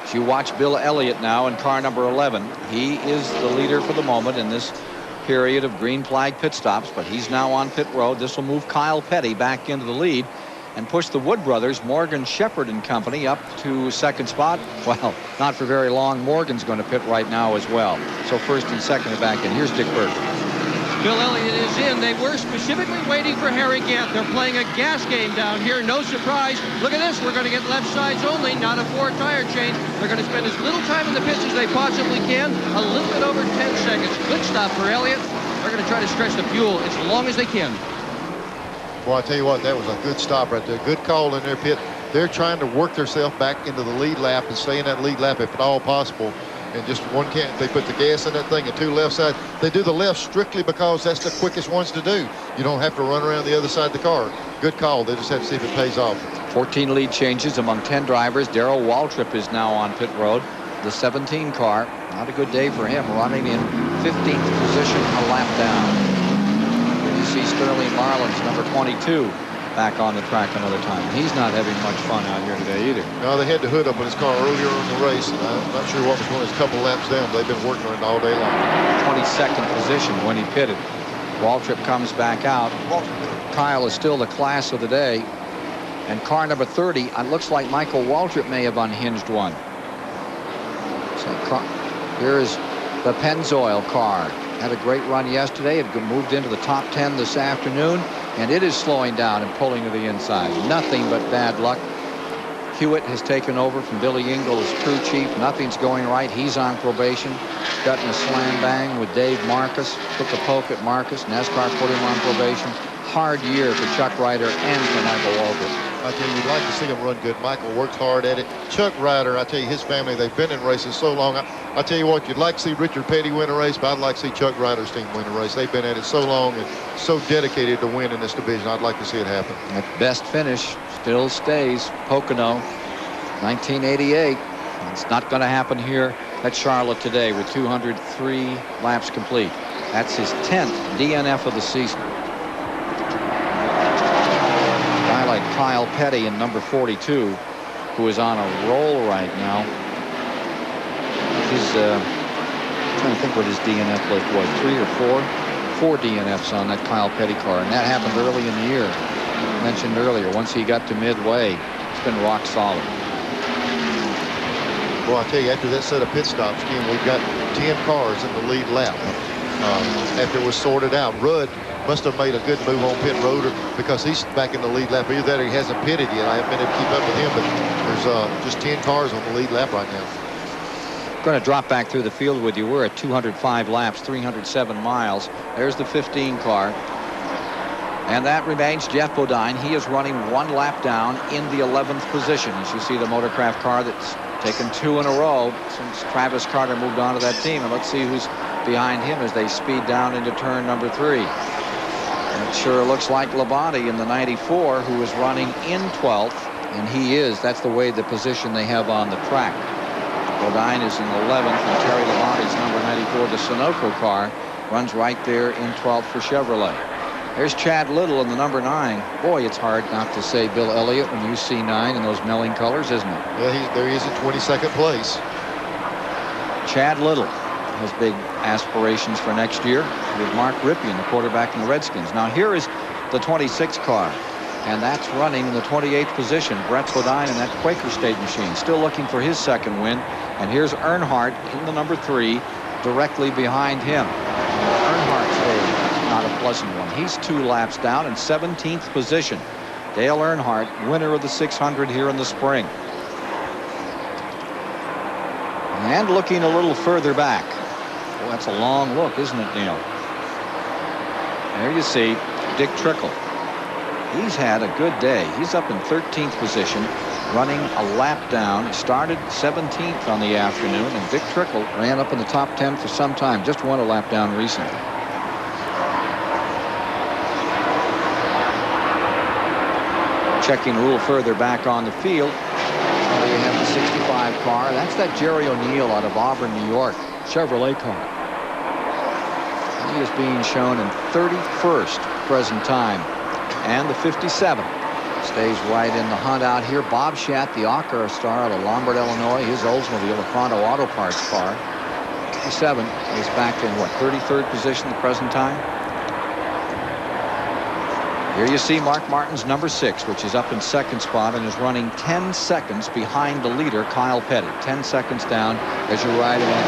As you watch Bill Elliott now in car number 11. He is the leader for the moment in this period of green flag pit stops, but he's now on pit road. This will move Kyle Petty back into the lead and push the Wood brothers, Morgan Shepherd and company, up to second spot. Well, not for very long. Morgan's going to pit right now as well. So first and second are back in. Here's Dick Berger. Bill Elliott is in. They were specifically waiting for Harry Gant. They're playing a gas game down here. No surprise. Look at this. We're going to get left sides only, not a 4-tire change. They're going to spend as little time in the pits as they possibly can. A little bit over 10 seconds. Good stop for Elliott. They're going to try to stretch the fuel as long as they can. Well, I tell you what, that was a good stop right there. Good call in their pit. They're trying to work themselves back into the lead lap and stay in that lead lap if at all possible. And just one can't. They put the gas in that thing and 2 left sides. They do the left strictly because that's the quickest ones to do. You don't have to run around the other side of the car. Good call. They just have to see if it pays off. 14 lead changes among 10 drivers. Darrell Waltrip is now on pit road. The 17 car. Not a good day for him. Running in 15th position, a lap down. You see Sterling Marlin's number 22 back on the track another time. He's not having much fun out here today either. No, they had the hood up on his car earlier in the race, and I'm not sure what was going on. His couple laps down. They've been working on it all day long. 22nd position when he pitted. Waltrip comes back out. Kyle is still the class of the day. And car number 30, it looks like Michael Waltrip may have unhinged one. So here is the Pennzoil car. Had a great run yesterday. It moved into the top 10 this afternoon, and it is slowing down and pulling to the inside. Nothing but bad luck. Hewitt has taken over from Billy Engel as crew chief. Nothing's going right. He's on probation. Got in a slam bang with Dave Marcus. Took a poke at Marcus. NASCAR put him on probation. Hard year for Chuck Ryder and for Michael Waltrip. I tell you, you'd like to see him run good. Michael works hard at it. Chuck Ryder, I tell you, his family, they've been in races so long. I tell you what, you'd like to see Richard Petty win a race, but I'd like to see Chuck Ryder's team win a race. They've been at it so long and so dedicated to win in this division. I'd like to see it happen. That best finish still stays Pocono, 1988. It's not going to happen here at Charlotte today with 203 laps complete. That's his 10th DNF of the season. Like Kyle Petty in number 42, who is on a roll right now. his, I'm trying to think what his DNF list was, 3 or 4? 4 DNFs on that Kyle Petty car, and that happened early in the year. I mentioned earlier, once he got to midway, it's been rock solid. Well, I tell you, after that set of pit stops, Ken, we've got 10 cars in the lead lap. After it was sorted out, Rudd must have made a good move on pit road because he's back in the lead lap. Either that or he hasn't pitted yet. I haven't been able to keep up with him, but there's just 10 cars on the lead lap right now. Going to drop back through the field with you. We're at 205 laps, 307 miles. There's the 15 car. And that remains Jeff Bodine. He is running 1 lap down in the 11th position. As you see the Motorcraft car that's taken 2 in a row since Travis Carter moved on to that team. And let's see who's behind him as they speed down into turn number 3. And it sure looks like Labonte in the 94, who is running in 12th. And he is. That's the way the position they have on the track. Bodine is in 11th, and Terry Labonte's number 94, the Sunoco car, runs right there in 12th for Chevrolet. There's Chad Little in the number 9. Boy, it's hard not to say Bill Elliott when you see 9 in those melling colors, isn't it? Yeah, there he is in 22nd place. Chad Little has big aspirations for next year with Mark Ripien, the quarterback in the Redskins. Now here is the 26 car, and that's running in the 28th position. Brett Bodine in that Quaker State machine, still looking for his second win. And here's Earnhardt in the number 3, directly behind him. Earnhardt's day is not a pleasant one. He's 2 laps down in 17th position. Dale Earnhardt, winner of the 600 here in the spring. And looking a little further back. Well, that's a long look, isn't it, Neil? There you see Dick Trickle. He's had a good day. He's up in 13th position, running a lap down. He started 17th on the afternoon, and Dick Trickle ran up in the top 10 for some time. Just won a lap down recently. Checking a little further back on the field. There you have the 65 car. That's that Jerry O'Neill out of Auburn, New York, Chevrolet car. He is being shown in 31st present time. And the 57 stays right in the hunt out here. Bob Schatt, the Oscar star out of Lombard, Illinois, his Oldsmobile, the Pronto Auto Parts car. 57 is back in, what, 33rd position at the present time? Here you see Mark Martin's number 6, which is up in 2nd spot and is running 10 seconds behind the leader, Kyle Petty. 10 seconds down as you ride in a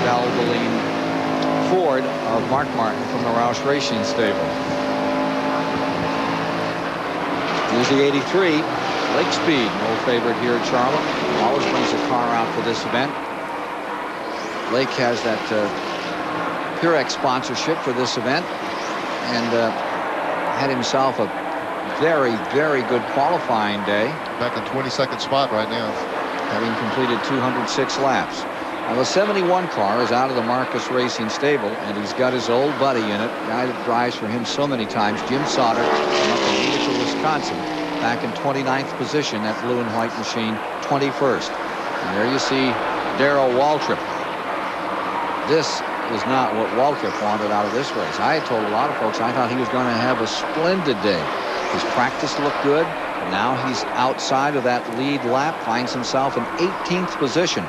Valvoline Ford of Mark Martin from the Roush Racing stable. Here's the 83, Lake Speed, an old favorite here at Charlotte. Always brings a car out for this event. Lake has that Purex sponsorship for this event, and had himself a very, very good qualifying day. Back in 22nd spot right now. Having completed 206 laps. Now the 71 car is out of the Marcus Racing stable, and he's got his old buddy in it, guy that drives for him so many times, Jim Sauter, from up in Utica, Wisconsin, back in 29th position, that blue and white machine, 21st. And there you see Darrell Waltrip. This is not what Waltrip wanted out of this race. I had told a lot of folks I thought he was going to have a splendid day. His practice looked good. Now he's outside of that lead lap, finds himself in 18th position.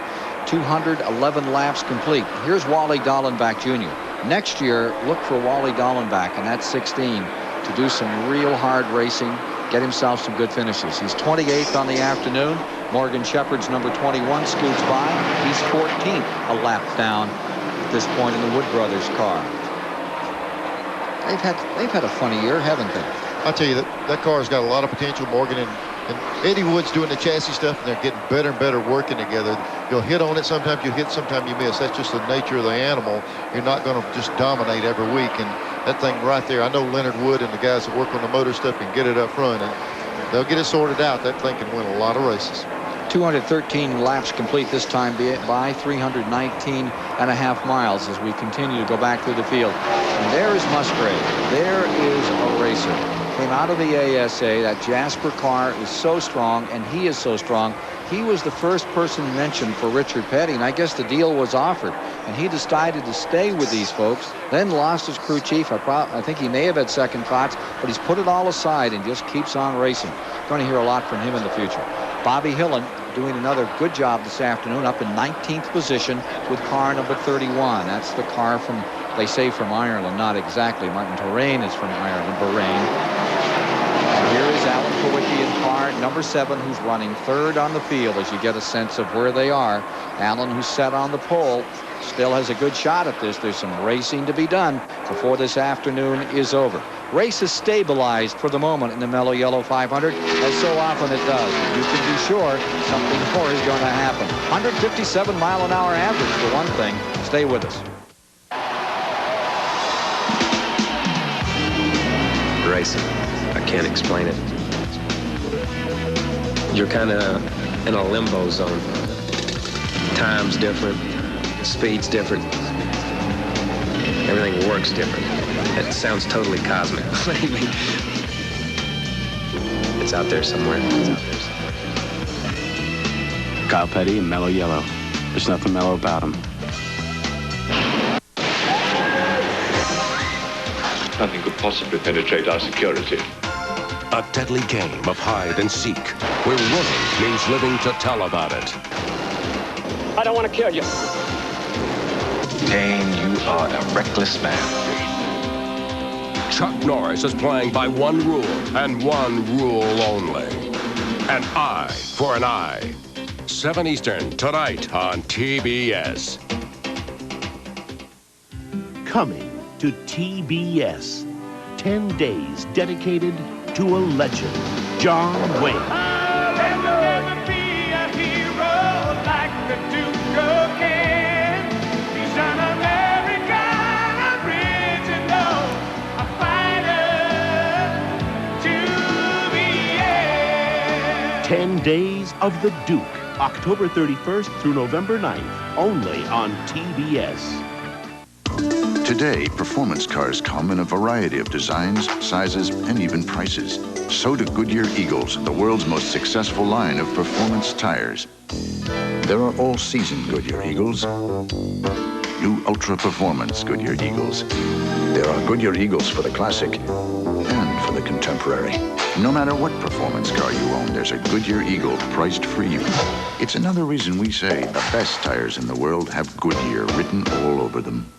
211 laps complete. Here's Wally Dallenbach Jr. Next year, look for Wally Dallenbach in that 16 to do some real hard racing, get himself some good finishes. He's 28th on the afternoon. Morgan Shepherd's number 21 scoots by. He's 14th, a lap down at this point in the Wood Brothers car. They've had a funny year, haven't they? I tell you, that car's got a lot of potential. Morgan and Eddie Wood's doing the chassis stuff, and they're getting better and better working together. You'll hit on it, sometimes you hit, sometimes you miss. That's just the nature of the animal. You're not going to just dominate every week. And that thing right there, I know Leonard Wood and the guys that work on the motor stuff can get it up front, and they'll get it sorted out. That thing can win a lot of races. 213 laps complete this time by 319.5 miles as we continue to go back through the field. And there is Musgrave. There is a racer. Came out of the ASA. That Jasper car is so strong, and he is so strong. He was the first person mentioned for Richard Petty, and I guess the deal was offered. And he decided to stay with these folks, then lost his crew chief. I think he may have had second thoughts, but he's put it all aside and just keeps on racing. Going to hear a lot from him in the future. Bobby Hillen doing another good job this afternoon, up in 19th position with car number 31. That's the car from, they say, from Ireland. Not exactly. Martin Terrain is from Ireland, Bahrain. And here is Alan Kowicki in car number 7, who's running third on the field, as you get a sense of where they are. Alan, who's set on the pole, still has a good shot at this. There's some racing to be done before this afternoon is over. Race is stabilized for the moment in the Mello Yello 500, as so often it does. You can be sure something more is going to happen. 157-mile-an-hour average for one thing. Stay with us. Racing. I can't explain it. You're kind of in a limbo zone. Time's different. Speed's different. Everything works different. It sounds totally cosmic. It's out there somewhere. It's out there somewhere. Kyle Petty and Mello Yello. There's nothing mellow about him. Nothing could possibly penetrate our security. A deadly game of hide and seek, where running means living to tell about it. I don't want to kill you. Dane, you are a reckless man. Chuck Norris is playing by one rule, and one rule only. An eye for an eye. 7 Eastern, tonight on TBS. Coming to TBS. 10 days dedicated to a legend, John Wayne. I'll never be a hero like the Duke of Kent. He's an American original, a fighter to the end. 10 Days of the Duke, October 31st through November 9th, only on TBS. Today, performance cars come in a variety of designs, sizes, and even prices. So do Goodyear Eagles, the world's most successful line of performance tires. There are all-season Goodyear Eagles, new ultra-performance Goodyear Eagles. There are Goodyear Eagles for the classic and for the contemporary. No matter what performance car you own, there's a Goodyear Eagle priced for you. It's another reason we say the best tires in the world have Goodyear written all over them.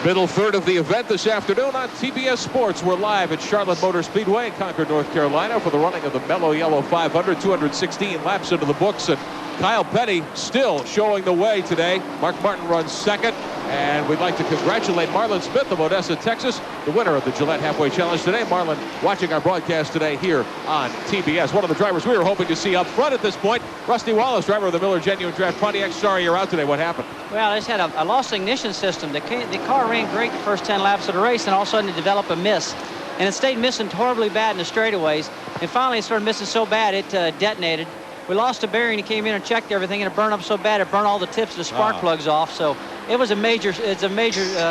Middle third of the event this afternoon on TBS Sports. We're live at Charlotte Motor Speedway in Concord, North Carolina for the running of the Mello Yello 500, 216 laps into the books. And Kyle Petty still showing the way today. Mark Martin runs second. And we'd like to congratulate Marlon Smith of Odessa, Texas, the winner of the Gillette Halfway Challenge today. Marlon watching our broadcast today here on TBS. One of the drivers we were hoping to see up front at this point, Rusty Wallace, driver of the Miller Genuine Draft Pontiac. Sorry you're out today. What happened? Well, I just had a lost ignition system. The car ran great the first 10 laps of the race, and all of a sudden it developed a miss. And it stayed missing horribly bad in the straightaways. And finally it started missing so bad it detonated. We lost a bearing. He came in and checked everything, and it burned up so bad it burned all the tips of the spark plugs off. So it was a major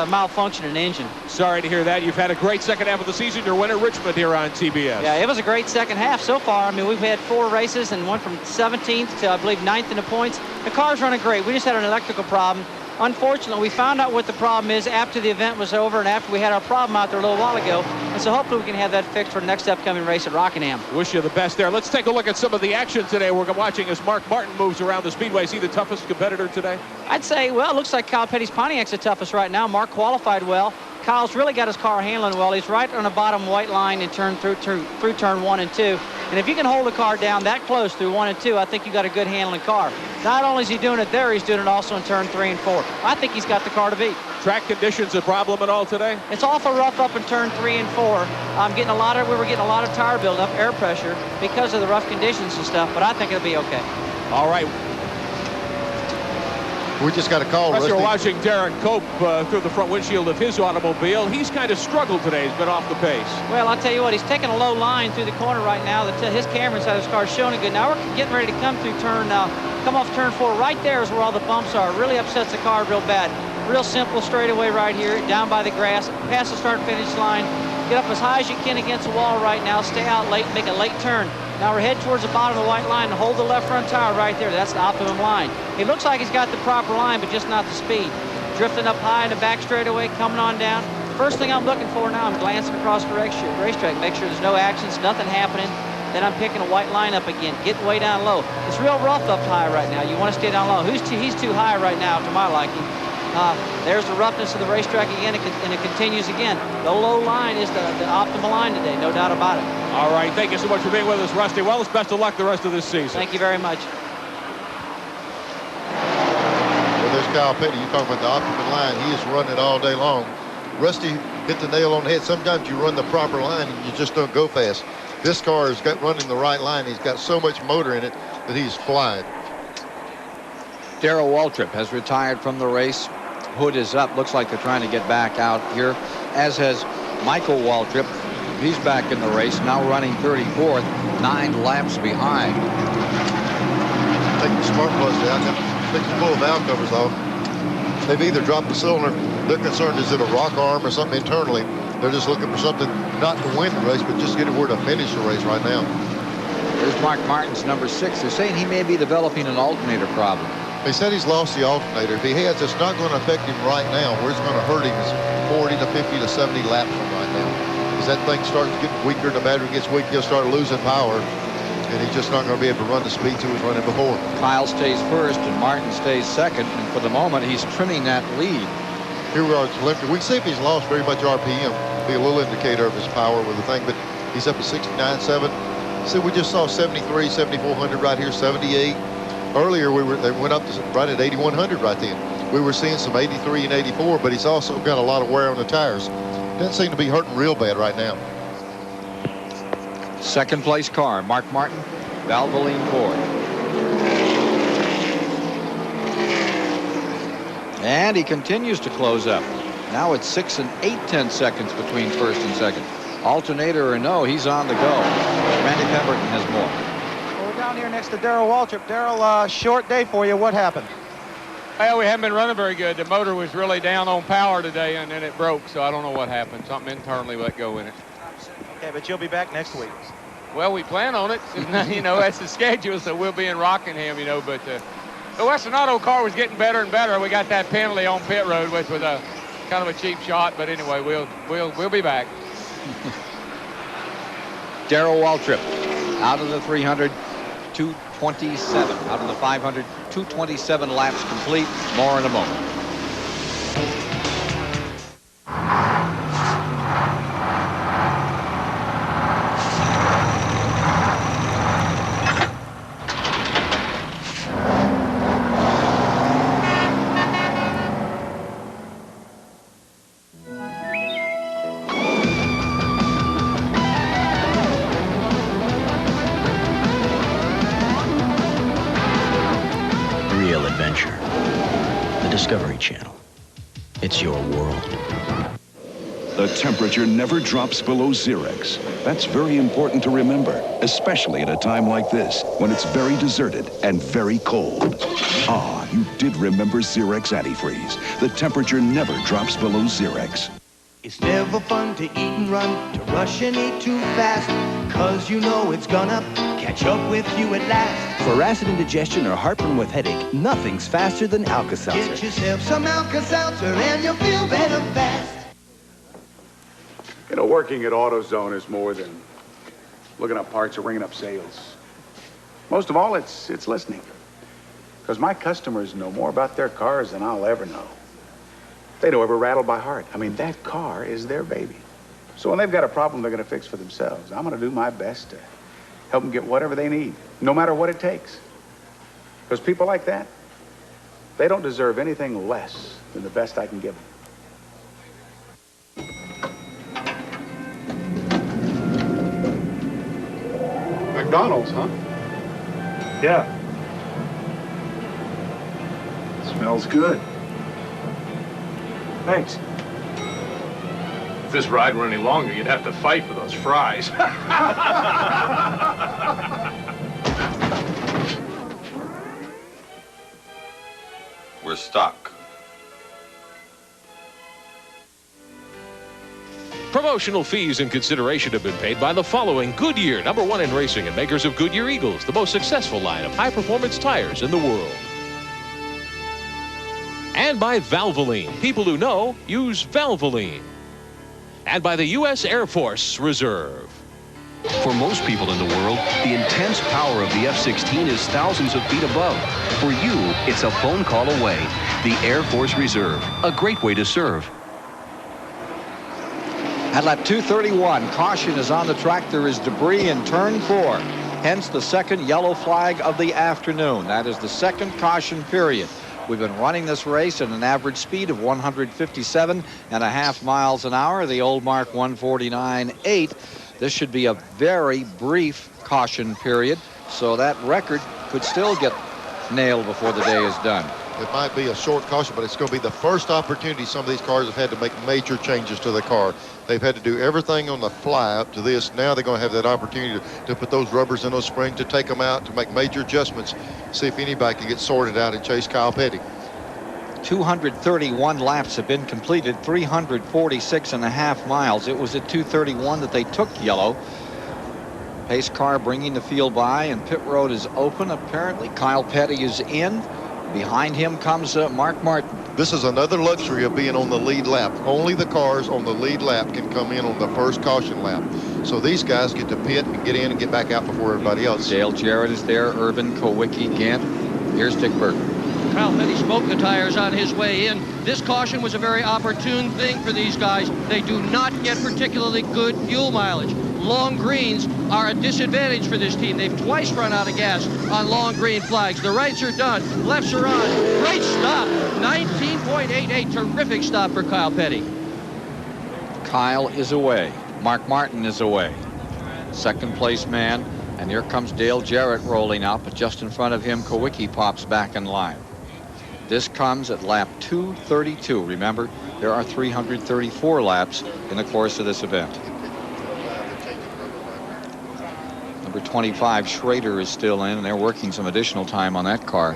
malfunction in the engine. Sorry to hear that. You've had a great second half of the season. Your winner, Richmond, here on TBS. Yeah, it was a great second half so far. I mean, we've had 4 races and went from 17th to, I believe, 9th in the points. The car's running great. We just had an electrical problem. Unfortunately, we found out what the problem is after the event was over and after we had our problem out there a little while ago. And so hopefully we can have that fixed for the next upcoming race at Rockingham. Wish you the best there. Let's take a look at some of the action today. We're watching as Mark Martin moves around the speedway. Is he the toughest competitor today? I'd say, well, it looks like Kyle Petty's Pontiac's the toughest right now. Mark qualified well. Kyle's really got his car handling well. He's right on the bottom white line in turn through turn 1 and 2. And if you can hold the car down that close through 1 and 2, I think you got a good handling car. Not only is he doing it there, he's doing it also in turn 3 and 4. I think he's got the car to beat. Track conditions a problem at all today? It's awful rough up in turn 3 and 4. We were getting a lot of tire buildup, air pressure, because of the rough conditions and stuff, but I think it'll be okay. All right. We just got a call, Rusty. You're watching Darren Cope through the front windshield of his automobile. He's kind of struggled today. He's been off the pace. Well, I'll tell you what, he's taking a low line through the corner right now. His camera inside his car is showing it good. Now we're getting ready to come off turn 4. Right there is where all the bumps are. It really upsets the car real bad. Real simple straightaway right here, down by the grass, past the start-finish line. Get up as high as you can against the wall right now. Stay out late, make a late turn. Now we're heading towards the bottom of the white line and hold the left front tire right there. That's the optimum line. It looks like he's got the proper line, but just not the speed. Drifting up high in the back straightaway, coming on down. First thing I'm looking for now, I'm glancing across the racetrack, make sure there's no accidents, nothing happening. then I'm picking a white line up again, getting way down low. It's real rough up high right now. You want to stay down low. He's too high right now to my liking. There's the roughness of the racetrack again, and it continues again. The low line is the optimal line today, no doubt about it. All right, thank you so much for being with us, Rusty Wallace. Best of luck the rest of this season. Thank you very much. Well, there's Kyle Petty. You talk about the optimal line. He is running it all day long. Rusty hit the nail on the head. Sometimes you run the proper line and you just don't go fast. This car has got running the right line. He's got so much motor in it that he's flying. Darrell Waltrip has retired from the race. Hood is up. Looks like they're trying to get back out here, as has Michael Waltrip. He's back in the race, now running 34th, 9 laps behind. Take the spark plugs down, take the full valve covers off. They've either dropped the cylinder. They're concerned, is it a rock arm or something internally? They're just looking for something not to win the race, but just get it where to finish the race right now. There's Mark Martin's number 6. They're saying he may be developing an alternator problem. They said he's lost the alternator. If he has, it's not going to affect him right now. Where it's going to hurt him is 40 to 50 to 70 laps from right now. As that thing starts to get weaker, the battery gets weak, he'll start losing power, and he's just not going to be able to run the speeds he was running before. Kyle stays first, and Martin stays second, and for the moment, he's trimming that lead. Here we are at telemetry. We can see if he's lost very much RPM. Be a little indicator of his power with the thing, but he's up at 69.7. See, we just saw 73, 7,400 right here, 78. Earlier, they went up to right at 8,100 right then. We were seeing some 83 and 84, but he's also got a lot of wear on the tires. Doesn't seem to be hurting real bad right now. Second place car, Mark Martin, Valvoline Ford. And he continues to close up. Now it's 6 and 8/10 seconds between first and second. Alternator or no, he's on the go. Randy Pemberton has more. Well, we're down here next to Darrell Waltrip. Darrell, short day for you. What happened? Well, we haven't been running very good. The motor was really down on power today, and then it broke, so I don't know what happened. Something internally let go in it. Okay, but you'll be back next week. Well, we plan on it. You know, that's the schedule, so we'll be in Rockingham, you know, but the Western Auto car was getting better and better. We got that penalty on pit road, which was a kind of a cheap shot, but anyway, we'll be back. Darrell Waltrip out of the 300, 227. Out of the 500, 227 laps complete. More in a moment. Discovery Channel. It's your world. The temperature never drops below Xerex. That's very important to remember, especially at a time like this, when it's very deserted and very cold. Ah, you did remember Xerex Antifreeze. The temperature never drops below Xerex. It's never fun to eat and run, to rush and eat too fast, 'cause you know it's gonna catch up with you at last. For acid indigestion or heartburn with headache, nothing's faster than Alka-Seltzer. Get yourself some Alka-Seltzer and you'll feel better fast. You know, working at AutoZone is more than looking up parts or ringing up sales. Most of all, it's listening. Because my customers know more about their cars than I'll ever know. They know every rattle by heart. I mean, that car is their baby. So when they've got a problem they're going to fix for themselves, I'm going to do my best to help them get whatever they need, no matter what it takes. Because people like that, they don't deserve anything less than the best I can give them. McDonald's, huh? Yeah. Smells good. Thanks. If this ride were any longer, you'd have to fight for those fries. We're stuck. Promotional fees and consideration have been paid by the following: Goodyear, #1 in racing and makers of Goodyear Eagles, the most successful line of high-performance tires in the world. And by Valvoline. People who know use Valvoline. And by the U.S. Air Force Reserve. For most people in the world, the intense power of the F-16 is thousands of feet above. For you, it's a phone call away. The Air Force Reserve, a great way to serve. At lap 231, caution is on the track. There is debris in turn 4. Hence the second yellow flag of the afternoon. That is the second caution period. We've been running this race at an average speed of 157.5 miles an hour, the old mark 149.8. This should be a very brief caution period, so that record could still get nailed before the day is done. It might be a short caution, but it's going to be the first opportunity some of these cars have had to make major changes to the car. They've had to do everything on the fly up to this. Now they're going to have that opportunity to put those rubbers in those springs, to take them out, to make major adjustments, see if anybody can get sorted out and chase Kyle Petty. 231 laps have been completed, 346.5 miles. It was at 231 that they took Yello. Pace car bringing the field by, and pit road is open. Apparently Kyle Petty is in. Behind him comes Mark Martin. This is another luxury of being on the lead lap. Only the cars on the lead lap can come in on the first caution lap. So these guys get to pit and get in and get back out before everybody else. Dale Jarrett is there, Urban, Kowicki, Gant. Here's Dick Burton. Kyle Petty smoked the tires on his way in. This caution was a very opportune thing for these guys. They do not get particularly good fuel mileage. Long greens are a disadvantage for this team. They've twice run out of gas on long green flags. The rights are done, lefts are on. Great stop, 19.88, terrific stop for Kyle Petty. Kyle is away. Mark Martin is away. Second place man, and here comes Dale Jarrett rolling up, but just in front of him, Kowicki pops back in line. This comes at lap 232. Remember, there are 334 laps in the course of this event. Number 25, Schrader, is still in, and they're working some additional time on that car.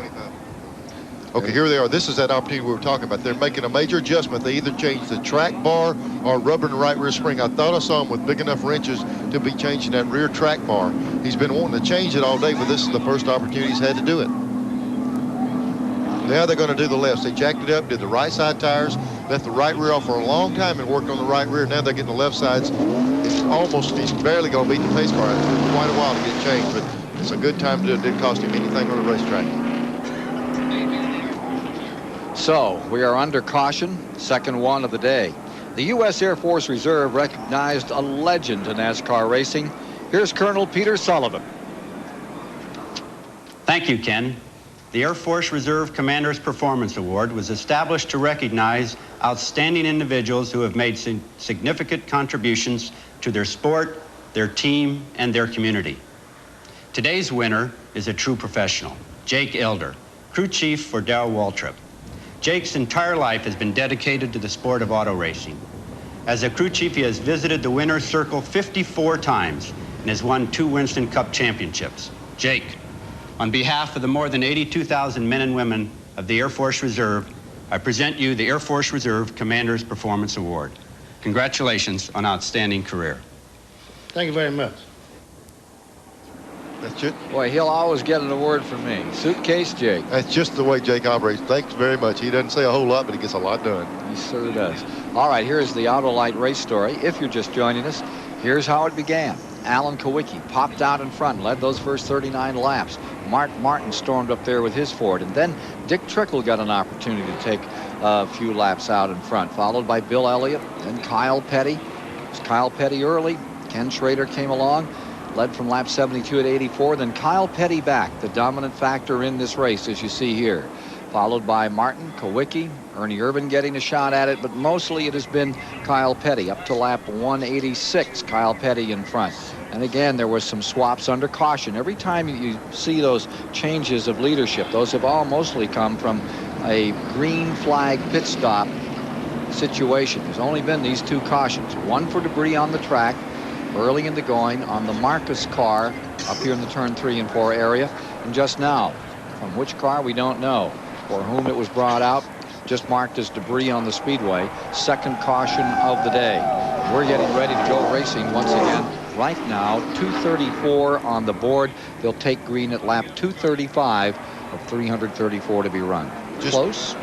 Okay, here they are. This is that opportunity we were talking about. They're making a major adjustment. They either change the track bar or rubber in the right rear spring. I thought I saw him with big enough wrenches to be changing that rear track bar. He's been wanting to change it all day, but this is the first opportunity he's had to do it. Now they're going to do the lefts. They jacked it up, did the right side tires, left the right rear off for a long time and worked on the right rear. Now they're getting the left sides. It's almost, he's barely going to beat the pace car. It took quite a while to get changed, but it's a good time to do it. It didn't cost him anything on the racetrack. So we are under caution, second one of the day. The U.S. Air Force Reserve recognized a legend in NASCAR racing. Here's Colonel Peter Sullivan. Thank you, Ken. The Air Force Reserve Commander's Performance Award was established to recognize outstanding individuals who have made significant contributions to their sport, their team, and their community. Today's winner is a true professional, Jake Elder, crew chief for Darrell Waltrip. Jake's entire life has been dedicated to the sport of auto racing. As a crew chief, he has visited the winner's circle 54 times and has won 2 Winston Cup championships. Jake, on behalf of the more than 82,000 men and women of the Air Force Reserve, I present you the Air Force Reserve Commander's Performance Award. Congratulations on outstanding career. Thank you very much. That's it. Boy, he'll always get an award from me. Suitcase Jake. That's just the way Jake operates. Thanks very much. He doesn't say a whole lot, but he gets a lot done. He sure does. All right, here's the Autolite race story. If you're just joining us, here's how it began. Alan Kowicki popped out in front, led those first 39 laps. Mark Martin stormed up there with his Ford, and then Dick Trickle got an opportunity to take a few laps out in front, followed by Bill Elliott, then Kyle Petty. It was Kyle Petty early. Ken Schrader came along, led from lap 72 at 84, then Kyle Petty back, the dominant factor in this race, as you see here, followed by Martin, Kowicki, Ernie Irvan getting a shot at it, but mostly it has been Kyle Petty. Up to lap 186, Kyle Petty in front. And again, there was some swaps under caution. Every time you see those changes of leadership, those have all mostly come from a green flag pit stop situation. There's only been these 2 cautions, one for debris on the track early in the going on the Marcus car up here in the turn 3 and 4 area, and just now, from which car we don't know, for whom it was brought out, just marked as debris on the Speedway. Second caution of the day. We're getting ready to go racing once again. Right now, 234 on the board. They'll take green at lap 235 of 334 to be run. close?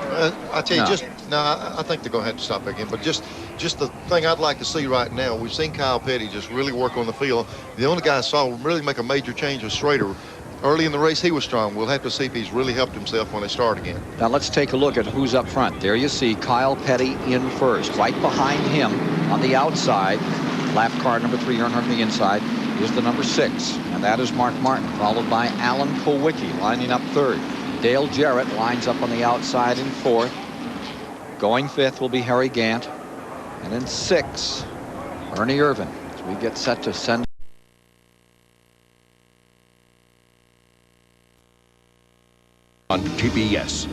I tell you, No. I think they're going to have to stop again. But just the thing I'd like to see right now, we've seen Kyle Petty just really work on the field. The only guy I saw really make a major change was Schrader. Early in the race, he was strong. We'll have to see if he's really helped himself when they start again. Now let's take a look at who's up front. There you see Kyle Petty in first. Right behind him on the outside, lap car number 3, Earnhardt on the inside, is the number 6. And that is Mark Martin, followed by Alan Kulwicki lining up 3rd. Dale Jarrett lines up on the outside in 4th. Going 5th will be Harry Gant. And in 6th, Ernie Irvan, as we get set to send on TBS.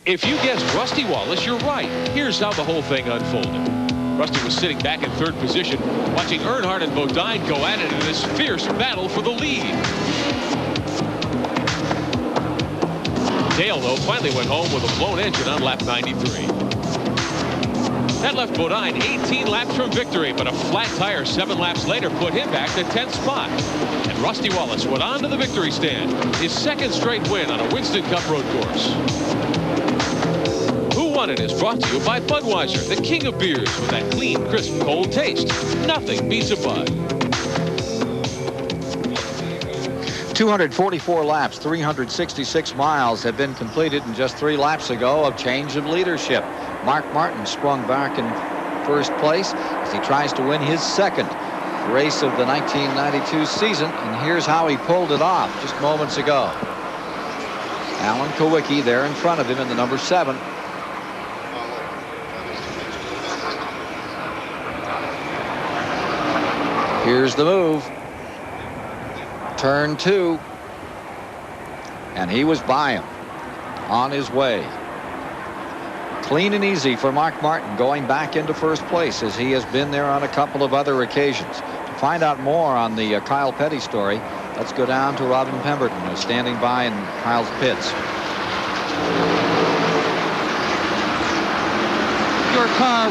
If you guessed Rusty Wallace, you're right. Here's how the whole thing unfolded. Rusty was sitting back in 3rd position, watching Earnhardt and Bodine go at it in this fierce battle for the lead. Dale, though, finally went home with a blown engine on lap 93. That left Bodine 18 laps from victory, but a flat tire 7 laps later put him back to 10th spot. And Rusty Wallace went on to the victory stand, his 2nd straight win on a Winston Cup road course. Who Won It is brought to you by Budweiser, the king of beers with that clean, crisp, cold taste. Nothing beats a Bud. 244 laps, 366 miles have been completed in just 3 laps ago of change of leadership. Mark Martin sprung back in 1st place as he tries to win his 2nd race of the 1992 season, and here's how he pulled it off just moments ago. Alan Kulwicki there in front of him in the number 7. Here's the move. Turn 2. And he was by him on his way. Clean and easy for Mark Martin going back into 1st place as he has been there on a couple of other occasions. To find out more on the Kyle Petty story, let's go down to Robin Pemberton, who's standing by in Kyle's pits. Your car.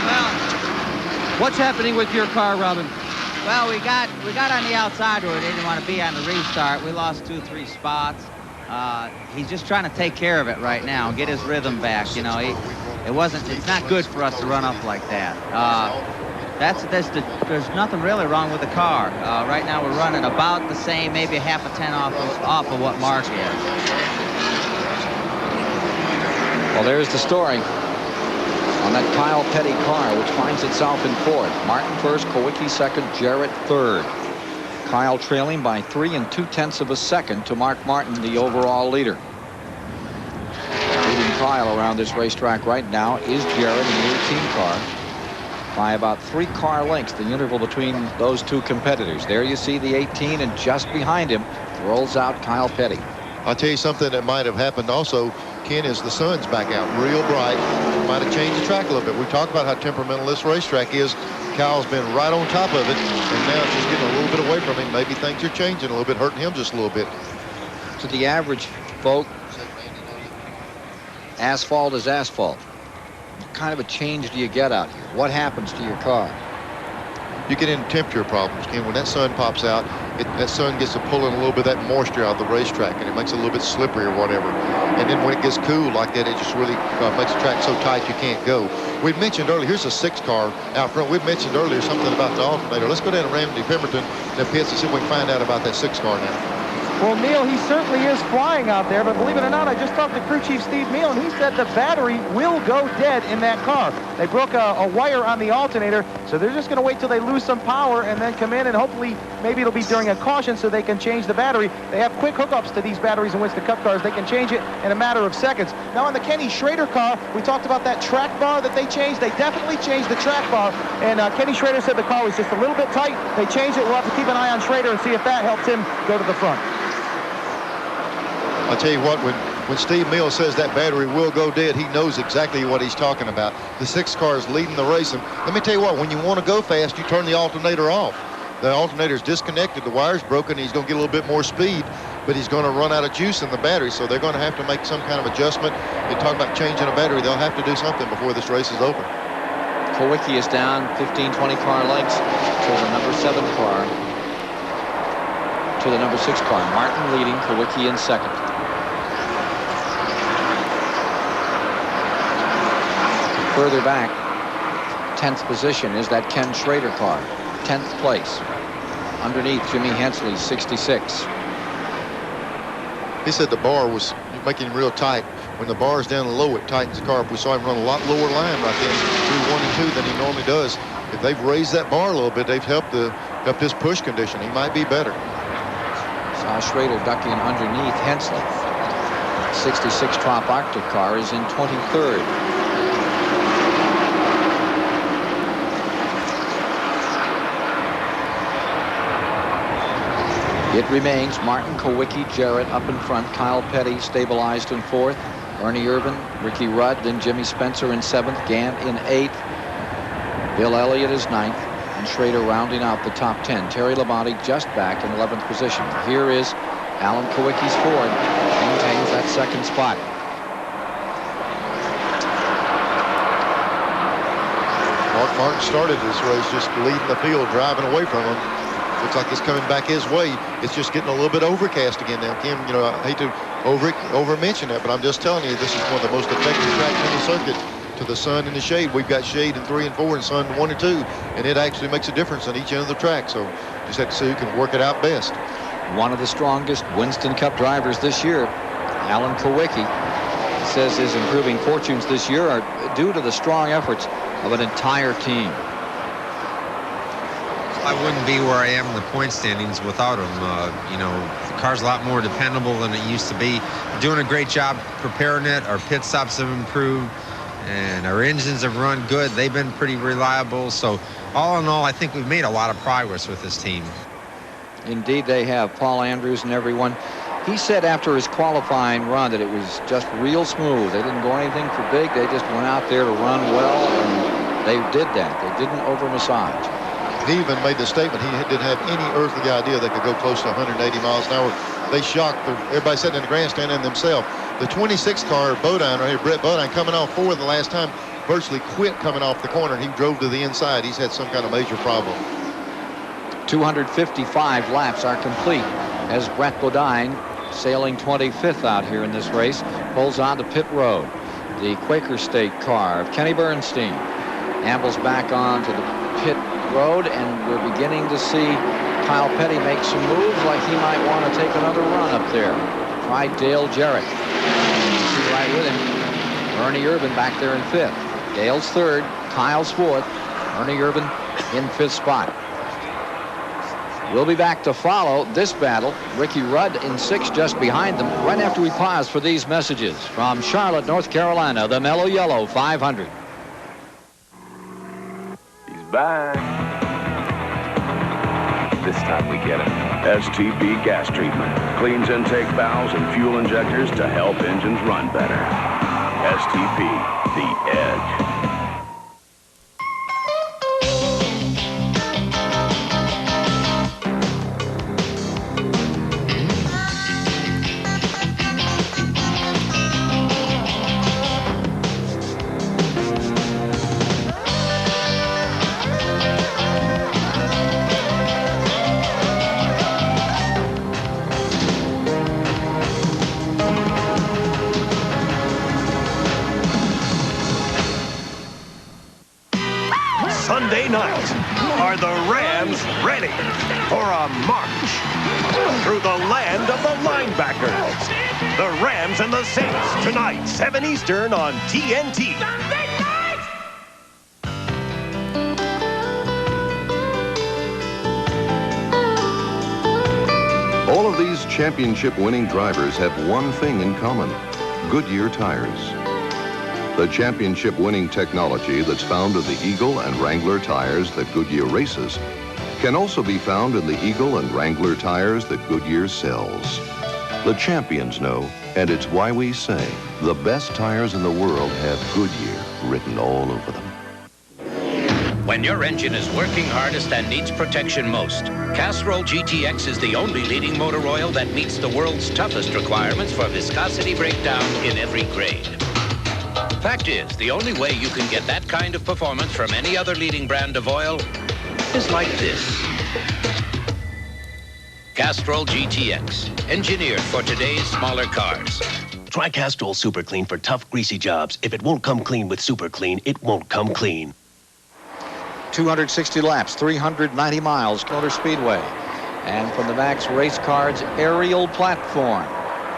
Well, what's happening with your car, Robin? Well, we got on the outside where we didn't want to be on the restart. We lost 2-3 spots. He's just trying to take care of it right now and get his rhythm back. You know, it's not good for us to run up like that. There's nothing really wrong with the car. Right now we're running about the same, maybe a half a 10 off of what Mark is. Well, there's the story on that Kyle Petty car, which finds itself in 4th. Martin 1st, Kulwicki 2nd, Jarrett 3rd. Kyle trailing by 3 2/10 of a second to Mark Martin, the overall leader. Leading Kyle around this racetrack right now is Jarrett in the 18 car by about 3 car lengths, the interval between those 2 competitors. There you see the 18, and just behind him rolls out Kyle Petty. I'll tell you something that might have happened also, Ken, is the sun's back out real bright. Might have changed the track a little bit. We talked about how temperamental this racetrack is. Kyle's been right on top of it, and now it's just getting a little bit away from him. Maybe things are changing a little bit, hurting him just a little bit. To the average folk, asphalt is asphalt. What kind of a change do you get out here? What happens to your car? You get into temperature problems, Ken. When that sun pops out, that sun gets to pull in a little bit of that moisture out of the racetrack, and it makes it a little bit slippery or whatever. And then when it gets cool like that, it just really makes the track so tight you can't go. We've mentioned earlier, here's a 6 car out front. We've mentioned earlier something about the alternator. Let's go down to Randy Pemberton in the pits and see if we can find out about that 6 car now. Well, Neil, he certainly is flying out there, but believe it or not, I just talked to crew chief Steve Neal, and he said the battery will go dead in that car. They broke a wire on the alternator, so they're just going to wait till they lose some power and then come in, and hopefully maybe it'll be during a caution so they can change the battery. They have quick hookups to these batteries in Winston Cup cars. They can change it in a matter of seconds. Now, on the Kenny Schrader car, we talked about that track bar that they changed. They definitely changed the track bar, and Kenny Schrader said the car was just a little bit tight. They changed it. We'll have to keep an eye on Schrader and see if that helps him go to the front. I'll tell you what, when Steve Mills says that battery will go dead, he knows exactly what he's talking about. The 6 car is leading the race, and let me tell you what, when you want to go fast, you turn the alternator off. The alternator's disconnected, the wire's broken, he's going to get a little bit more speed, but he's going to run out of juice in the battery, so they're going to have to make some kind of adjustment. They talk about changing a battery, they'll have to do something before this race is over. Kulwicki is down 15-20 car lengths to the number 7 car, to the number 6 car. Martin leading, Kulwicki in 2nd. further back, 10th position, is that Ken Schrader car. 10th place. Underneath Jimmy Hensley's 66. He said the bar was making him real tight. When the bar's down low, it tightens the car up. We saw him run a lot lower line right then through 1 and 2 than he normally does. If they've raised that bar a little bit, they've helped his push condition. He might be better. Saw Schrader ducking underneath Hensley. 66 Trop Arctic car is in 23rd. It remains Martin, Kowicki, Jarrett up in front. Kyle Petty stabilized in 4th. Ernie Irvan, Ricky Rudd, then Jimmy Spencer in 7th. Gant in 8th. Bill Elliott is 9th. And Schrader rounding out the top 10. Terry Labonte just back in 11th position. Here is Alan Kowicki's Ford. Maintains that 2nd spot. Mark Martin started this race just leading the field, driving away from him. Looks like it's coming back his way. It's just getting a little bit overcast again now. Kim, you know, I hate to over mention that, but I'm just telling you, this is one of the most effective tracks in the circuit. To the sun and the shade. We've got shade in 3 and 4 and sun in 1 and 2, and it actually makes a difference on each end of the track. So just have to see who can work it out best. One of the strongest Winston Cup drivers this year, Alan Kowicki, says his improving fortunes this year are due to the strong efforts of an entire team. I wouldn't be where I am in the point standings without him. You know, the car's a lot more dependable than it used to be. We're doing a great job preparing it. Our pit stops have improved, and our engines have run good. They've been pretty reliable. So all in all, I think we've made a lot of progress with this team. Indeed, they have. Paul Andrews and everyone. He said after his qualifying run that it was just real smooth. They didn't go anything for big. They just went out there to run well, and they did that. They didn't over-massage. He even made the statement he didn't have any earthly idea they could go close to 180 miles an hour. They shocked everybody sitting in the grandstand and themselves. The 26 car, Bodine, right here, Brett Bodine, coming off 4 the last time, virtually quit coming off the corner, and he drove to the inside. He's had some kind of major problem. 255 laps are complete as Brett Bodine, sailing 25th out here in this race, pulls onto pit road. The Quaker State car of Kenny Bernstein ambles back onto the pit road, and we're beginning to see Kyle Petty make some moves like he might want to take another run up there. Try Dale Jarrett. See right with him. Ernie Irvan back there in 5th. Dale's 3rd. Kyle's 4th. Ernie Irvan in 5th spot. We'll be back to follow this battle. Ricky Rudd in 6th just behind them, right after we pause for these messages. From Charlotte, North Carolina, the Mello Yello 500. He's back. This time we get him. STP gas treatment cleans intake valves and fuel injectors to help engines run better. STP, the edge. Sunday night, are the Rams ready for a march through the land of the linebackers? The Rams and the Saints tonight, 7 Eastern on TNT. All of these championship-winning drivers have one thing in common: Goodyear tires. The championship-winning technology that's found in the Eagle and Wrangler tires that Goodyear races can also be found in the Eagle and Wrangler tires that Goodyear sells. The champions know, and it's why we say the best tires in the world have Goodyear written all over them. When your engine is working hardest and needs protection most, Castrol GTX is the only leading motor oil that meets the world's toughest requirements for viscosity breakdown in every grade. Fact is, the only way you can get that kind of performance from any other leading brand of oil is like this. Castrol GTX, engineered for today's smaller cars. Try Castrol Super Clean for tough, greasy jobs. If it won't come clean with Super Clean, it won't come clean. 260 laps, 390 miles, Motor Speedway. And from the Max Race Cards aerial platform,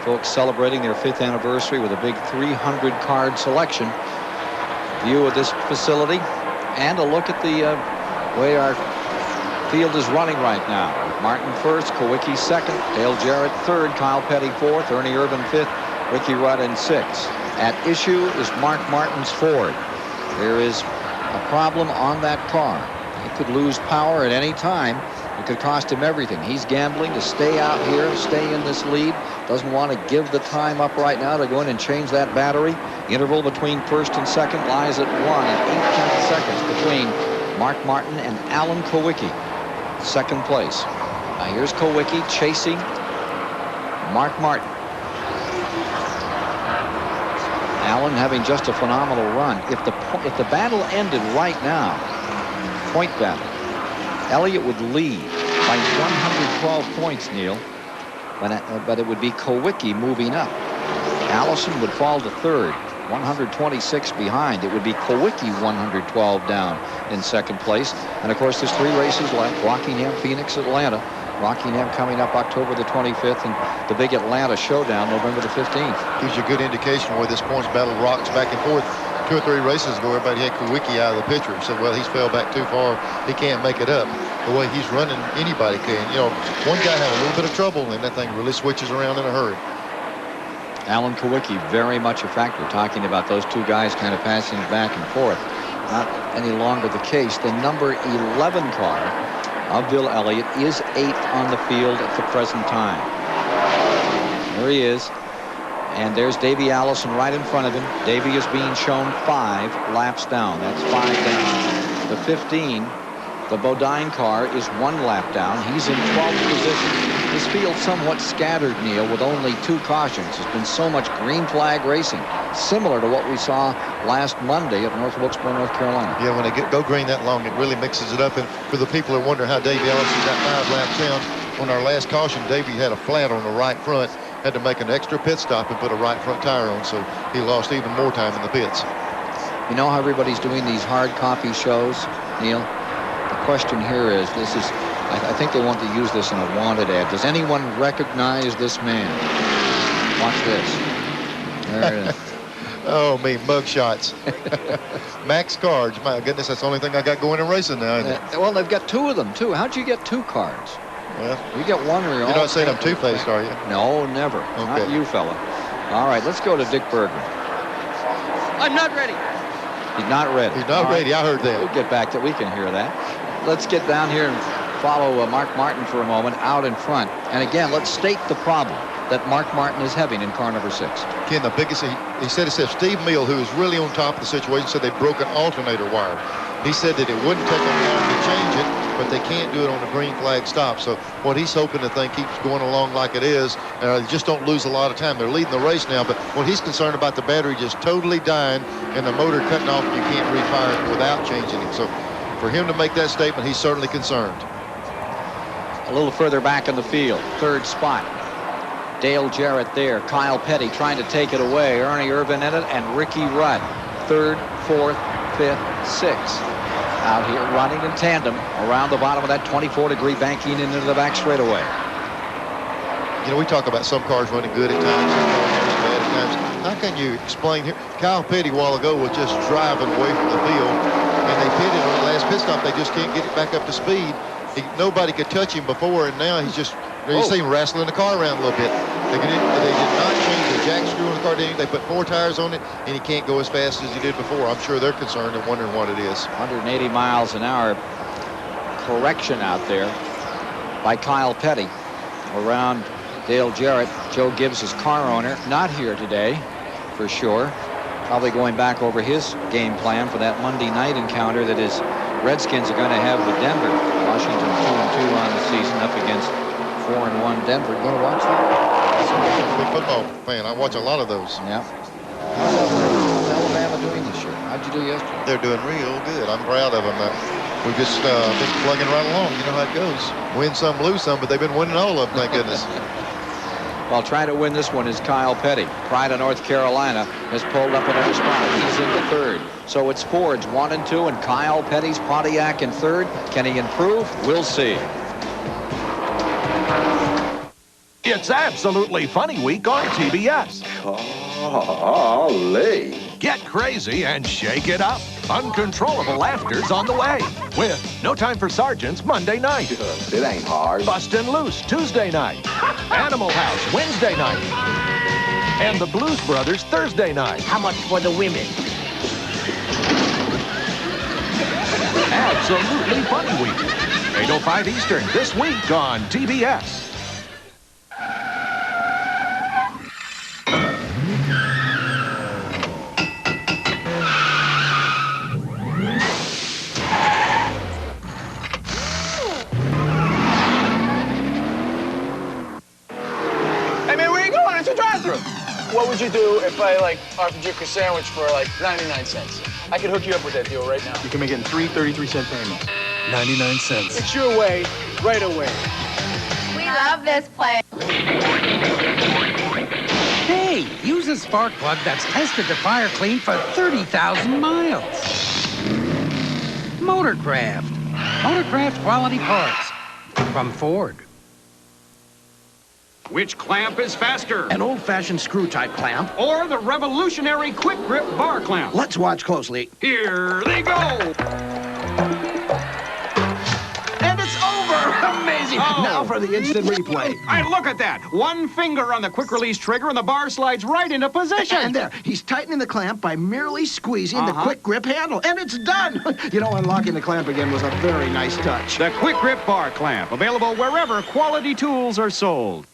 folks celebrating their 5th anniversary with a big 300 card selection. View of this facility and a look at the way our field is running right now. Martin first, Kowicki second, Dale Jarrett third, Kyle Petty fourth, Ernie Irvin fifth, Ricky Rudd in sixth. At issue is Mark Martin's Ford. There is a problem on that car. It could lose power at any time. It could cost him everything. He's gambling to stay out here, stay in this lead. Doesn't want to give the time up right now to go in and change that battery. Interval between first and second lies at 1 and 18 seconds between Mark Martin and Alan Kowicki. Second place. Now here's Kowicki chasing Mark Martin. Alan having just a phenomenal run. If the battle ended right now, point battle, Elliott would lead by 112 points, Neil, but it would be Kowicki moving up. Allison would fall to third, 126 behind. It would be Kowicki 112 down in second place. And of course, there's 3 races left: Rockingham, Phoenix, Atlanta. Rockingham coming up October the 25th, and the big Atlanta showdown November the 15th. Gives you a good indication where this points battle rocks back and forth. 2 or 3 races ago, everybody had Kowicki out of the picture and said, well, he's fell back too far. He can't make it up. The way he's running, anybody can. You know, one guy had a little bit of trouble, and that thing really switches around in a hurry. Alan Kowicki, very much a factor, talking about those 2 guys kind of passing back and forth. Not any longer the case. The number 11 car of Bill Elliott is 8th on the field at the present time. There he is. And there's Davey Allison right in front of him. Davey is being shown 5 laps down. That's 5 down. The 15, the Bodine car, is 1 lap down. He's in 12th position. This field's somewhat scattered, Neil, with only 2 cautions. There's been so much green flag racing, similar to what we saw last Monday at North Wilkesboro, North Carolina. Yeah, when they go green that long, it really mixes it up. And for the people who wonder how Davey Allison got 5 laps down, on our last caution, Davey had a flat on the right front, had to make an extra pit stop and put a right front tire on, so he lost even more time in the pits. You know how everybody's doing these hard copy shows, Neil? The question here is, I think they want to use this in a wanted ad. Does anyone recognize this man? Watch this. There it is. Oh, me, mug shots. Max cards. My goodness, that's the only thing I got going in racing now, isn't it? Well, they've got 2 of them, too. How'd you get 2 cards? Well, you get 1 or you're not saying I'm two-faced, are you? No, never. Okay. Not you, fella. All right, let's go to Dick Bergman. I'm not ready. He's not ready. He's not ready. I heard that. We'll get back to we can hear that. Let's get down here and follow Mark Martin for a moment out in front. And again, let's state the problem that Mark Martin is having in car number 6. Ken, the biggest, he said Steve Mill, who is really on top of the situation, said they broke an alternator wire. He said that it wouldn't take them long to change it, but they can't do it on the green flag stop. So what he's hoping the thing keeps going along like it is, just don't lose a lot of time. They're leading the race now, but what he's concerned about the battery just totally dying and the motor cutting off and you can't refire it without changing it. So for him to make that statement, he's certainly concerned. A little further back in the field, 3rd spot. Dale Jarrett there, Kyle Petty trying to take it away, Ernie Irvin in it, and Ricky Rudd, 3rd, 4th, 5th, 6th. Out here running in tandem around the bottom of that 24-degree banking into the back straightaway. You know, we talk about some cars running good at times, some cars running bad at times. How can you explain here? Kyle Petty a while ago was just driving away from the field, and they pitted on the last pit stop. They just can't get it back up to speed. Nobody could touch him before, and now he's just, you see him wrestling the car around a little bit. They did not change the jack screw on the car. They put 4 tires on it, and he can't go as fast as he did before. I'm sure they're concerned and wondering what it is. 180 miles an hour correction out there by Kyle Petty around Dale Jarrett. Joe Gibbs, his car owner, not here today for sure. Probably going back over his game plan for that Monday night encounter that his Redskins are going to have with Denver. Washington 2-2 on the season up against 4-1 Denver. You going to watch that? I'm a big football fan. I watch a lot of those. Yeah. How's Alabama doing this year? How'd you do yesterday? They're doing real good. I'm proud of them. We've just been plugging right along. You know how it goes. Win some, lose some, but they've been winning all of them, thank goodness. Well, trying to win this one is Kyle Petty. Pride of North Carolina has pulled up another spot. He's in the third. So it's Ford's 1 and 2, and Kyle Petty's Pontiac in third. Can he improve? We'll see. It's Absolutely Funny Week on TBS. Golly. Get crazy and shake it up. Uncontrollable laughter's on the way with No Time for Sergeants Monday night. It ain't hard. Bustin' Loose Tuesday night. Animal House Wednesday night. And the Blues Brothers Thursday night. How much for the women? Absolutely Funny Week. 8:05 Eastern this week on TBS. What would you do if I, offered you a sandwich for, 99 cents? I could hook you up with that deal right now. You can make it in 3 33-cent payments. 99 cents. It's your way, right away. We love this place. Hey, use a spark plug that's tested to fire clean for 30,000 miles. Motorcraft. Motorcraft quality parts. From Ford. Which clamp is faster? An old-fashioned screw-type clamp. Or the revolutionary quick grip bar clamp? Let's watch closely. Here they go! And it's over! Amazing! Oh. Now for the instant replay. And look at that! One finger on the quick-release trigger and the bar slides right into position. And there, he's tightening the clamp by merely squeezing the quick grip handle. And it's done! Unlocking the clamp again was a very nice touch. The quick grip bar clamp, available wherever quality tools are sold.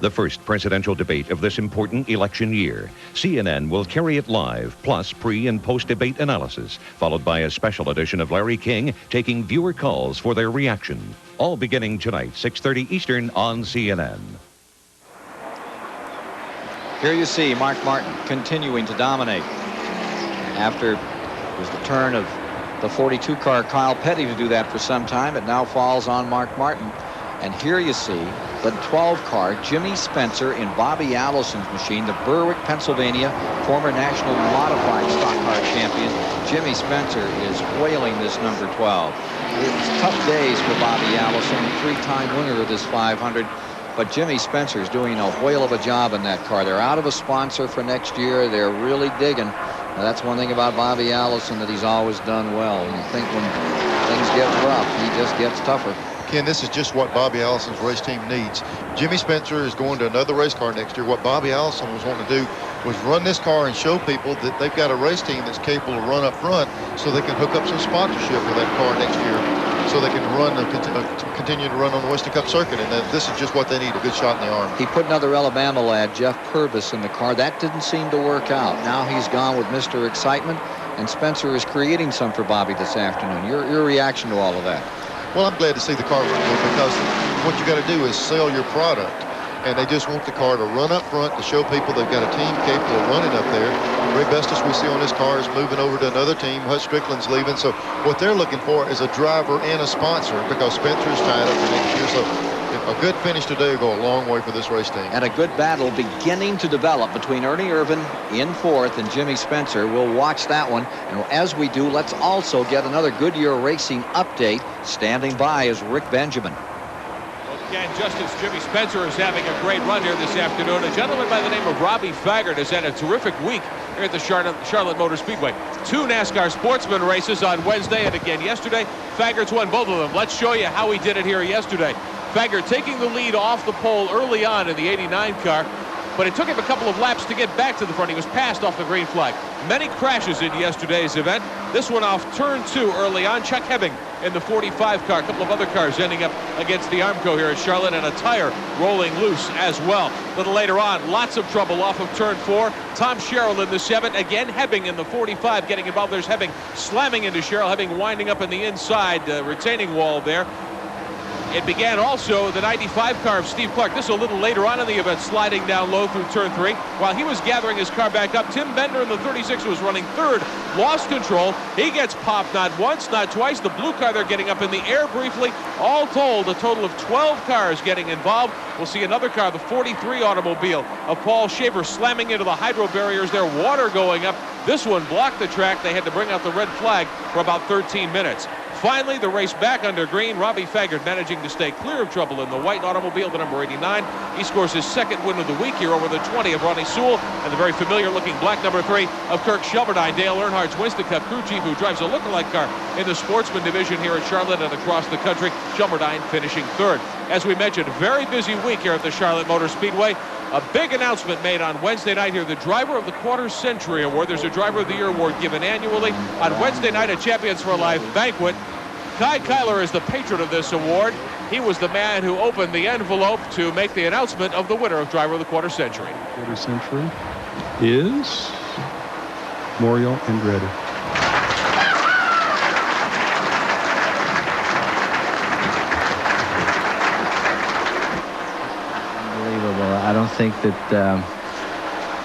The first presidential debate of this important election year. CNN will carry it live, plus pre- and post-debate analysis, followed by a special edition of Larry King taking viewer calls for their reaction. All beginning tonight, 6:30 Eastern on CNN. Here you see Mark Martin continuing to dominate. After it was the turn of the 42 car Kyle Petty to do that for some time, it now falls on Mark Martin. And here you see the 12 car Jimmy Spencer in Bobby Allison's machine, the Berwick, Pennsylvania, former national modified stock car champion. Jimmy Spencer is whaling this number 12. It's tough days for Bobby Allison, three-time winner of this 500. But Jimmy Spencer is doing a whale of a job in that car. They're out of a sponsor for next year. They're really digging. Now, that's one thing about Bobby Allison that he's always done well. You think when things get rough, he just gets tougher. Ken, this is just what Bobby Allison's race team needs. Jimmy Spencer is going to another race car next year. What Bobby Allison was wanting to do was run this car and show people that they've got a race team that's capable of run up front so they can hook up some sponsorship for that car next year so they can run continue to run on the Winston Cup circuit. And this is just what they need, a good shot in the arm. He put another Alabama lad, Jeff Purvis, in the car. That didn't seem to work out. Now he's gone with Mr. Excitement, and Spencer is creating some for Bobby this afternoon. Your reaction to all of that? Well, I'm glad to see the car run good because what you got to do is sell your product. And they just want the car to run up front to show people they've got a team capable of running up there. Ray Bestis we see on this car is moving over to another team. Hutch Strickland's leaving. So what they're looking for is a driver and a sponsor because Spencer's tied up for next year. So a good finish today will go a long way for this race team. And a good battle beginning to develop between Ernie Irvin in fourth and Jimmy Spencer. We'll watch that one. And as we do, let's also get another Goodyear Racing update. Standing by is Rick Benjamin. Again, just as Jimmy Spencer is having a great run here this afternoon, a gentleman by the name of Robbie Faggart has had a terrific week here at the Charlotte Motor Speedway. 2 NASCAR Sportsman races on Wednesday and again yesterday. Faggart's won both of them. Let's show you how he did it here yesterday. Faggart taking the lead off the pole early on in the 89 car, but it took him a couple of laps to get back to the front. He was passed off the green flag. Many crashes in yesterday's event. This one off turn 2 early on. Chuck Hebbing in the 45 car. A couple of other cars ending up against the Armco here at Charlotte, and a tire rolling loose as well. A little later on, lots of trouble off of turn 4. Tom Sherrill in the 7. Again, Hebbing in the 45 getting involved. There's Hebbing slamming into Sherrill. Hebbing winding up in the inside retaining wall there. It began also the 95 car of Steve Clark. This is a little later on in the event, sliding down low through turn 3. While he was gathering his car back up, Tim Bender in the 36 was running third, lost control. He gets popped not once, not twice. The blue car they're getting up in the air briefly. All told, a total of 12 cars getting involved. We'll see another car, the 43 automobile of Paul Shaver, slamming into the hydro barriers there, water going up. This one blocked the track. They had to bring out the red flag for about 13 minutes. Finally, the race back under green. Robbie Faggard managing to stay clear of trouble in the white automobile, the number 89. He scores his second win of the week here over the 20 of Ronnie Sewell and the very familiar-looking black number 3 of Kirk Shelberdine, Dale Earnhardt's Winston Cup crew chief, who drives a lookalike car in the sportsman division here at Charlotte and across the country. Shelberdine finishing third. As we mentioned, very busy week here at the Charlotte Motor Speedway. A big announcement made on Wednesday night here, the Driver of the Quarter Century Award. There's a Driver of the Year award given annually. On Wednesday night at Champions for Life banquet, Kai Kyler is the patron of this award. He was the man who opened the envelope to make the announcement of the winner of Driver of the Quarter Century. Quarter Century is Mario Andretti. Unbelievable. I don't think that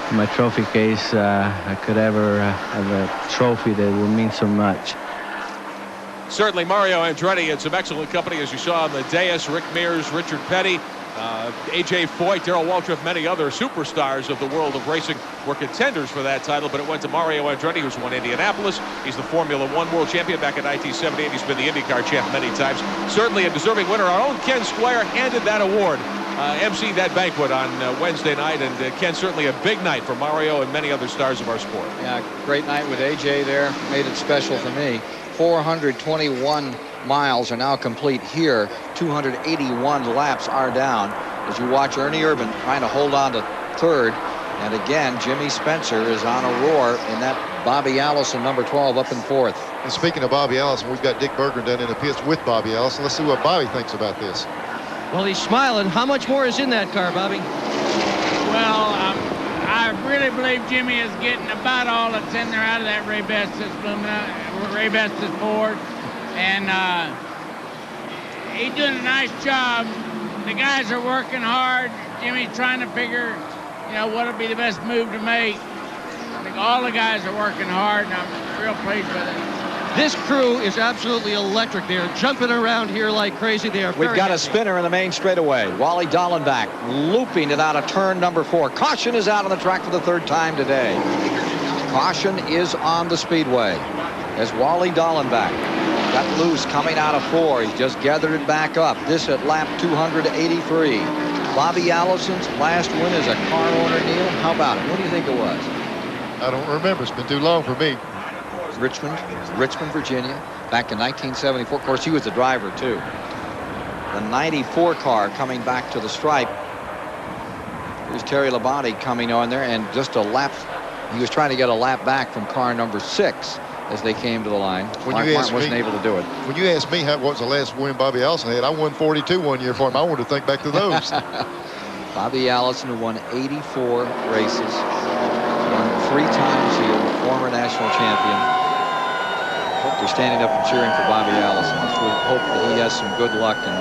in my trophy case I could ever have a trophy that would mean so much. Certainly Mario Andretti and some excellent company, as you saw on the dais. Rick Mears, Richard Petty, A.J. Foyt, Darrell Waltrip, many other superstars of the world of racing were contenders for that title, but it went to Mario Andretti, who's won Indianapolis. He's the Formula One world champion back in 1978. He's been the IndyCar champ many times. Certainly a deserving winner. Our own Ken Squire handed that award, emceed that banquet on Wednesday night, and Ken, certainly a big night for Mario and many other stars of our sport. Yeah, great night with A.J. there. Made it special for me. 421 miles are now complete here. 281 laps are down as you watch Ernie Irvin trying to hold on to third. And again, Jimmy Spencer is on a roar in that Bobby Allison, number 12, up in fourth. And speaking of Bobby Allison, we've got Dick Berggren down in the pits with Bobby Allison. Let's see what Bobby thinks about this. Well, he's smiling. How much more is in that car, Bobby? Well, I really believe Jimmy is getting about all that's in there out of that Ray Bestis Ford. And he's doing a nice job. The guys are working hard. Jimmy's trying to figure, what would be the best move to make. I think all the guys are working hard, and I'm real pleased with it. This crew is absolutely electric. They're jumping around here like crazy. They are We've got a spinner in the main straightaway. Wally Dallenbach looping it out of turn number 4. Caution is out on the track for the third time today. Caution is on the speedway as Wally Dallenbach got loose coming out of 4. He's just gathered it back up. This at lap 283. Bobby Allison's last win as a car owner, Neil. How about it? What do you think it was? I don't remember. It's been too long for me. Richmond, Virginia, back in 1974. Of course, he was the driver, too. The 94 car coming back to the stripe. Here's Terry Labonte coming on there, and just a lap. He was trying to get a lap back from car number 6 as they came to the line. Mark Martin wasn't able to do it. When you asked me what was the last win Bobby Allison had, I won 42 one year for him. I wanted to think back to those. Bobby Allison, who won 84 races, won 3 times here, former national champion. Hope they're standing up and cheering for Bobby Allison. We hope that he has some good luck and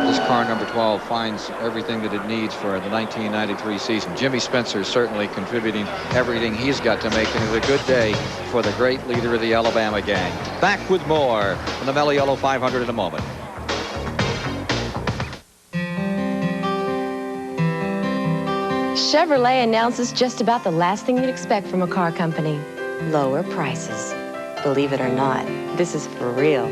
this car number 12 finds everything that it needs for the 1993 season. Jimmy Spencer is certainly contributing everything he's got to make it a good day for the great leader of the Alabama gang. Back with more from the Mello Yello 500 in a moment. Chevrolet announces just about the last thing you'd expect from a car company: lower prices. Believe it or not, this is for real.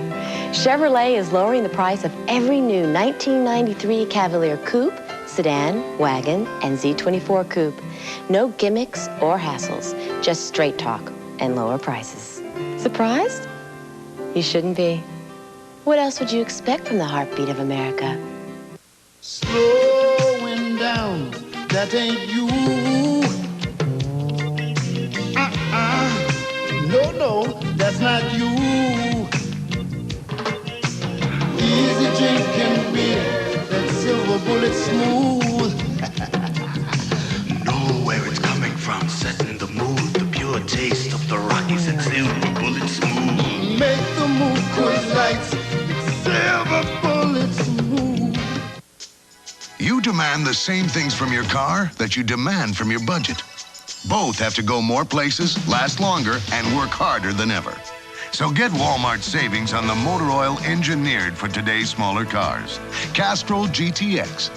Chevrolet is lowering the price of every new 1993 Cavalier Coupe, Sedan, Wagon, and Z24 Coupe. No gimmicks or hassles, just straight talk and lower prices. Surprised? You shouldn't be. What else would you expect from the heartbeat of America? Slowing down, that ain't you. No, that's not you. Easy drinking beer, that silver bullet smooth. Know where it's coming from, setting the mood. The pure taste of the Rockies and silver bullet smooth. Make the move, 'cause lights, silver bullet smooth. demand the same things from your car that you demand from your budget. Both have to go more places, last longer, and work harder than ever. So get Walmart savings on the motor oil engineered for today's smaller cars. Castrol GTX.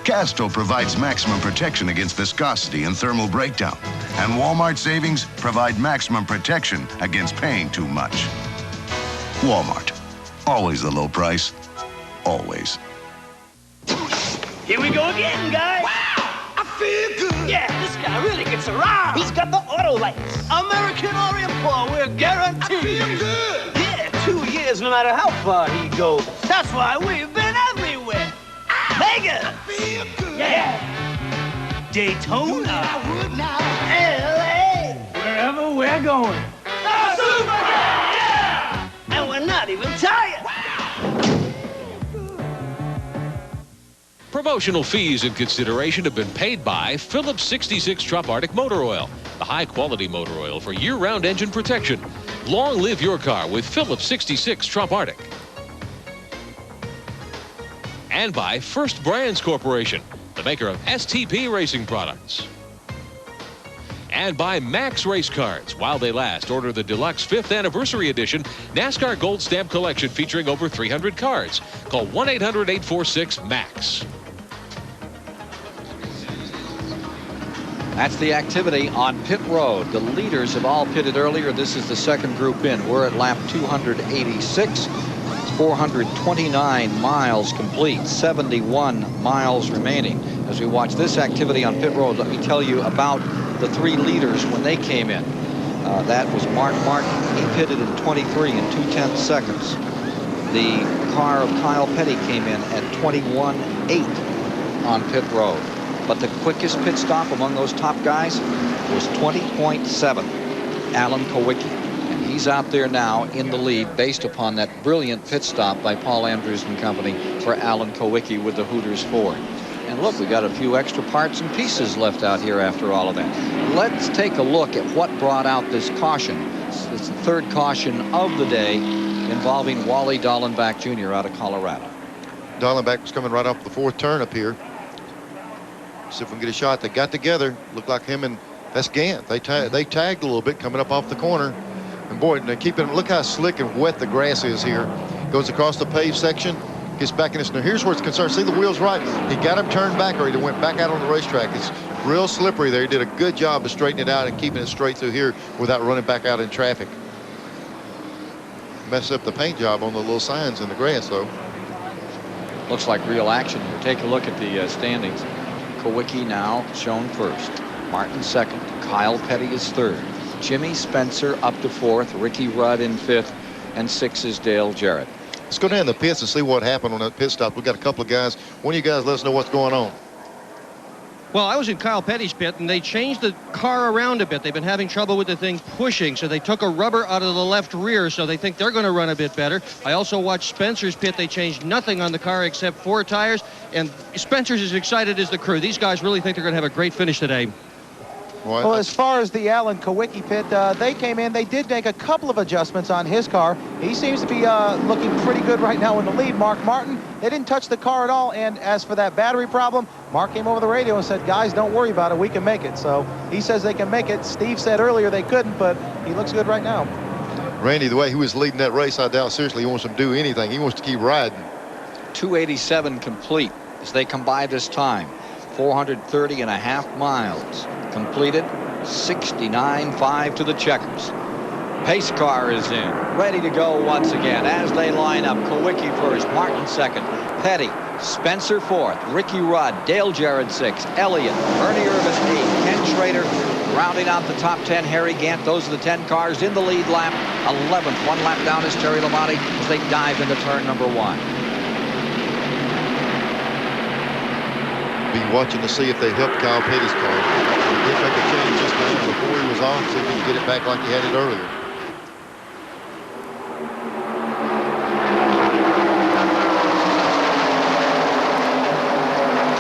Castrol provides maximum protection against viscosity and thermal breakdown. And Walmart savings provide maximum protection against paying too much. Walmart. Always the low price. Always. Here we go again, guys. Wow, I feel good. Yeah, this guy really gets around. He's got the auto lights. American Orient Paul, we're guaranteed. I feel good. Yeah, 2 years, no matter how far he goes. That's why we've been everywhere. Vegas. I feel good. Yeah. Daytona. LA. Wherever we're going. The Superman, yeah. And we're not even tired. Promotional fees and consideration have been paid by Phillips 66 Trop Arctic Motor Oil, the high-quality motor oil for year-round engine protection. Long live your car with Phillips 66 Trop Arctic. And by First Brands Corporation, the maker of STP racing products. And by Max Race Cards. While they last, order the Deluxe 5th Anniversary Edition NASCAR Gold Stamp Collection featuring over 300 cards. Call 1-800-846-MAX. That's the activity on pit road. The leaders have all pitted earlier. This is the second group in. We're at lap 286. 429 miles complete, 71 miles remaining. As we watch this activity on pit road, let me tell you about the three leaders when they came in. That was Mark Martin. He pitted in 23 and 2/10 seconds. The car of Kyle Petty came in at 21.8 on pit road. But the quickest pit stop among those top guys was 20.7. Alan Kowicki. And he's out there now in the lead based upon that brilliant pit stop by Paul Andrews and company for Alan Kowicki with the Hooters Ford. And look, we got a few extra parts and pieces left out here after all of that. Let's take a look at what brought out this caution. It's the third caution of the day involving Wally Dallenbach Jr. out of Colorado. Dallenbach was coming right off the fourth turn up here. See if we can get a shot. They got together. Looked like him and that's Gant. They tagged a little bit coming up off the corner. And boy, now look how slick and wet the grass is here. Goes across the paved section, gets back in this. Now here's where it's concerned. See the wheels right. He got him turned back or he went back out on the racetrack. It's real slippery there. He did a good job of straightening it out and keeping it straight through here without running back out in traffic. Messed up the paint job on the little signs in the grass though. Looks like real action here. Take a look at the standings. Kowicki now shown first. Martin second. Kyle Petty is third. Jimmy Spencer up to fourth. Ricky Rudd in fifth. And sixth is Dale Jarrett. Let's go down in the pits and see what happened on that pit stop. We've got a couple of guys. One of you guys let us know what's going on. Well, I was in Kyle Petty's pit, and they changed the car around a bit. They've been having trouble with the thing pushing, so they took a rubber out of the left rear, so they think they're going to run a bit better. I also watched Spencer's pit. They changed nothing on the car except 4 tires, and Spencer's as excited as the crew. These guys really think they're going to have a great finish today. Well, as far as the Alan Kowicki pit, they came in. They did make a couple of adjustments on his car. He seems to be looking pretty good right now in the lead. Mark Martin, they didn't touch the car at all. And as for that battery problem, Mark came over the radio and said, guys, don't worry about it. We can make it. So he says they can make it. Steve said earlier they couldn't, but he looks good right now. Randy, the way he was leading that race, I doubt seriously he wants to do anything. He wants to keep riding. 287 complete as they come by this time. 430.5 miles completed. 69.5 to the checkers. Pace car is in, ready to go once again as they line up. Kowicki first, Martin second, Petty, Spencer fourth, Ricky Rudd, Dale Jarrett sixth, Elliott, Ernie Irvis eighth, Ken Schrader rounding out the top 10. Harry Gant, those are the 10 cars in the lead lap. 11th, 1 lap down is Terry Labonte as they dive into turn number 1. Be watching to see if they helped Kyle Petty's car. He did make a change just now before he was on, see if he can get it back like he had it earlier.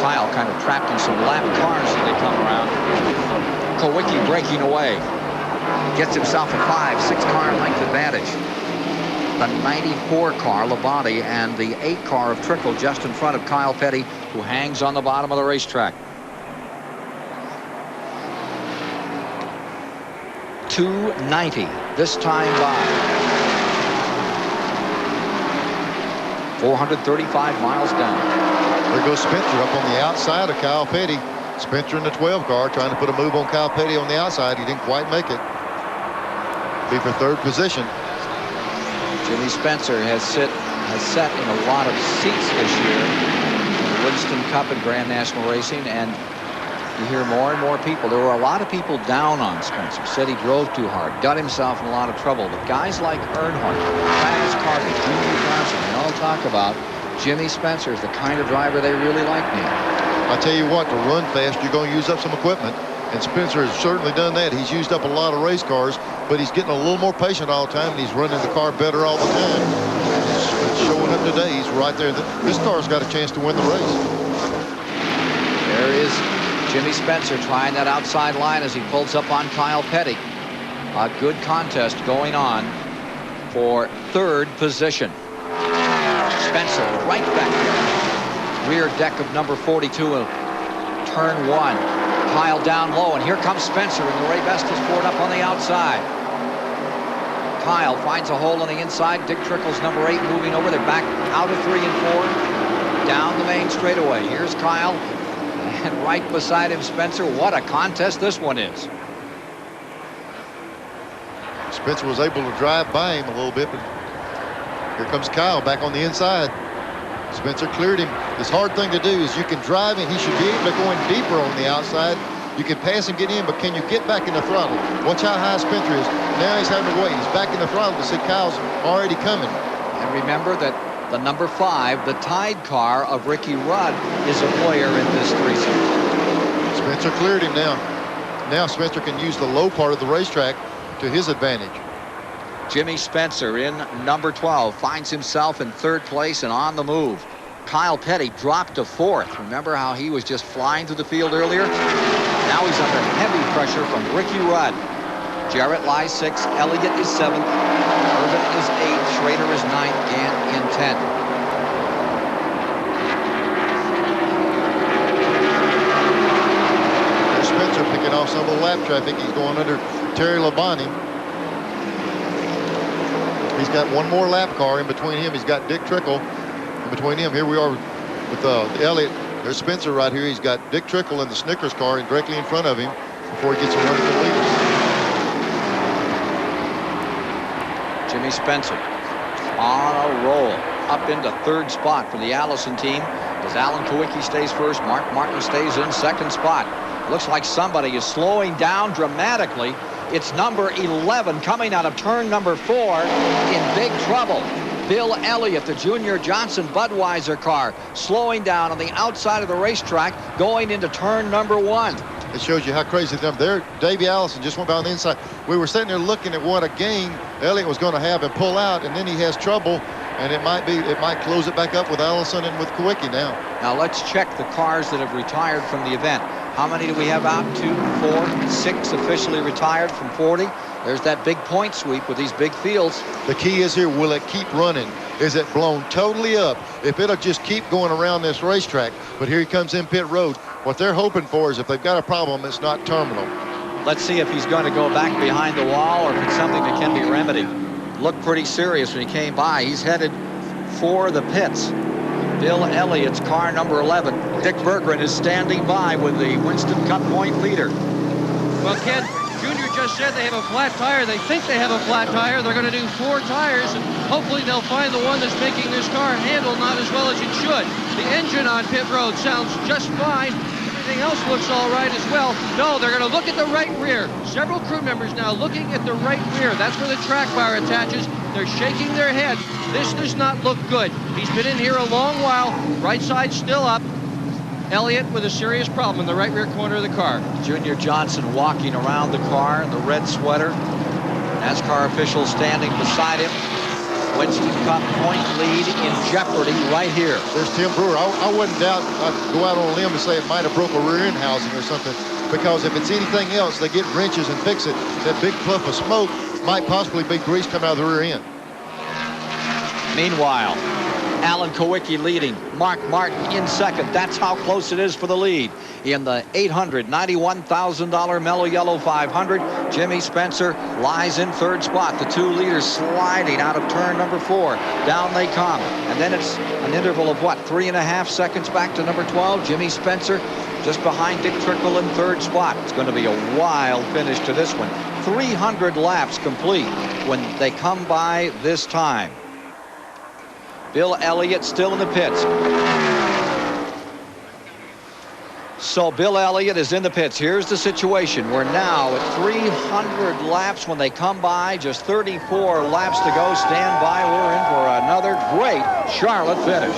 Kyle kind of trapped in some lap cars as they come around. Kowicki breaking away. Gets himself a 5-6 car length advantage. the 94 car, Labonte, and the 8 car of Trickle just in front of Kyle Petty, who hangs on the bottom of the racetrack. 290 this time by. 435 miles down. There goes Spencer up on the outside of Kyle Petty. Spencer in the 12 car trying to put a move on Kyle Petty on the outside. He didn't quite make it. Be for third position. Jimmy Spencer has sat in a lot of seats this year in the Winston Cup and Grand National Racing, and you hear more and more people. There were a lot of people down on Spencer, said he drove too hard, got himself in a lot of trouble. But guys like Earnhardt, Travis Carter, Junior Johnson, they all talk about Jimmy Spencer is the kind of driver they really like now. I tell you what, to run fast, you're going to use up some equipment. And Spencer has certainly done that. He's used up a lot of race cars, but he's getting a little more patient all the time, and he's running the car better all the time. It's showing up today. He's right there. This car's got a chance to win the race. There is Jimmy Spencer trying that outside line as he pulls up on Kyle Petty. A good contest going on for third position. Spencer right back there. Rear deck of number 42 of turn 1. Kyle down low, and here comes Spencer in the Ray Vestas Ford up on the outside. Kyle finds a hole on the inside. Dick Trickle's number 8 moving over. They're back out of 3 and 4. Down the main straightaway. Here's Kyle, and right beside him Spencer. What a contest this one is. Spencer was able to drive by him a little bit, but here comes Kyle back on the inside. Spencer cleared him. This hard thing to do is you can drive him. He should be able to go in deeper on the outside. You can pass and get in, but can you get back in the throttle? Watch how high Spencer is. Now he's having to wait. He's back in the throttle to see Kyle's already coming. And remember that the number 5, the Tide car of Ricky Rudd, is a player in this threesome. Spencer cleared him now. Now Spencer can use the low part of the racetrack to his advantage. Jimmy Spencer in number 12 finds himself in third place and on the move. Kyle Petty dropped to 4th. Remember how he was just flying through the field earlier? Now he's under heavy pressure from Ricky Rudd. Jarrett lies 6th. Elliott is 7th. Irvin is 8th. Schrader is 9th. Gant in 10th. There's Spencer picking off some of the lap traffic. He's going under Terry Labonte. He's got one more lap car in between him. He's got Dick Trickle in between him. Here we are with Elliott. There's Spencer right here. He's got Dick Trickle in the Snickers car and directly in front of him before he gets a run for the lead. Jimmy Spencer on a roll up into third spot for the Allison team as Alan Kowicki stays first. Mark Martin stays in second spot. Looks like somebody is slowing down dramatically. It's number 11 coming out of turn number 4 in big trouble. Bill Elliott, the Junior Johnson Budweiser car, slowing down on the outside of the racetrack going into turn number 1. It shows you how crazy them there. Davey Allison just went by on the inside. We were sitting there looking at what a game Elliott was going to have and pull out, and then he has trouble, and it might close it back up with Allison and with Kowicki now. Now let's check the cars that have retired from the event. How many do we have out? 2, 4, 6 officially retired from 40. There's that big point sweep with these big fields. The key is here, will it keep running? Is it blown totally up? If it'll just keep going around this racetrack, but here he comes in pit road. What they're hoping for is if they've got a problem, it's not terminal. Let's see if he's going to go back behind the wall or if it's something that can be remedied. Looked pretty serious when he came by. He's headed for the pits. Bill Elliott's car number 11. Dick Berggren is standing by with the Winston Cup point leader. Well, Ken, Junior just said they have a flat tire. They think they have a flat tire. They're going to do 4 tires, and hopefully they'll find the one that's making this car handle not as well as it should. The engine on pit road sounds just fine. Everything else looks all right as well. No, they're going to look at the right rear. Several crew members now looking at the right rear. That's where the track bar attaches. They're shaking their head. This does not look good. He's been in here a long while. Right side still up. Elliott with a serious problem in the right rear corner of the car. Junior Johnson walking around the car in the red sweater. NASCAR official standing beside him. Winston Cup point lead in jeopardy right here. There's Tim Brewer. I wouldn't doubt, I'd go out on a limb and say it might have broke a rear end housing or something, because if it's anything else, they get wrenches and fix it. That big puff of smoke might possibly be grease coming out of the rear end. Meanwhile, Alan Kowicki leading. Mark Martin in second. That's how close it is for the lead. In the $891,000 Mello Yello 500, Jimmy Spencer lies in third spot. The two leaders sliding out of turn number 4. Down they come. And then it's an interval of, what, 3.5 seconds back to number 12. Jimmy Spencer just behind Dick Trickle in third spot. It's going to be a wild finish to this one. 300 laps complete when they come by this time. Bill Elliott still in the pits. So Bill Elliott is in the pits. Here's the situation. We're now at 300 laps when they come by. Just 34 laps to go. Stand by. We're in for another great Charlotte finish.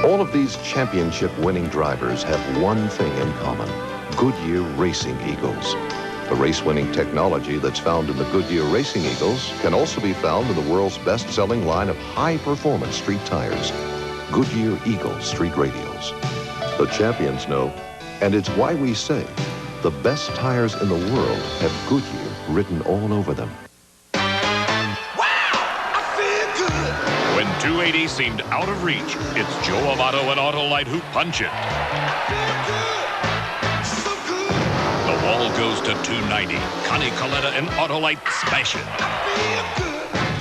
All of these championship-winning drivers have one thing in common: Goodyear Racing Eagles. The race-winning technology that's found in the Goodyear Racing Eagles can also be found in the world's best-selling line of high-performance street tires, Goodyear Eagle Street Radials. The champions know, and it's why we say the best tires in the world have Goodyear written all over them. When 280 seemed out of reach, it's Joe Amato and Autolite who punch it. The wall goes to 290. Connie Coletta and Autolite smash it.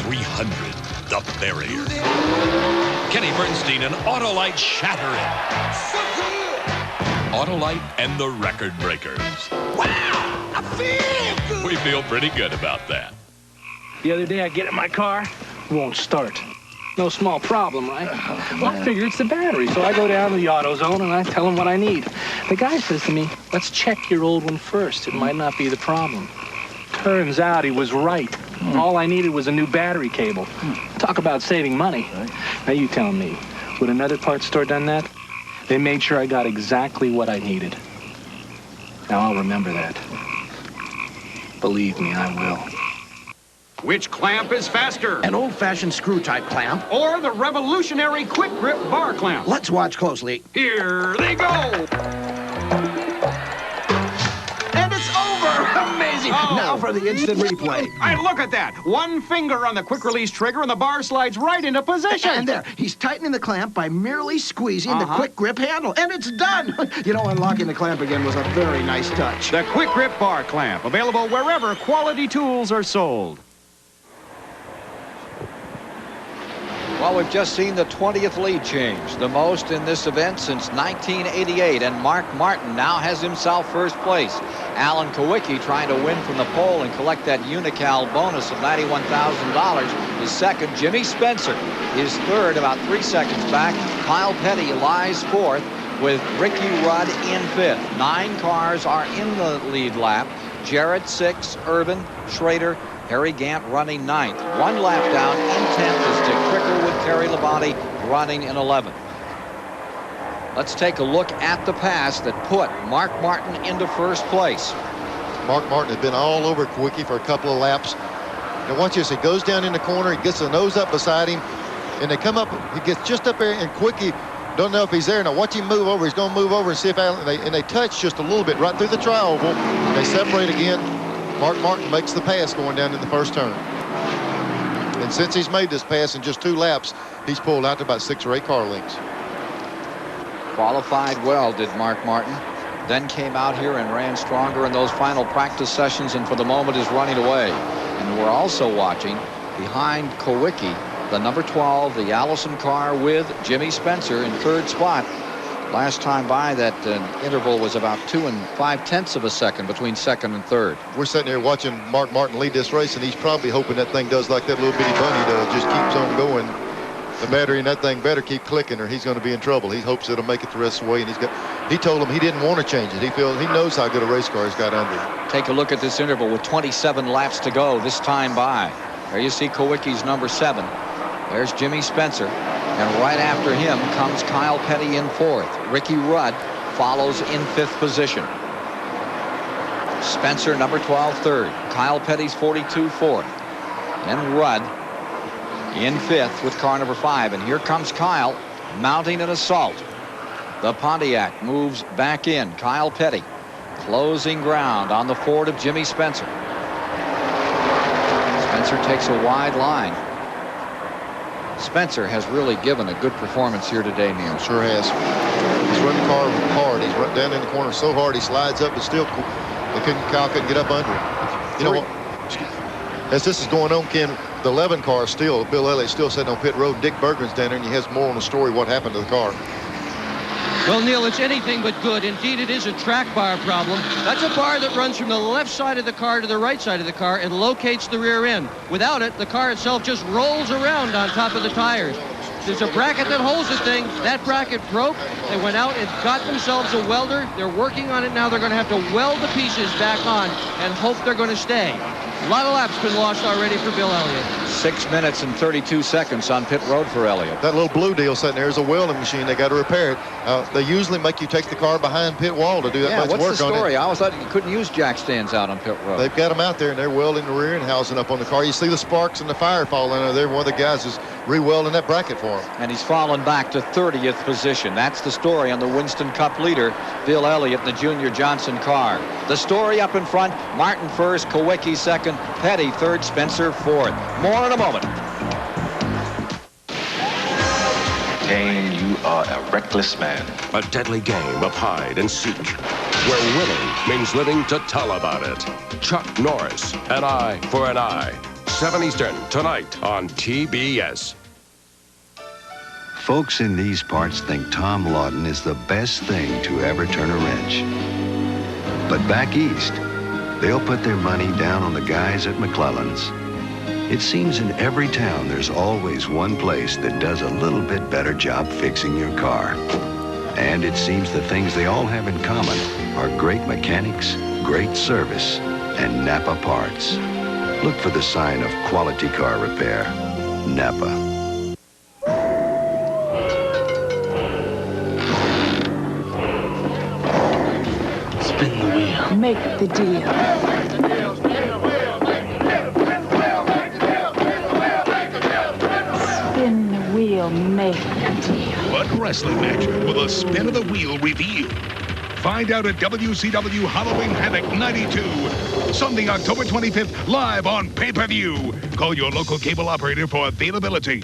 300, the barrier. Kenny Bernstein and Autolite shatter it. Autolite and the Record Breakers. Wow, I feel good. We feel pretty good about that. The other day I get in my car, won't start. No small problem, right? Well, I figure it's the battery, so I go down to the AutoZone and I tell him what I need. The guy says to me, let's check your old one first. It might not be the problem. Turns out he was right. All I needed was a new battery cable. Talk about saving money. Now you tell me, would another parts store done that? They made sure I got exactly what I needed. Now I'll remember that. Believe me, I will. Which clamp is faster? An old-fashioned screw-type clamp. Or the revolutionary quick grip bar clamp? Let's watch closely. Here they go! And it's over! Amazing! Oh. Now for the instant replay. Hey, look at that! One finger on the quick-release trigger and the bar slides right into position. And there, he's tightening the clamp by merely squeezing the quick grip handle. And it's done! You know, unlocking the clamp again was a very nice touch. The quick grip bar clamp, available wherever quality tools are sold. Well, we've just seen the 20th lead change, the most in this event since 1988, and Mark Martin now has himself first place. Alan Kowicki trying to win from the pole and collect that Unical bonus of $91,000 is second. Jimmy Spencer is third, about 3 seconds back. Kyle Petty lies fourth with Ricky Rudd in fifth. 9 cars are in the lead lap. Jarrett 6, Irvin, Schrader, Harry Gant running 9th. 1 lap down in 10th is Dick Trickle with Terry Labonte running in 11th. Let's take a look at the pass that put Mark Martin into first place. Mark Martin has been all over Kowicki for a couple of laps. And watch this, he goes down in the corner, he gets the nose up beside him, and they come up, he gets just up there, and Kowicki don't know if he's there. Now watch him move over. He's going to move over and see if Alan, and they touch just a little bit right through the tri-oval. They separate again. Mark Martin makes the pass going down in the first turn. And since he's made this pass in just 2 laps, he's pulled out to about 6 or 8 car lengths. Qualified well, did Mark Martin. Then came out here and ran stronger in those final practice sessions, and for the moment is running away. And we're also watching behind Kowicki, the number 12, the Allison car with Jimmy Spencer in third spot. Last time by, that interval was about 2 5/10 of a second between second and third. We're sitting here watching Mark Martin lead this race, and he's probably hoping that thing does like that little bitty bunny does, just keeps on going. The battery in that thing better keep clicking, or he's going to be in trouble. He hopes it'll make it the rest of the way, and he told him he didn't want to change it. He knows how good a race car he's got under. Take a look at this interval with 27 laps to go this time by. There you see Kowicki's number 7. There's Jimmy Spencer. And right after him comes Kyle Petty in 4th. Ricky Rudd follows in 5th position. Spencer, number 12, 3rd. Kyle Petty's 42, 4th. And Rudd in 5th with car number 5. And here comes Kyle mounting an assault. The Pontiac moves back in. Kyle Petty Closing ground on the Ford of Jimmy Spencer. Spencer takes a wide line. Spencer has really given a good performance here today, Neil. Sure has. He's running the car hard. He's run down in the corner so hard he slides up, but still Kyle couldn't get up under it. You know what? As this is going on, Ken, the 11 car still, Bill Elliott still sitting on pit road. Dick Bergman's down there, and he has more on the story what happened to the car. Well, Neil, it's anything but good. Indeed, it is a track bar problem. That's a bar that runs from the left side of the car to the right side of the car and locates the rear end. Without it, the car itself just rolls around on top of the tires. There's a bracket that holds the thing. That bracket broke. They went out and got themselves a welder. They're working on it now. They're going to have to weld the pieces back on and hope they're going to stay. A lot of laps been lost already for Bill Elliott. 6 minutes and 32 seconds on pit road for Elliott. That little blue deal sitting there is a welding machine. They got to repair it. They usually make you take the car behind pit wall to do that much work on it. What's the story? I always thought you couldn't use jack stands out on pit road. They've got them out there, and they're welding the rear end housing up on the car. You see the sparks and the fire falling out there. One of the guys is re-welding that bracket for him. And he's fallen back to 30th position. That's the story on the Winston Cup leader, Bill Elliott, in the Junior Johnson car. The story up in front, Martin first, Kawicki second, Petty third, Spencer fourth. More in a moment. Kane, you are a reckless man. A deadly game of hide and seek, where winning means living to tell about it. Chuck Norris, An Eye for an Eye. 7 Eastern, tonight on TBS. Folks in these parts think Tom Lawton is the best thing to ever turn a wrench. But back east, they'll put their money down on the guys at McClellan's. It seems in every town there's always one place that does a little bit better job fixing your car. And it seems the things they all have in common are great mechanics, great service, and Napa parts. Look for the sign of quality car repair. Napa. Spin the wheel. Make the deal. Spin the wheel, make the deal. One wrestling match with a spin of the wheel reveal. Find out at WCW Halloween Havoc 92. Sunday, October 25th, live on pay-per-view. Call your local cable operator for availability.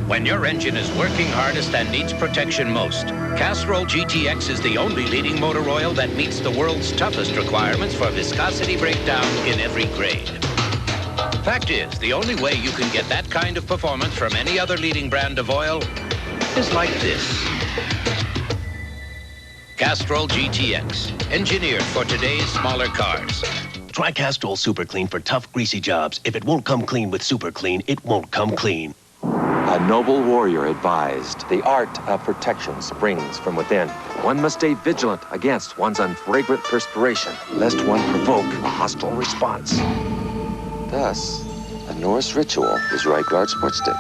When your engine is working hardest and needs protection most, Castrol GTX is the only leading motor oil that meets the world's toughest requirements for viscosity breakdown in every grade. Fact is, the only way you can get that kind of performance from any other leading brand of oil is like this. Castrol GTX, engineered for today's smaller cars. Try Castrol Super Clean for tough, greasy jobs. If it won't come clean with Super Clean, it won't come clean. A noble warrior advised, the art of protection springs from within. One must stay vigilant against one's unfragrant perspiration, lest one provoke a hostile response. Thus, a Norse ritual is Right Guard Sport Stick.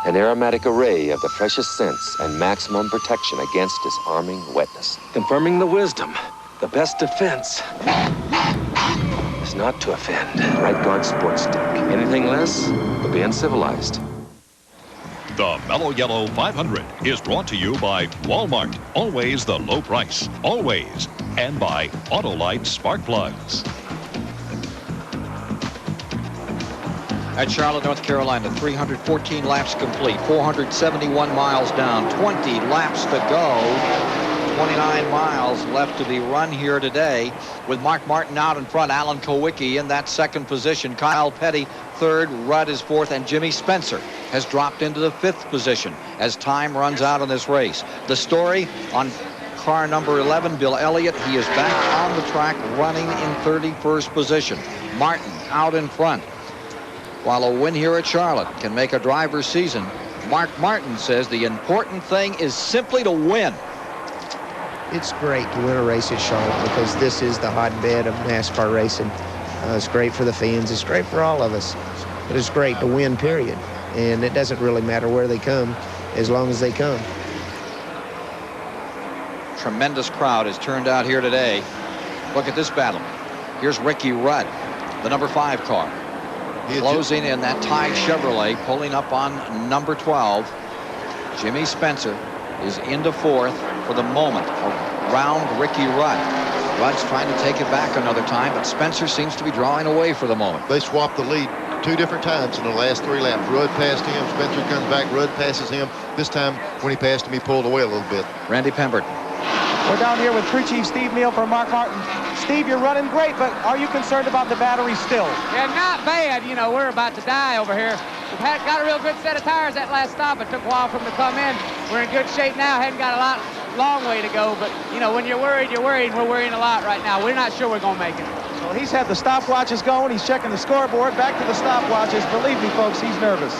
An aromatic array of the freshest scents and maximum protection against disarming wetness. Confirming the wisdom, the best defense is not to offend. Right Guard Sport Stick. Anything less will be uncivilized. The Mello Yello 500 is brought to you by Walmart. Always the low price. Always. And by Autolite Spark Plugs. At Charlotte, North Carolina, 314 laps complete, 471 miles down, 20 laps to go. 29 miles left to be run here today, with Mark Martin out in front, Alan Kawicki in that second position, Kyle Petty third, Rudd is fourth, and Jimmy Spencer has dropped into the fifth position as time runs out in this race. The story on car number 11, Bill Elliott, he is back on the track running in 31st position. Martin out in front. While a win here at Charlotte can make a driver's season, Mark Martin says the important thing is simply to win. It's great to win a race at Charlotte because this is the hotbed of NASCAR racing. It's great for the fans. It's great for all of us. But it's great to win, period. And it doesn't really matter where they come as long as they come. Tremendous crowd has turned out here today. Look at this battle. Here's Ricky Rudd, the number 5 car. Closing in that Tide Chevrolet, pulling up on number 12. Jimmy Spencer is into fourth for the moment around Ricky Rudd. Rudd's trying to take it back another time, but Spencer seems to be drawing away for the moment. They swapped the lead 2 different times in the last 3 laps. Rudd passed him, Spencer comes back, Rudd passes him. This time, when he passed him, he pulled away a little bit. Randy Pemberton. We're down here with crew chief Steve Neal for Mark Martin. Steve, you're running great, but are you concerned about the battery still? Yeah, not bad. You know, we're about to die over here. We've got a real good set of tires that last stop. It took a while for them to come in. We're in good shape now. Hadn't got a long way to go. But, you know, when you're worried, you're worried. We're worrying a lot right now. We're not sure we're going to make it. Well, he's had the stopwatches going. He's checking the scoreboard. Back to the stopwatches. Believe me, folks, he's nervous.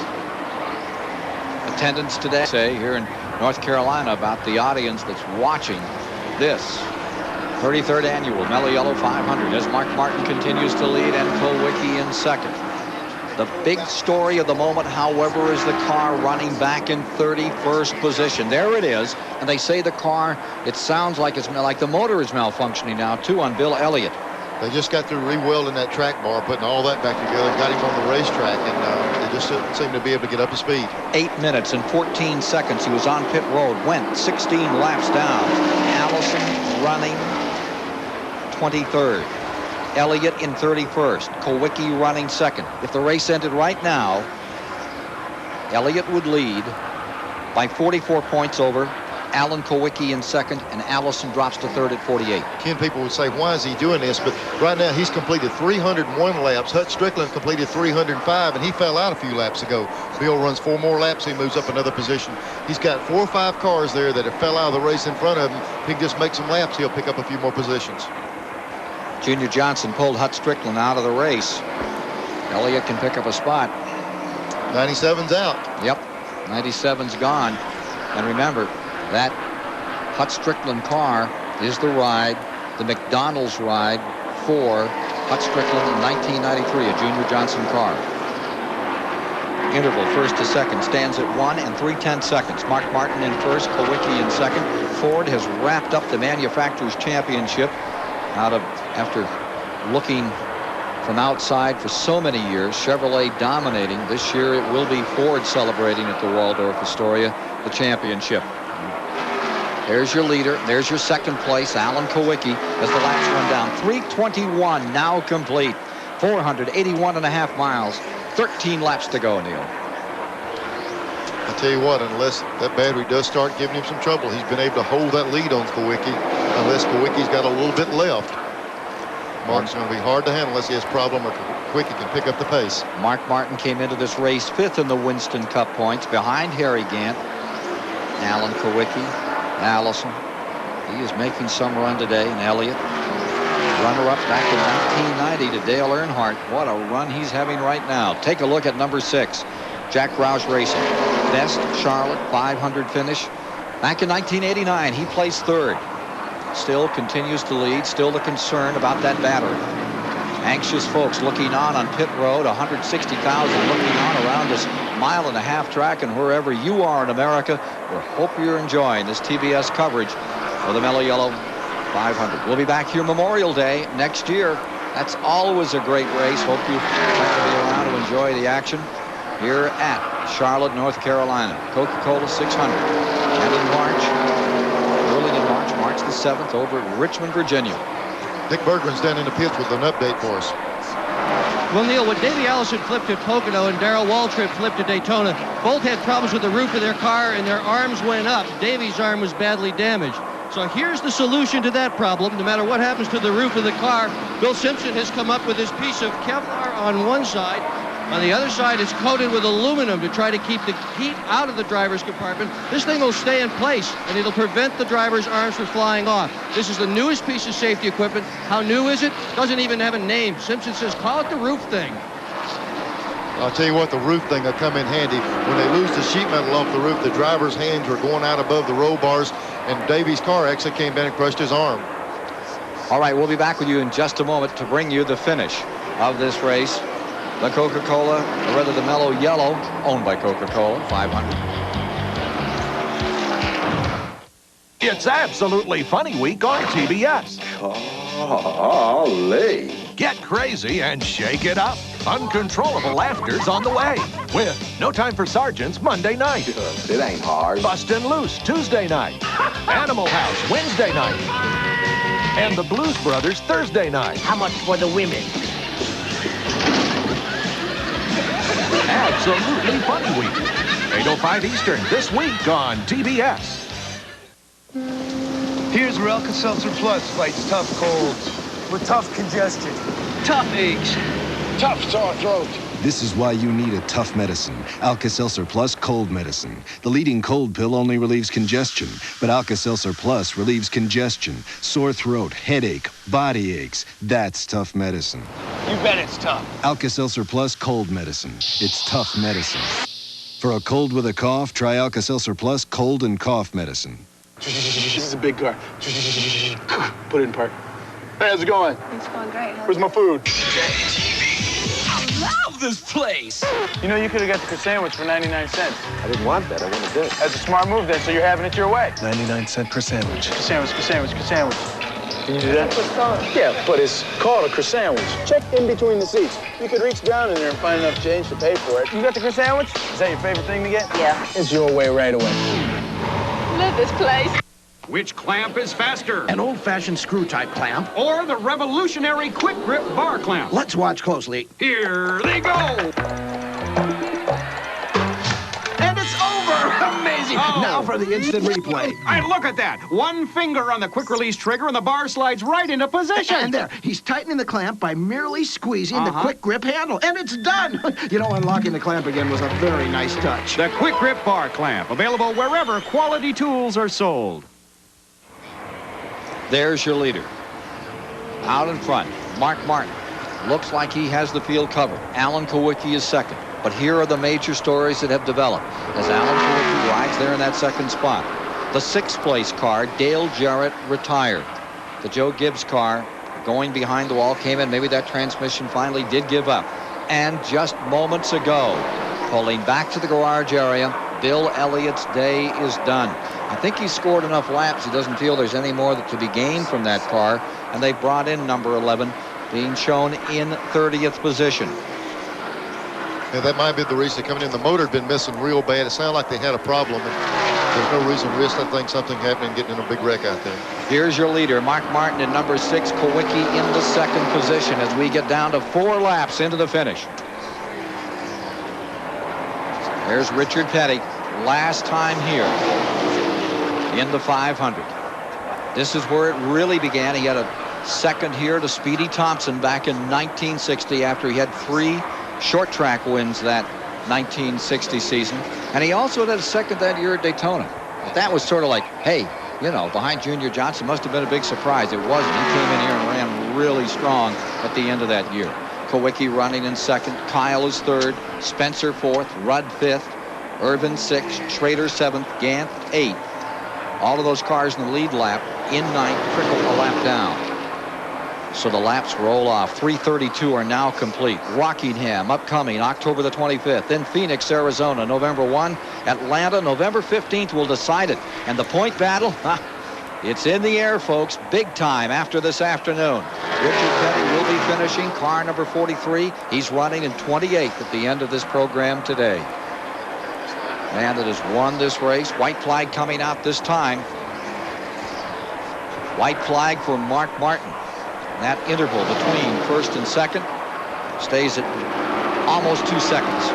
Attendance today, say, here in North Carolina about the audience that's watching this 33rd annual Mello Yello 500 as Mark Martin continues to lead and Kulwicki in second. The big story of the moment, however, is the car running back in 31st position. There it is, and they say the car, it sounds like the motor is malfunctioning now too on Bill Elliott. They just got through re-welding that track bar, putting all that back together, got him on the racetrack, and they just didn't seem to be able to get up to speed. 8 minutes and 14 seconds. He was on pit road, went 16 laps down. Allison running 23rd. Elliott in 31st. Kulwicki running second. If the race ended right now, Elliott would lead by 44 points over Alan Kulwicki in second, and Allison drops to third at 48. Ken, people would say, why is he doing this? But right now, he's completed 301 laps. Hut Strickland completed 305, and he fell out a few laps ago. Bill runs 4 more laps. He moves up another position. He's got 4 or 5 cars there that have fell out of the race in front of him. If he can just make some laps, he'll pick up a few more positions. Junior Johnson pulled Hut Strickland out of the race. Elliott can pick up a spot. 97's out. Yep, 97's gone. And remember, that Hut Strickland car is the ride, the McDonald's ride for Hut Strickland in 1993, a Junior Johnson car. Interval first to second stands at 1 and 3/10 seconds. Mark Martin in first, Kulwicki in second. Ford has wrapped up the Manufacturers' Championship after looking from outside for so many years. Chevrolet dominating. This year it will be Ford celebrating at the Waldorf Astoria the championship. There's your leader. There's your second place, Alan Kulwicki, as the laps run down. 3:21 now complete. 481.5 miles. 13 laps to go, Neil. I tell you what, unless that battery does start giving him some trouble, he's been able to hold that lead on Kulwicki, unless Kulwicki's got a little bit left. Mark's going to be hard to handle unless he has a problem or Kulwicki can pick up the pace. Mark Martin came into this race 5th in the Winston Cup points behind Harry Gant. Alan Kulwicki, Allison. He is making some run today, and Elliott. Runner-up back in 1990 to Dale Earnhardt. What a run he's having right now. Take a look at number 6, Jack Roush Racing. Best Charlotte 500 finish. Back in 1989, he placed 3rd. Still continues to lead. Still the concern about that battery. Anxious folks looking on pit road. 160,000 looking on around this 1.5-mile track, and wherever you are in America, we hope you're enjoying this TBS coverage of the Mello Yello 500. We'll be back here Memorial Day next year. That's always a great race. Hope you plan to be around to enjoy the action here at Charlotte, North Carolina. Coca-Cola 600. And in March, early in March, March the 7th, over at Richmond, Virginia. Dick Bergman's down in the pits with an update for us. Well, Neil, when Davey Allison flipped at Pocono and Darrell Waltrip flipped at Daytona, both had problems with the roof of their car and their arms went up. Davey's arm was badly damaged. So here's the solution to that problem. No matter what happens to the roof of the car, Bill Simpson has come up with this piece of Kevlar on one side. On the other side, it's coated with aluminum to try to keep the heat out of the driver's compartment. This thing will stay in place, and it'll prevent the driver's arms from flying off. This is the newest piece of safety equipment. How new is it? Doesn't even have a name. Simpson says, call it the roof thing. I'll tell you what, the roof thing will come in handy. When they lose the sheet metal off the roof, the driver's hands were going out above the roll bars, and Davey's car actually came down and crushed his arm. All right, we'll be back with you in just a moment to bring you the finish of this race. The Coca-Cola, or rather the Mello Yello, owned by Coca-Cola, 500. It's Absolutely Funny Week on TBS. Golly. Get crazy and shake it up. Uncontrollable laughter's on the way with No Time for Sergeants Monday night. It ain't hard. Bustin' Loose Tuesday night. Animal House Wednesday night. And the Blues Brothers Thursday night. How much for the women? Absolutely Funny Week. 8:05 Eastern this week on TBS. Here's where Alka-Seltzer Plus fights tough colds. With tough congestion. Tough aches. Tough sore throat. This is why you need a tough medicine. Alka-Seltzer Plus Cold Medicine. The leading cold pill only relieves congestion, but Alka-Seltzer Plus relieves congestion, sore throat, headache, body aches. That's tough medicine. You bet it's tough. Alka-Seltzer Plus Cold Medicine. It's tough medicine. For a cold with a cough, try Alka-Seltzer Plus Cold and Cough Medicine. This is a big car. Put it in park. Hey, how's it going? It's going great. Where's my food? I love this place. You know, you could have got the croissant sandwich for 99 cents. I didn't want that. I wanted this. That's a smart move then, so you're having it your way. 99-cent croissant sandwich. Croissant. Can you do that? Croissant. Yeah, but it's called a croissant sandwich. Check in between the seats. You could reach down in there and find enough change to pay for it. You got the croissant sandwich? Is that your favorite thing to get? Yeah. It's your way right away. Love this place. Which clamp is faster? An old-fashioned screw-type clamp. Or the revolutionary quick grip bar clamp? Let's watch closely. Here they go! And it's over! Amazing! Oh. Now for the instant replay. And look at that! One finger on the quick-release trigger and the bar slides right into position. And there, he's tightening the clamp by merely squeezing the quick grip handle. And it's done! You know, unlocking the clamp again was a very nice touch. The quick grip bar clamp, available wherever quality tools are sold. There's your leader. Out in front, Mark Martin. Looks like he has the field covered. Alan Kowicki is second. But here are the major stories that have developed as Alan Kowicki rides there in that second spot. The sixth place car, Dale Jarrett, retired. The Joe Gibbs car going behind the wall came in. Maybe that transmission finally did give up. And just moments ago, pulling back to the garage area, Bill Elliott's day is done. I think he scored enough laps. He doesn't feel there's any more to be gained from that car. And they brought in number 11, being shown in 30th position. Yeah, that might be the reason coming in. The motor had been missing real bad. It sounded like they had a problem. And there's no reason to risk, I think, something happening, getting in a big wreck out there. Here's your leader, Mark Martin in number 6, Kowicki in the second position as we get down to 4 laps into the finish. There's Richard Petty, last time here in the 500. This is where it really began. He had a second here to Speedy Thompson back in 1960 after he had 3 short track wins that 1960 season. And he also had a second that year at Daytona. But that was sort of like, hey, you know, behind Junior Johnson must have been a big surprise. It wasn't. He came in here and ran really strong at the end of that year. Kowicki running in second. Kyle is third. Spencer fourth. Rudd fifth. Irvin sixth. Schrader 7th. Gant 8th. All of those cars in the lead lap in 9th trickle a lap down. So the laps roll off. 3:32 are now complete. Rockingham upcoming October the 25th. Then Phoenix, Arizona, November 1. Atlanta, November 15th will decide it. And the point battle, it's in the air, folks. Big time after this afternoon. Richard Petty will be finishing car number 43. He's running in 28th at the end of this program today. Man that has won this race. White flag coming out this time. White flag for Mark Martin. That interval between first and second stays at almost 2 seconds.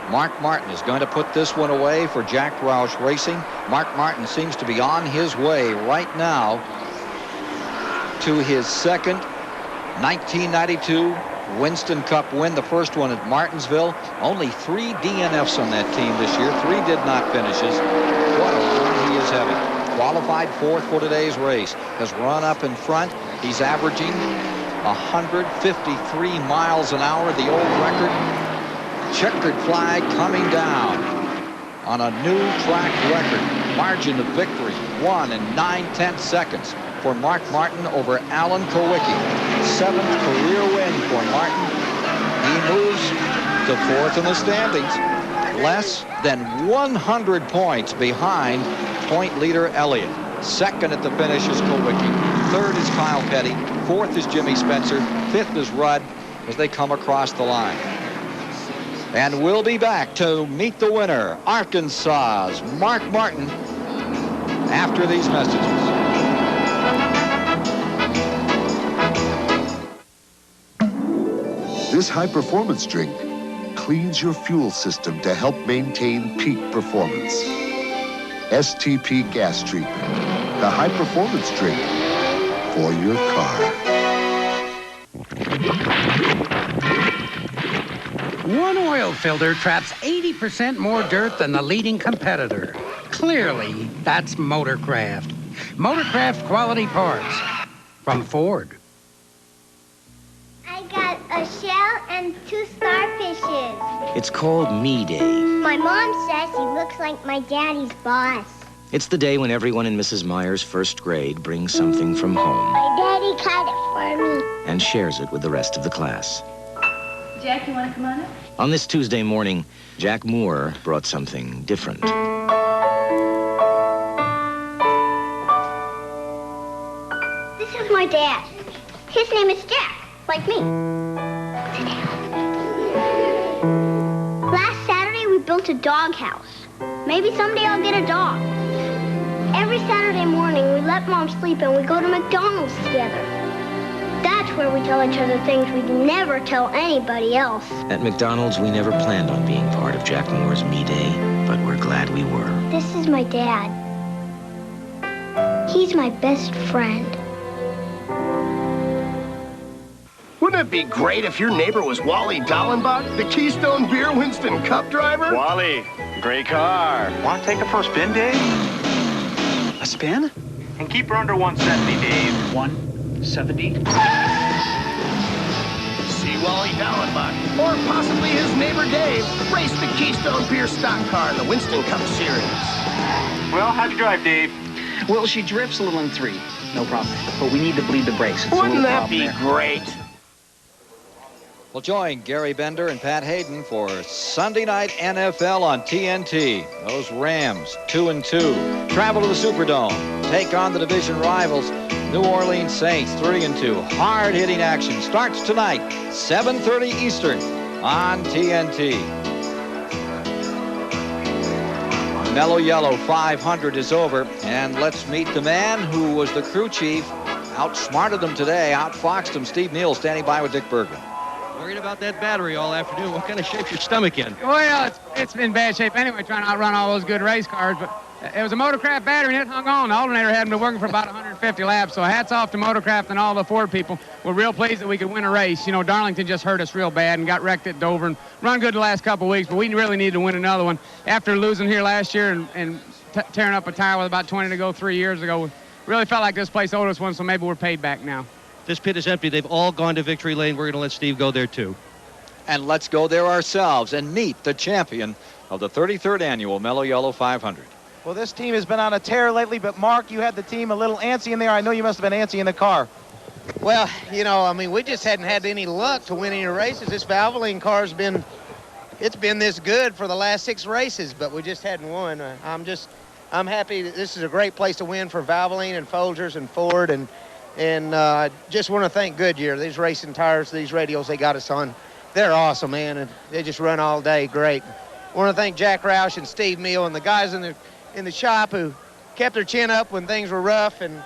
Mark Martin is going to put this one away for Jack Roush Racing. Mark Martin seems to be on his way right now to his second 1992 Winston Cup win. The first one at Martinsville. Only 3 DNFs on that team this year. 3 did not finishes. What a run he is having. Qualified 4th for today's race. Has run up in front. He's averaging 153 miles an hour, the old record. Checkered flag coming down on a new track record. Margin of victory, 1 9/10 seconds for Mark Martin over Alan Kowicki. 7th career win for Martin. He moves to 4th in the standings. Less than 100 points behind point leader Elliott. Second at the finish is Kowicki. 3rd is Kyle Petty. 4th is Jimmy Spencer. 5th is Rudd as they come across the line. And we'll be back to meet the winner, Arkansas's Mark Martin, after these messages. This high-performance drink cleans your fuel system to help maintain peak performance. STP Gas Treatment, the high-performance drink for your car. One oil filter traps 80% more dirt than the leading competitor. Clearly, that's Motorcraft. Motorcraft quality parts from Ford. I got a shell and 2 starfishes. It's called Me Day. My mom says he looks like my daddy's boss. It's the day when everyone in Mrs. Meyer's first grade brings something from home My daddy cut it for me. and shares it with the rest of the class. Jack, you want to come on up? On this Tuesday morning, Jack Moore brought something different. This is my dad. His name is Jack, like me. Last Saturday, we built a doghouse. Maybe someday I'll get a dog. Every Saturday morning, we let Mom sleep and we go to McDonald's together. That's where we tell each other things we'd never tell anybody else. At McDonald's, we never planned on being part of Jack Moore's Me Day, but we're glad we were. This is my dad. He's my best friend. Wouldn't it be great if your neighbor was Wally Dallenbach, the Keystone Beer Winston Cup driver? Wally, great car. Want to take her for a spin, Dave? A spin? And keep her under 170, Dave. 170? See Wally Dallenbach, or possibly his neighbor Dave, race the Keystone Beer stock car in the Winston Cup Series. Well, how'd you drive, Dave? Well, she drifts a little in 3. No problem. But we need to bleed the brakes. It's Wouldn't that be great? We'll join Gary Bender and Pat Hayden for Sunday Night NFL on TNT. Those Rams, 2-2, travel to the Superdome, take on the division rivals, New Orleans Saints, 3-2. Hard-hitting action starts tonight, 7:30 Eastern on TNT. Mello Yello 500 is over, and let's meet the man who was the crew chief, outsmarted them today, outfoxed them. Steve Neal standing by with Dick Bergman. Worried about that battery all afternoon. What kind of shape your stomach in? Well, it's in bad shape anyway, trying to outrun all those good race cars, but it was a Motorcraft battery and it hung on. The alternator hadn't been working for about 150 laps, so hats off to Motorcraft and all the Ford people. We're real pleased that we could win a race. You know, Darlington just hurt us real bad and got wrecked at Dover and run good the last couple of weeks, but we really needed to win another one. After losing here last year and tearing up a tire with about 20 to go 3 years ago, we really felt like this place owed us one, so maybe we're paid back now. This pit is empty. They've all gone to victory lane. We're going to let Steve go there, too. And let's go there ourselves and meet the champion of the 33rd annual Mello Yello 500. Well, this team has been on a tear lately, but Mark, you had the team a little antsy in there. I know you must have been antsy in the car. Well, you know, I mean, we just hadn't had any luck to win any races. This Valvoline car's been this good for the last 6 races, but we just hadn't won. I'm happy that this is a great place to win for Valvoline and Folgers and Ford, and I just want to thank Goodyear. These racing tires, these radials they got us on, they're awesome, man, and they just run all day great. I want to thank Jack Roush and Steve Meal and the guys in the shop who kept their chin up when things were rough and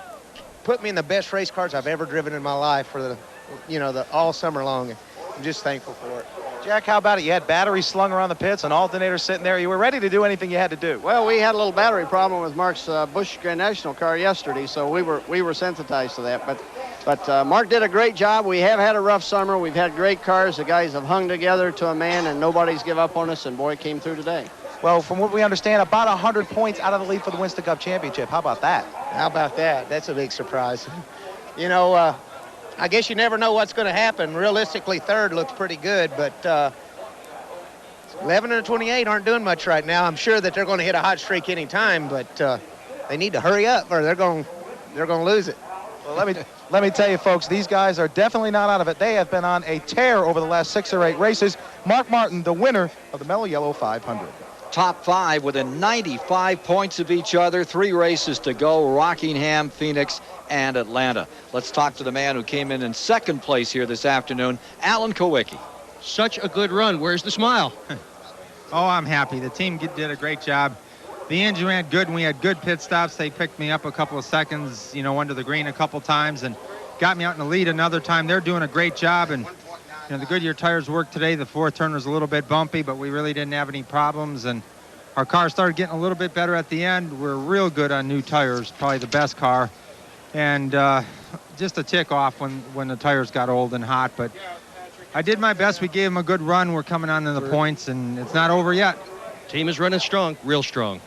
put me in the best race cars I've ever driven in my life for the all summer long. I'm just thankful for it. Jack, how about it? You had batteries slung around the pits, an alternator sitting there. You were ready to do anything you had to do. Well, we had a little battery problem with Mark's Busch Grand National car yesterday, so we were sensitized to that. But Mark did a great job. We have had a rough summer. We've had great cars. The guys have hung together to a man, and nobody's give up on us, and boy, it came through today. Well, from what we understand, about 100 points out of the lead for the Winston Cup Championship. How about that? How about that? That's a big surprise. You know, I guess you never know what's going to happen. Realistically, third looks pretty good, but 11 and 28 aren't doing much right now. I'm sure that they're going to hit a hot streak any time, but they need to hurry up or they're going to lose it. Well, let me tell you, folks, these guys are definitely not out of it. They have been on a tear over the last 6 or 8 races. Mark Martin, the winner of the Mello Yello 500. Top 5 within 95 points of each other. 3 races to go: Rockingham, Phoenix, and Atlanta. Let's talk to the man who came in second place here this afternoon, Alan Kowicki. Such a good run. Where's the smile? Oh, I'm happy. The team did a great job. The engine ran good, and we had good pit stops. They picked me up a couple of seconds, under the green a couple times and got me out in the lead another time. They're doing a great job, and You know, the Goodyear tires worked today. The fourth turn was a little bit bumpy, but we really didn't have any problems. And our car started getting a little bit better at the end. We're real good on new tires, probably the best car. And just a tick off when the tires got old and hot. But I did my best. We gave them a good run. We're coming on to the points, and it's not over yet. Team is running strong, real strong.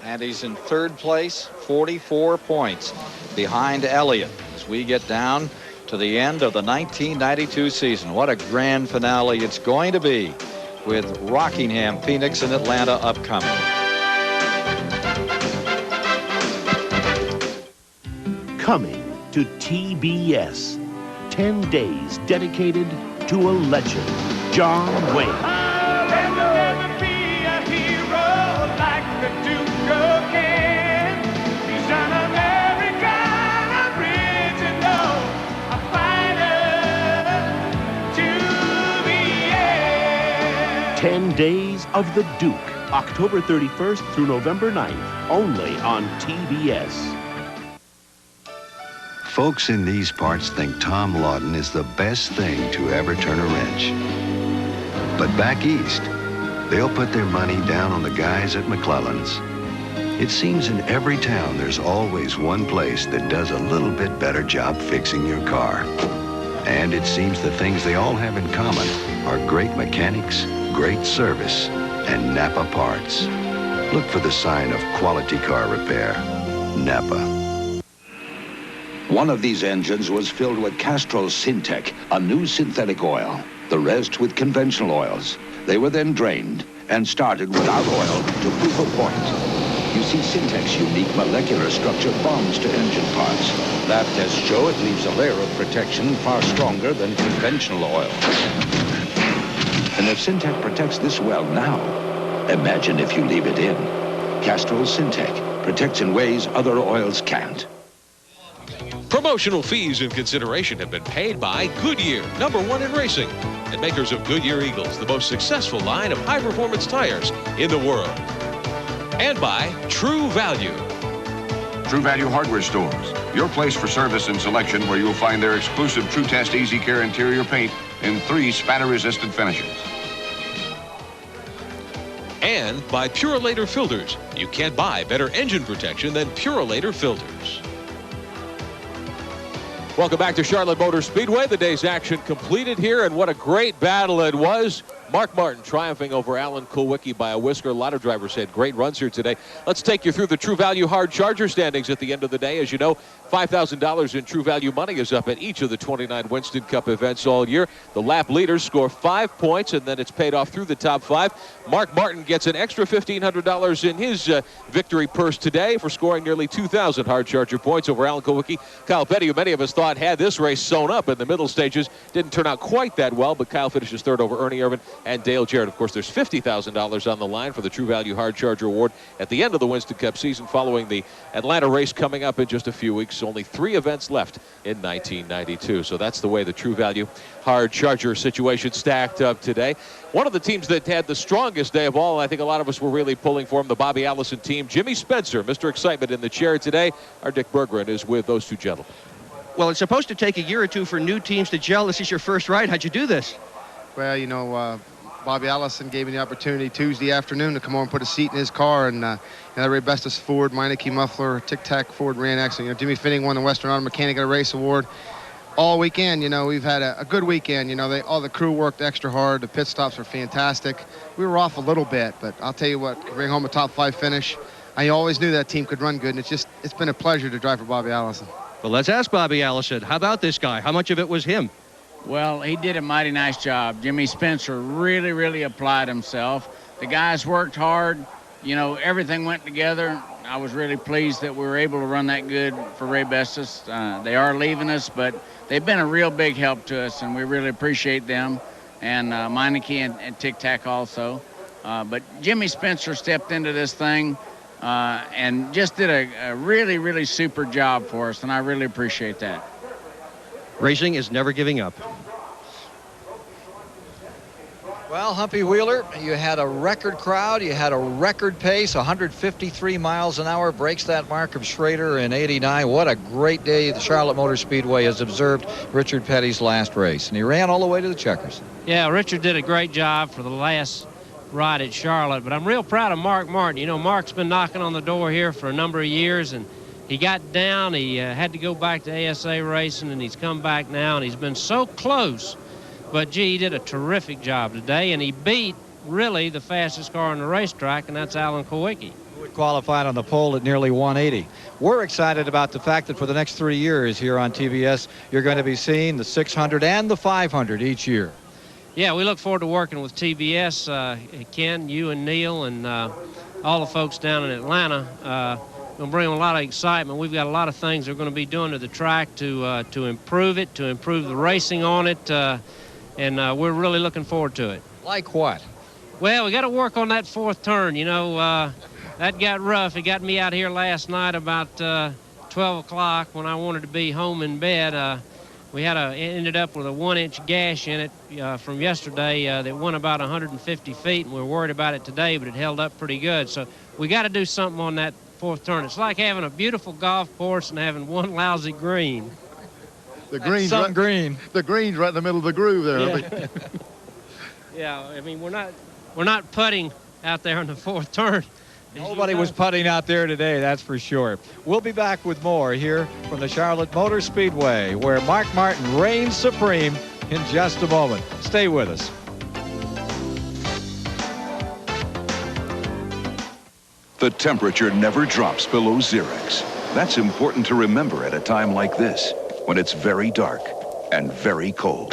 And he's in third place, 44 points behind Elliott as we get down to the end of the 1992 season. What a grand finale it's going to be with Rockingham, Phoenix, and Atlanta upcoming. Coming to TBS, 10 days dedicated to a legend, John Wayne. He's an American original, a fighter to the end. 10 Days of the Duke, October 31st through November 9th, only on TBS. Folks in these parts think Tom Lawton is the best thing to ever turn a wrench. But back east, they'll put their money down on the guys at McClellan's. It seems in every town there's always one place that does a little bit better job fixing your car. And it seems the things they all have in common are great mechanics, great service, and Napa parts. Look for the sign of quality car repair. Napa. One of these engines was filled with Castrol Syntec, a new synthetic oil. The rest with conventional oils. They were then drained and started without oil to prove a point. You see, Syntec's unique molecular structure bonds to engine parts. Lab tests show it leaves a layer of protection far stronger than conventional oil. And if Syntec protects this well now, imagine if you leave it in. Castrol Syntec protects in ways other oils can't. Promotional fees and consideration have been paid by Goodyear, #1 in racing, and makers of Goodyear Eagles, the most successful line of high-performance tires in the world. And by True Value. True Value Hardware Stores, your place for service and selection where you'll find their exclusive True Test Easy Care interior paint in 3 spatter-resistant finishes. And by Purolator Filters. You can't buy better engine protection than Purolator Filters. Welcome back to Charlotte Motor Speedway. The day's action completed here, and what a great battle it was. Mark Martin triumphing over Alan Kulwicki by a whisker. A lot of drivers had great runs here today. Let's take you through the True Value Hard Charger standings at the end of the day. As you know, $5,000 in True Value money is up at each of the 29 Winston Cup events all year. The lap leaders score 5 points, and then it's paid off through the top 5. Mark Martin gets an extra $1,500 in his victory purse today for scoring nearly 2,000 Hard Charger points over Alan Kulwicki. Kyle Petty, who many of us thought had this race sewn up in the middle stages, didn't turn out quite that well, but Kyle finishes third over Ernie Irvin and Dale Jarrett. Of course, there's $50,000 on the line for the True Value Hard Charger Award at the end of the Winston Cup season following the Atlanta race coming up in just a few weeks. Only 3 events left in 1992. So that's the way the True Value Hard Charger situation stacked up today. One of the teams that had the strongest day of all, I think a lot of us were really pulling for him, the Bobby Allison team. Jimmy Spencer, Mr. Excitement in the chair today. Our Dick Berggren is with those two gentlemen. Well, it's supposed to take a year or two for new teams to gel. This is your first ride. How'd you do this? Well, you know, Bobby Allison gave me the opportunity Tuesday afternoon to come over and put a seat in his car, and Ray Bestis Ford, Meineke Muffler, Tic Tac Ford ran excellent. You know, Jimmy Finning won the Western Auto Mechanic Race Award. All weekend, you know, we've had a good weekend. You know, all the crew worked extra hard. The pit stops were fantastic. We were off a little bit, but I'll tell you what, bring home a top 5 finish. I always knew that team could run good, and it's been a pleasure to drive for Bobby Allison. Well, let's ask Bobby Allison. How about this guy? How much of it was him? Well, he did a mighty nice job. Jimmy Spencer really, really applied himself. The guys worked hard. You know, everything went together. I was really pleased that we were able to run that good for Ray Bestis. They are leaving us, but they've been a real big help to us, and we really appreciate them. And Meineke and Tic Tac also. But Jimmy Spencer stepped into this thing and just did a really, really super job for us, and I really appreciate that. Racing is never giving up. Well, Humpy Wheeler, you had a record crowd. You had a record pace, 153 miles an hour, breaks that mark of Schrader in '89. What a great day the Charlotte Motor Speedway has observed Richard Petty's last race. And he ran all the way to the checkers. Yeah, Richard did a great job for the last ride at Charlotte. But I'm real proud of Mark Martin. You know, Mark's been knocking on the door here for a number of years, and he got down. He had to go back to ASA racing, and he's come back now, and he's been so close. But, gee, he did a terrific job today, and he beat, really, the fastest car on the racetrack, and that's Alan Kulwicki. Who had qualified on the pole at nearly 180. We're excited about the fact that for the next 3 years here on TBS, you're going to be seeing the 600 and the 500 each year. Yeah, we look forward to working with TBS. Ken, you and Neil, and all the folks down in Atlanta. Going to bring them a lot of excitement. We've got a lot of things we're going to be doing to the track to improve it, to improve the racing on it. And we're really looking forward to it. Like what? Well, we got to work on that fourth turn. You know, that got rough. It got me out here last night about 12 o'clock when I wanted to be home in bed. We ended up with a 1-inch gash in it from yesterday that went about 150 feet, and we were worried about it today, but it held up pretty good. So we got to do something on that fourth turn. It's like having a beautiful golf course and having one lousy green. The green's The green's right in the middle of the groove there. Yeah. Yeah, I mean, we're not putting out there on the fourth turn. Nobody was putting out there today, that's for sure. We'll be back with more here from the Charlotte Motor Speedway, where Mark Martin reigns supreme in just a moment. Stay with us. The temperature never drops below Xerex. That's important to remember at a time like this, when it's very dark and very cold.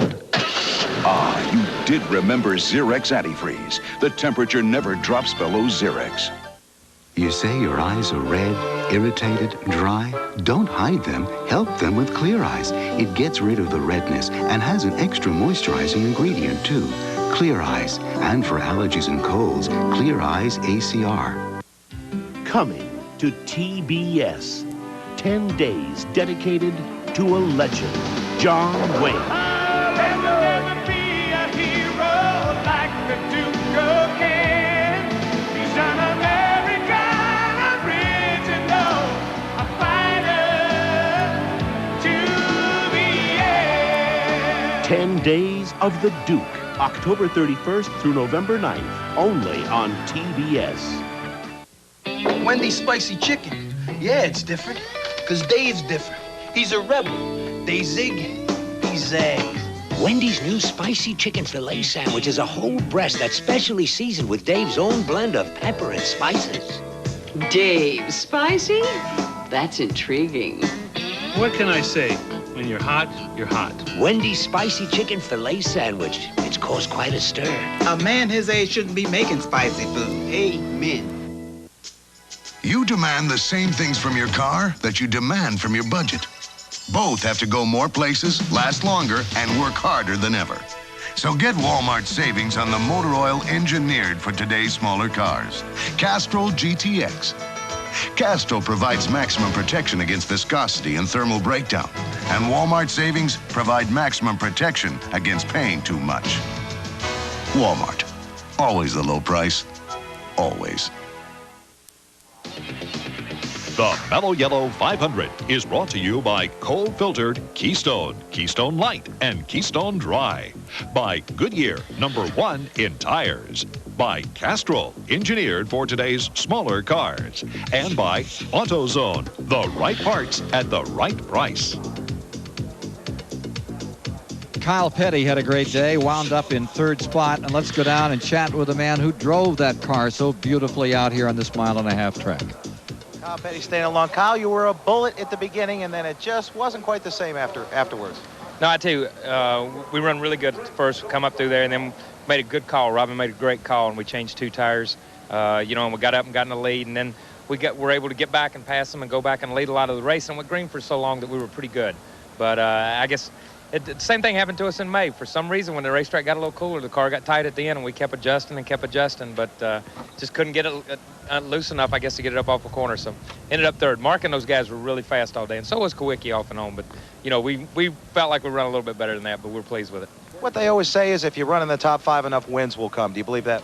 Ah, you did remember Xerex Antifreeze. The temperature never drops below Xerex. You say your eyes are red, irritated, dry? Don't hide them. Help them with Clear Eyes. It gets rid of the redness and has an extra moisturizing ingredient, too. Clear Eyes. And for allergies and colds, Clear Eyes ACR. Coming to TBS. 10 days dedicated to a legend, John Wayne. I'll never be a hero like the Duke of Kent. He's an American original, a fighter to the end. 10 Days of the Duke, October 31st through November 9th, only on TBS. Wendy's spicy chicken. Yeah, it's different. Because Dave's different. He's a rebel. They zig, he zags. Wendy's new spicy chicken filet sandwich is a whole breast that's specially seasoned with Dave's own blend of pepper and spices. Dave, spicy? That's intriguing. What can I say? When you're hot, you're hot. Wendy's spicy chicken filet sandwich. It's caused quite a stir. A man his age shouldn't be making spicy food. Amen. You demand the same things from your car that you demand from your budget. Both have to go more places, last longer, and work harder than ever. So get Walmart savings on the motor oil engineered for today's smaller cars. Castrol GTX. Castrol provides maximum protection against viscosity and thermal breakdown. And Walmart savings provide maximum protection against paying too much. Walmart. Always the low price. Always. The Mello Yello 500 is brought to you by cold-filtered Keystone, Keystone Light, and Keystone Dry. By Goodyear, #1 in tires. By Castrol, engineered for today's smaller cars. And by AutoZone, the right parts at the right price. Kyle Petty had a great day, wound up in third spot, and let's go down and chat with the man who drove that car so beautifully out here on this 1.5-mile track. Kyle Petty staying along. Kyle, you were a bullet at the beginning, and then it just wasn't quite the same afterwards. No, I tell you, we run really good at first, come up through there, and then made a good call. Robin made a great call, and we changed 2 tires, and we got up and got in the lead, and then were able to get back and pass them and go back and lead a lot of the race, and went green for so long that we were pretty good. But I guess the same thing happened to us in May. For some reason, when the racetrack got a little cooler, the car got tight at the end, and we kept adjusting, but just couldn't get it loose enough, I guess, to get it up off the corner. So ended up third. Mark and those guys were really fast all day, and so was Kulwicki off and on. But, we felt like we ran a little bit better than that, but we're pleased with it. What they always say is if you run in the top 5, enough wins will come. Do you believe that?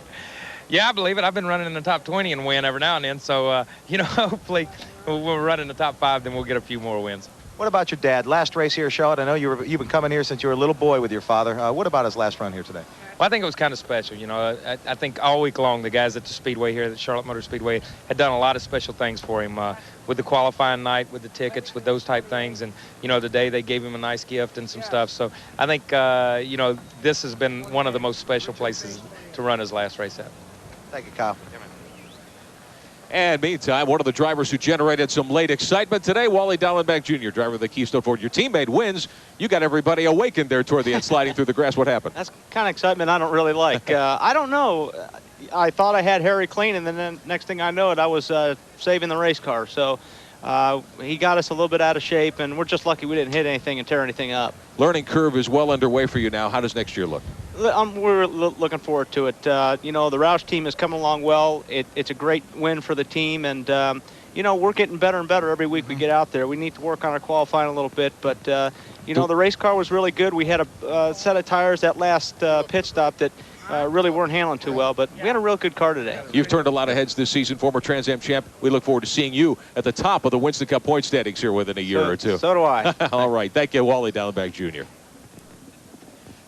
Yeah, I believe it. I've been running in the top 20 and win every now and then. So, you know, hopefully we'll run in the top 5, then we'll get a few more wins. What about your dad? Last race here, Charlotte. I know you've been coming here since you were a little boy with your father. What about his last run here today? Well, I think it was kind of special. You know, I think all week long the guys at the Speedway here, the Charlotte Motor Speedway, had done a lot of special things for him with the qualifying night, with the tickets, with those type things. And, you know, today they gave him a nice gift and some stuff. So I think, you know, this has been one of the most special places to run his last race at. Thank you, Kyle. And meantime, one of the drivers who generated some late excitement today, Wally Dallenbach Jr., driver of the Keystone Ford. Your teammate wins. You got everybody awakened there toward the end, sliding through the grass. What happened? That's kind of excitement I don't really like. I don't know. I thought I had Harry clean, and then next thing I know it, I was saving the race car. So he got us a little bit out of shape, and we're just lucky we didn't hit anything and tear anything up. Learning curve is well underway for you now. How does next year look? We're looking forward to it. You know, the Roush team is coming along well. It's a great win for the team, and you know, we're getting better and better every week we get out there. We need to work on our qualifying a little bit, but you know, the race car was really good. We had a set of tires that last pit stop that really weren't handling too well, but we had a real good car today. You've turned a lot of heads this season, former Trans Am champ. We look forward to seeing you at the top of the Winston Cup point standings here within a year or two. So do I. All right. Thank you, Wally Dallenbach Jr.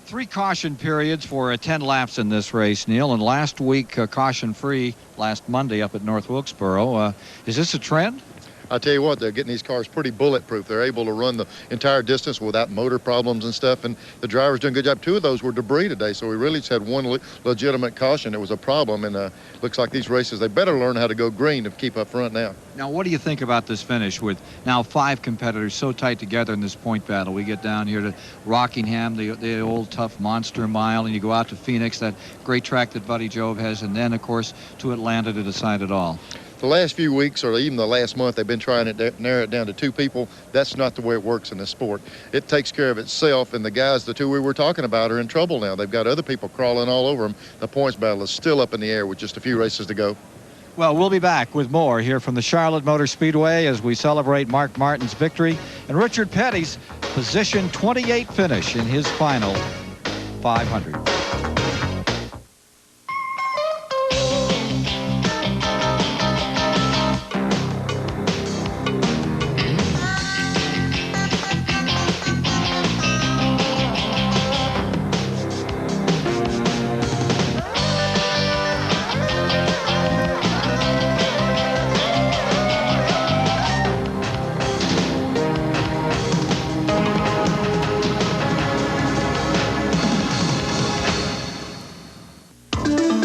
3 caution periods for 10 laps in this race, Neil. And last week, caution-free last Monday up at North Wilkesboro. Is this a trend? I tell you what, they're getting these cars pretty bulletproof. They're able to run the entire distance without motor problems and stuff, and the driver's doing a good job. 2 of those were debris today, so we really just had one legitimate caution. It was a problem, and looks like these races, they better learn how to go green to keep up front now. Now, what do you think about this finish with now 5 competitors so tight together in this point battle? We get down here to Rockingham, the old tough monster mile, and you go out to Phoenix, that great track that Buddy Jove has, and then, of course, to Atlanta to decide it all. The last few weeks, or even the last month, they've been trying to narrow it down to 2 people. That's not the way it works in the sport. It takes care of itself, and the guys, the 2 we were talking about, are in trouble now. They've got other people crawling all over them. The points battle is still up in the air with just a few races to go. Well, we'll be back with more here from the Charlotte Motor Speedway as we celebrate Mark Martin's victory and Richard Petty's position 28 finish in his final 500.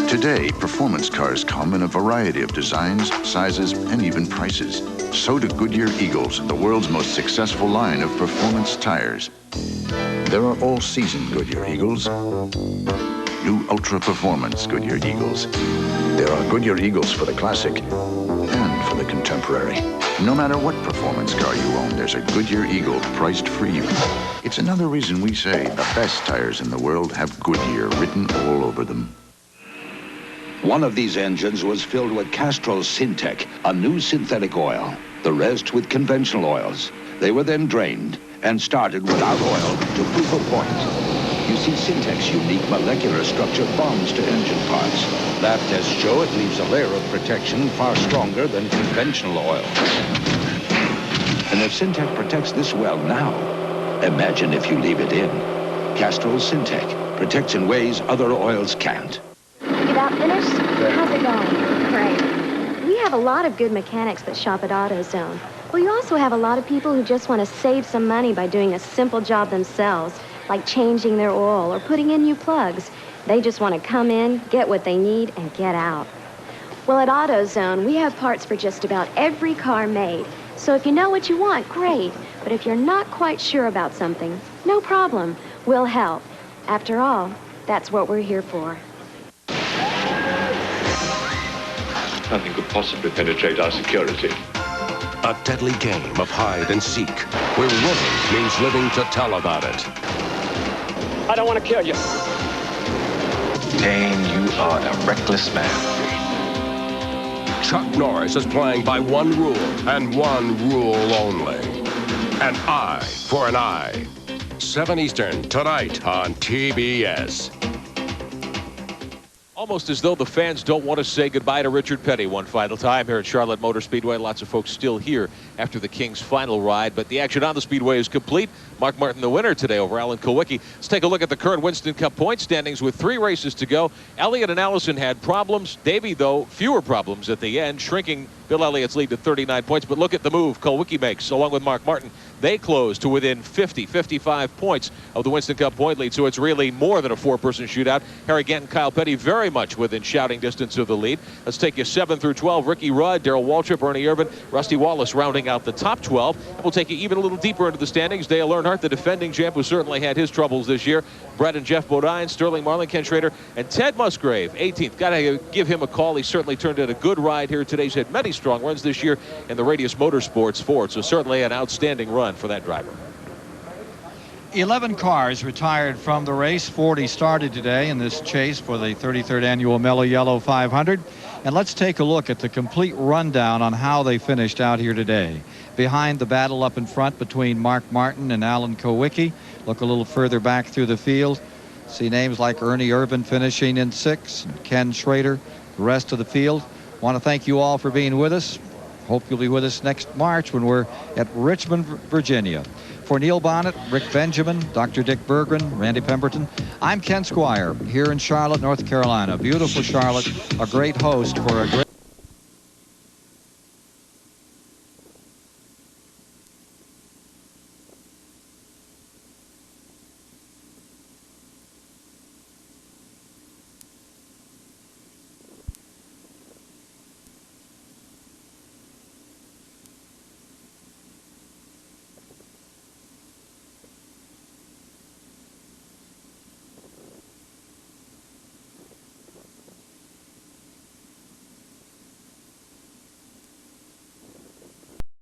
Today, performance cars come in a variety of designs, sizes, and even prices. So do Goodyear Eagles, the world's most successful line of performance tires. There are all-season Goodyear Eagles, new ultra-performance Goodyear Eagles. There are Goodyear Eagles for the classic and for the contemporary. No matter what performance car you own, there's a Goodyear Eagle priced for you. It's another reason we say the best tires in the world have Goodyear written all over them. One of these engines was filled with Castrol Syntec, a new synthetic oil. The rest with conventional oils. They were then drained and started without oil to prove a point. You see, Syntec's unique molecular structure bonds to engine parts. Lab tests show it leaves a layer of protection far stronger than conventional oil. And if Syntec protects this well now, imagine if you leave it in. Castrol Syntec protects in ways other oils can't. You about finished? How's it going? Great. We have a lot of good mechanics that shop at AutoZone. Well, you also have a lot of people who just want to save some money by doing a simple job themselves, like changing their oil or putting in new plugs. They just want to come in, get what they need, and get out. Well, at AutoZone, we have parts for just about every car made. So if you know what you want, great. But if you're not quite sure about something, no problem. We'll help. After all, that's what we're here for. Nothing could possibly penetrate our security. A deadly game of hide and seek, where winning means living to tell about it. I don't want to kill you. Dane, you are a reckless man. Chuck Norris is playing by one rule, and one rule only. An eye for an eye. 7 Eastern tonight on TBS. Almost as though the fans don't want to say goodbye to Richard Petty one final time here at Charlotte Motor Speedway. Lots of folks still here after the King's final ride, but the action on the Speedway is complete. Mark Martin the winner today over Alan Kulwicki. Let's take a look at the current Winston Cup point standings with 3 races to go. Elliott and Allison had problems. Davey, though, fewer problems at the end, shrinking Bill Elliott's lead to 39 points. But look at the move Kulwicki makes along with Mark Martin. They close to within 55 points of the Winston Cup point lead, so it's really more than a 4-person shootout. Harry Gant and Kyle Petty very much within shouting distance of the lead. Let's take you 7 through 12. Ricky Rudd, Darrell Waltrip, Ernie Irvin, Rusty Wallace rounding out the top 12. And we'll take you even a little deeper into the standings. Dale Earnhardt, the defending champ, who certainly had his troubles this year. Brett and Jeff Bodine, Sterling Marlin, Ken Schrader, and Ted Musgrave, 18th. Got to give him a call. He certainly turned in a good ride here today. He's had many strong runs this year in the Radius Motorsports Ford, so certainly an outstanding run for that driver. 11 cars retired from the race. 40 started today in this chase for the 33rd annual Mello Yello 500. And let's take a look at the complete rundown on how they finished out here today. Behind the battle up in front between Mark Martin and Alan Kulwicki. Look a little further back through the field. See names like Ernie Irvin finishing in 6th, and Ken Schrader, the rest of the field. Want to thank you all for being with us. Hope you'll be with us next March when we're at Richmond, Virginia. For Neil Bonnet, Rick Benjamin, Dr. Dick Berggren, Randy Pemberton, I'm Ken Squire here in Charlotte, North Carolina. Beautiful Charlotte, a great host for a great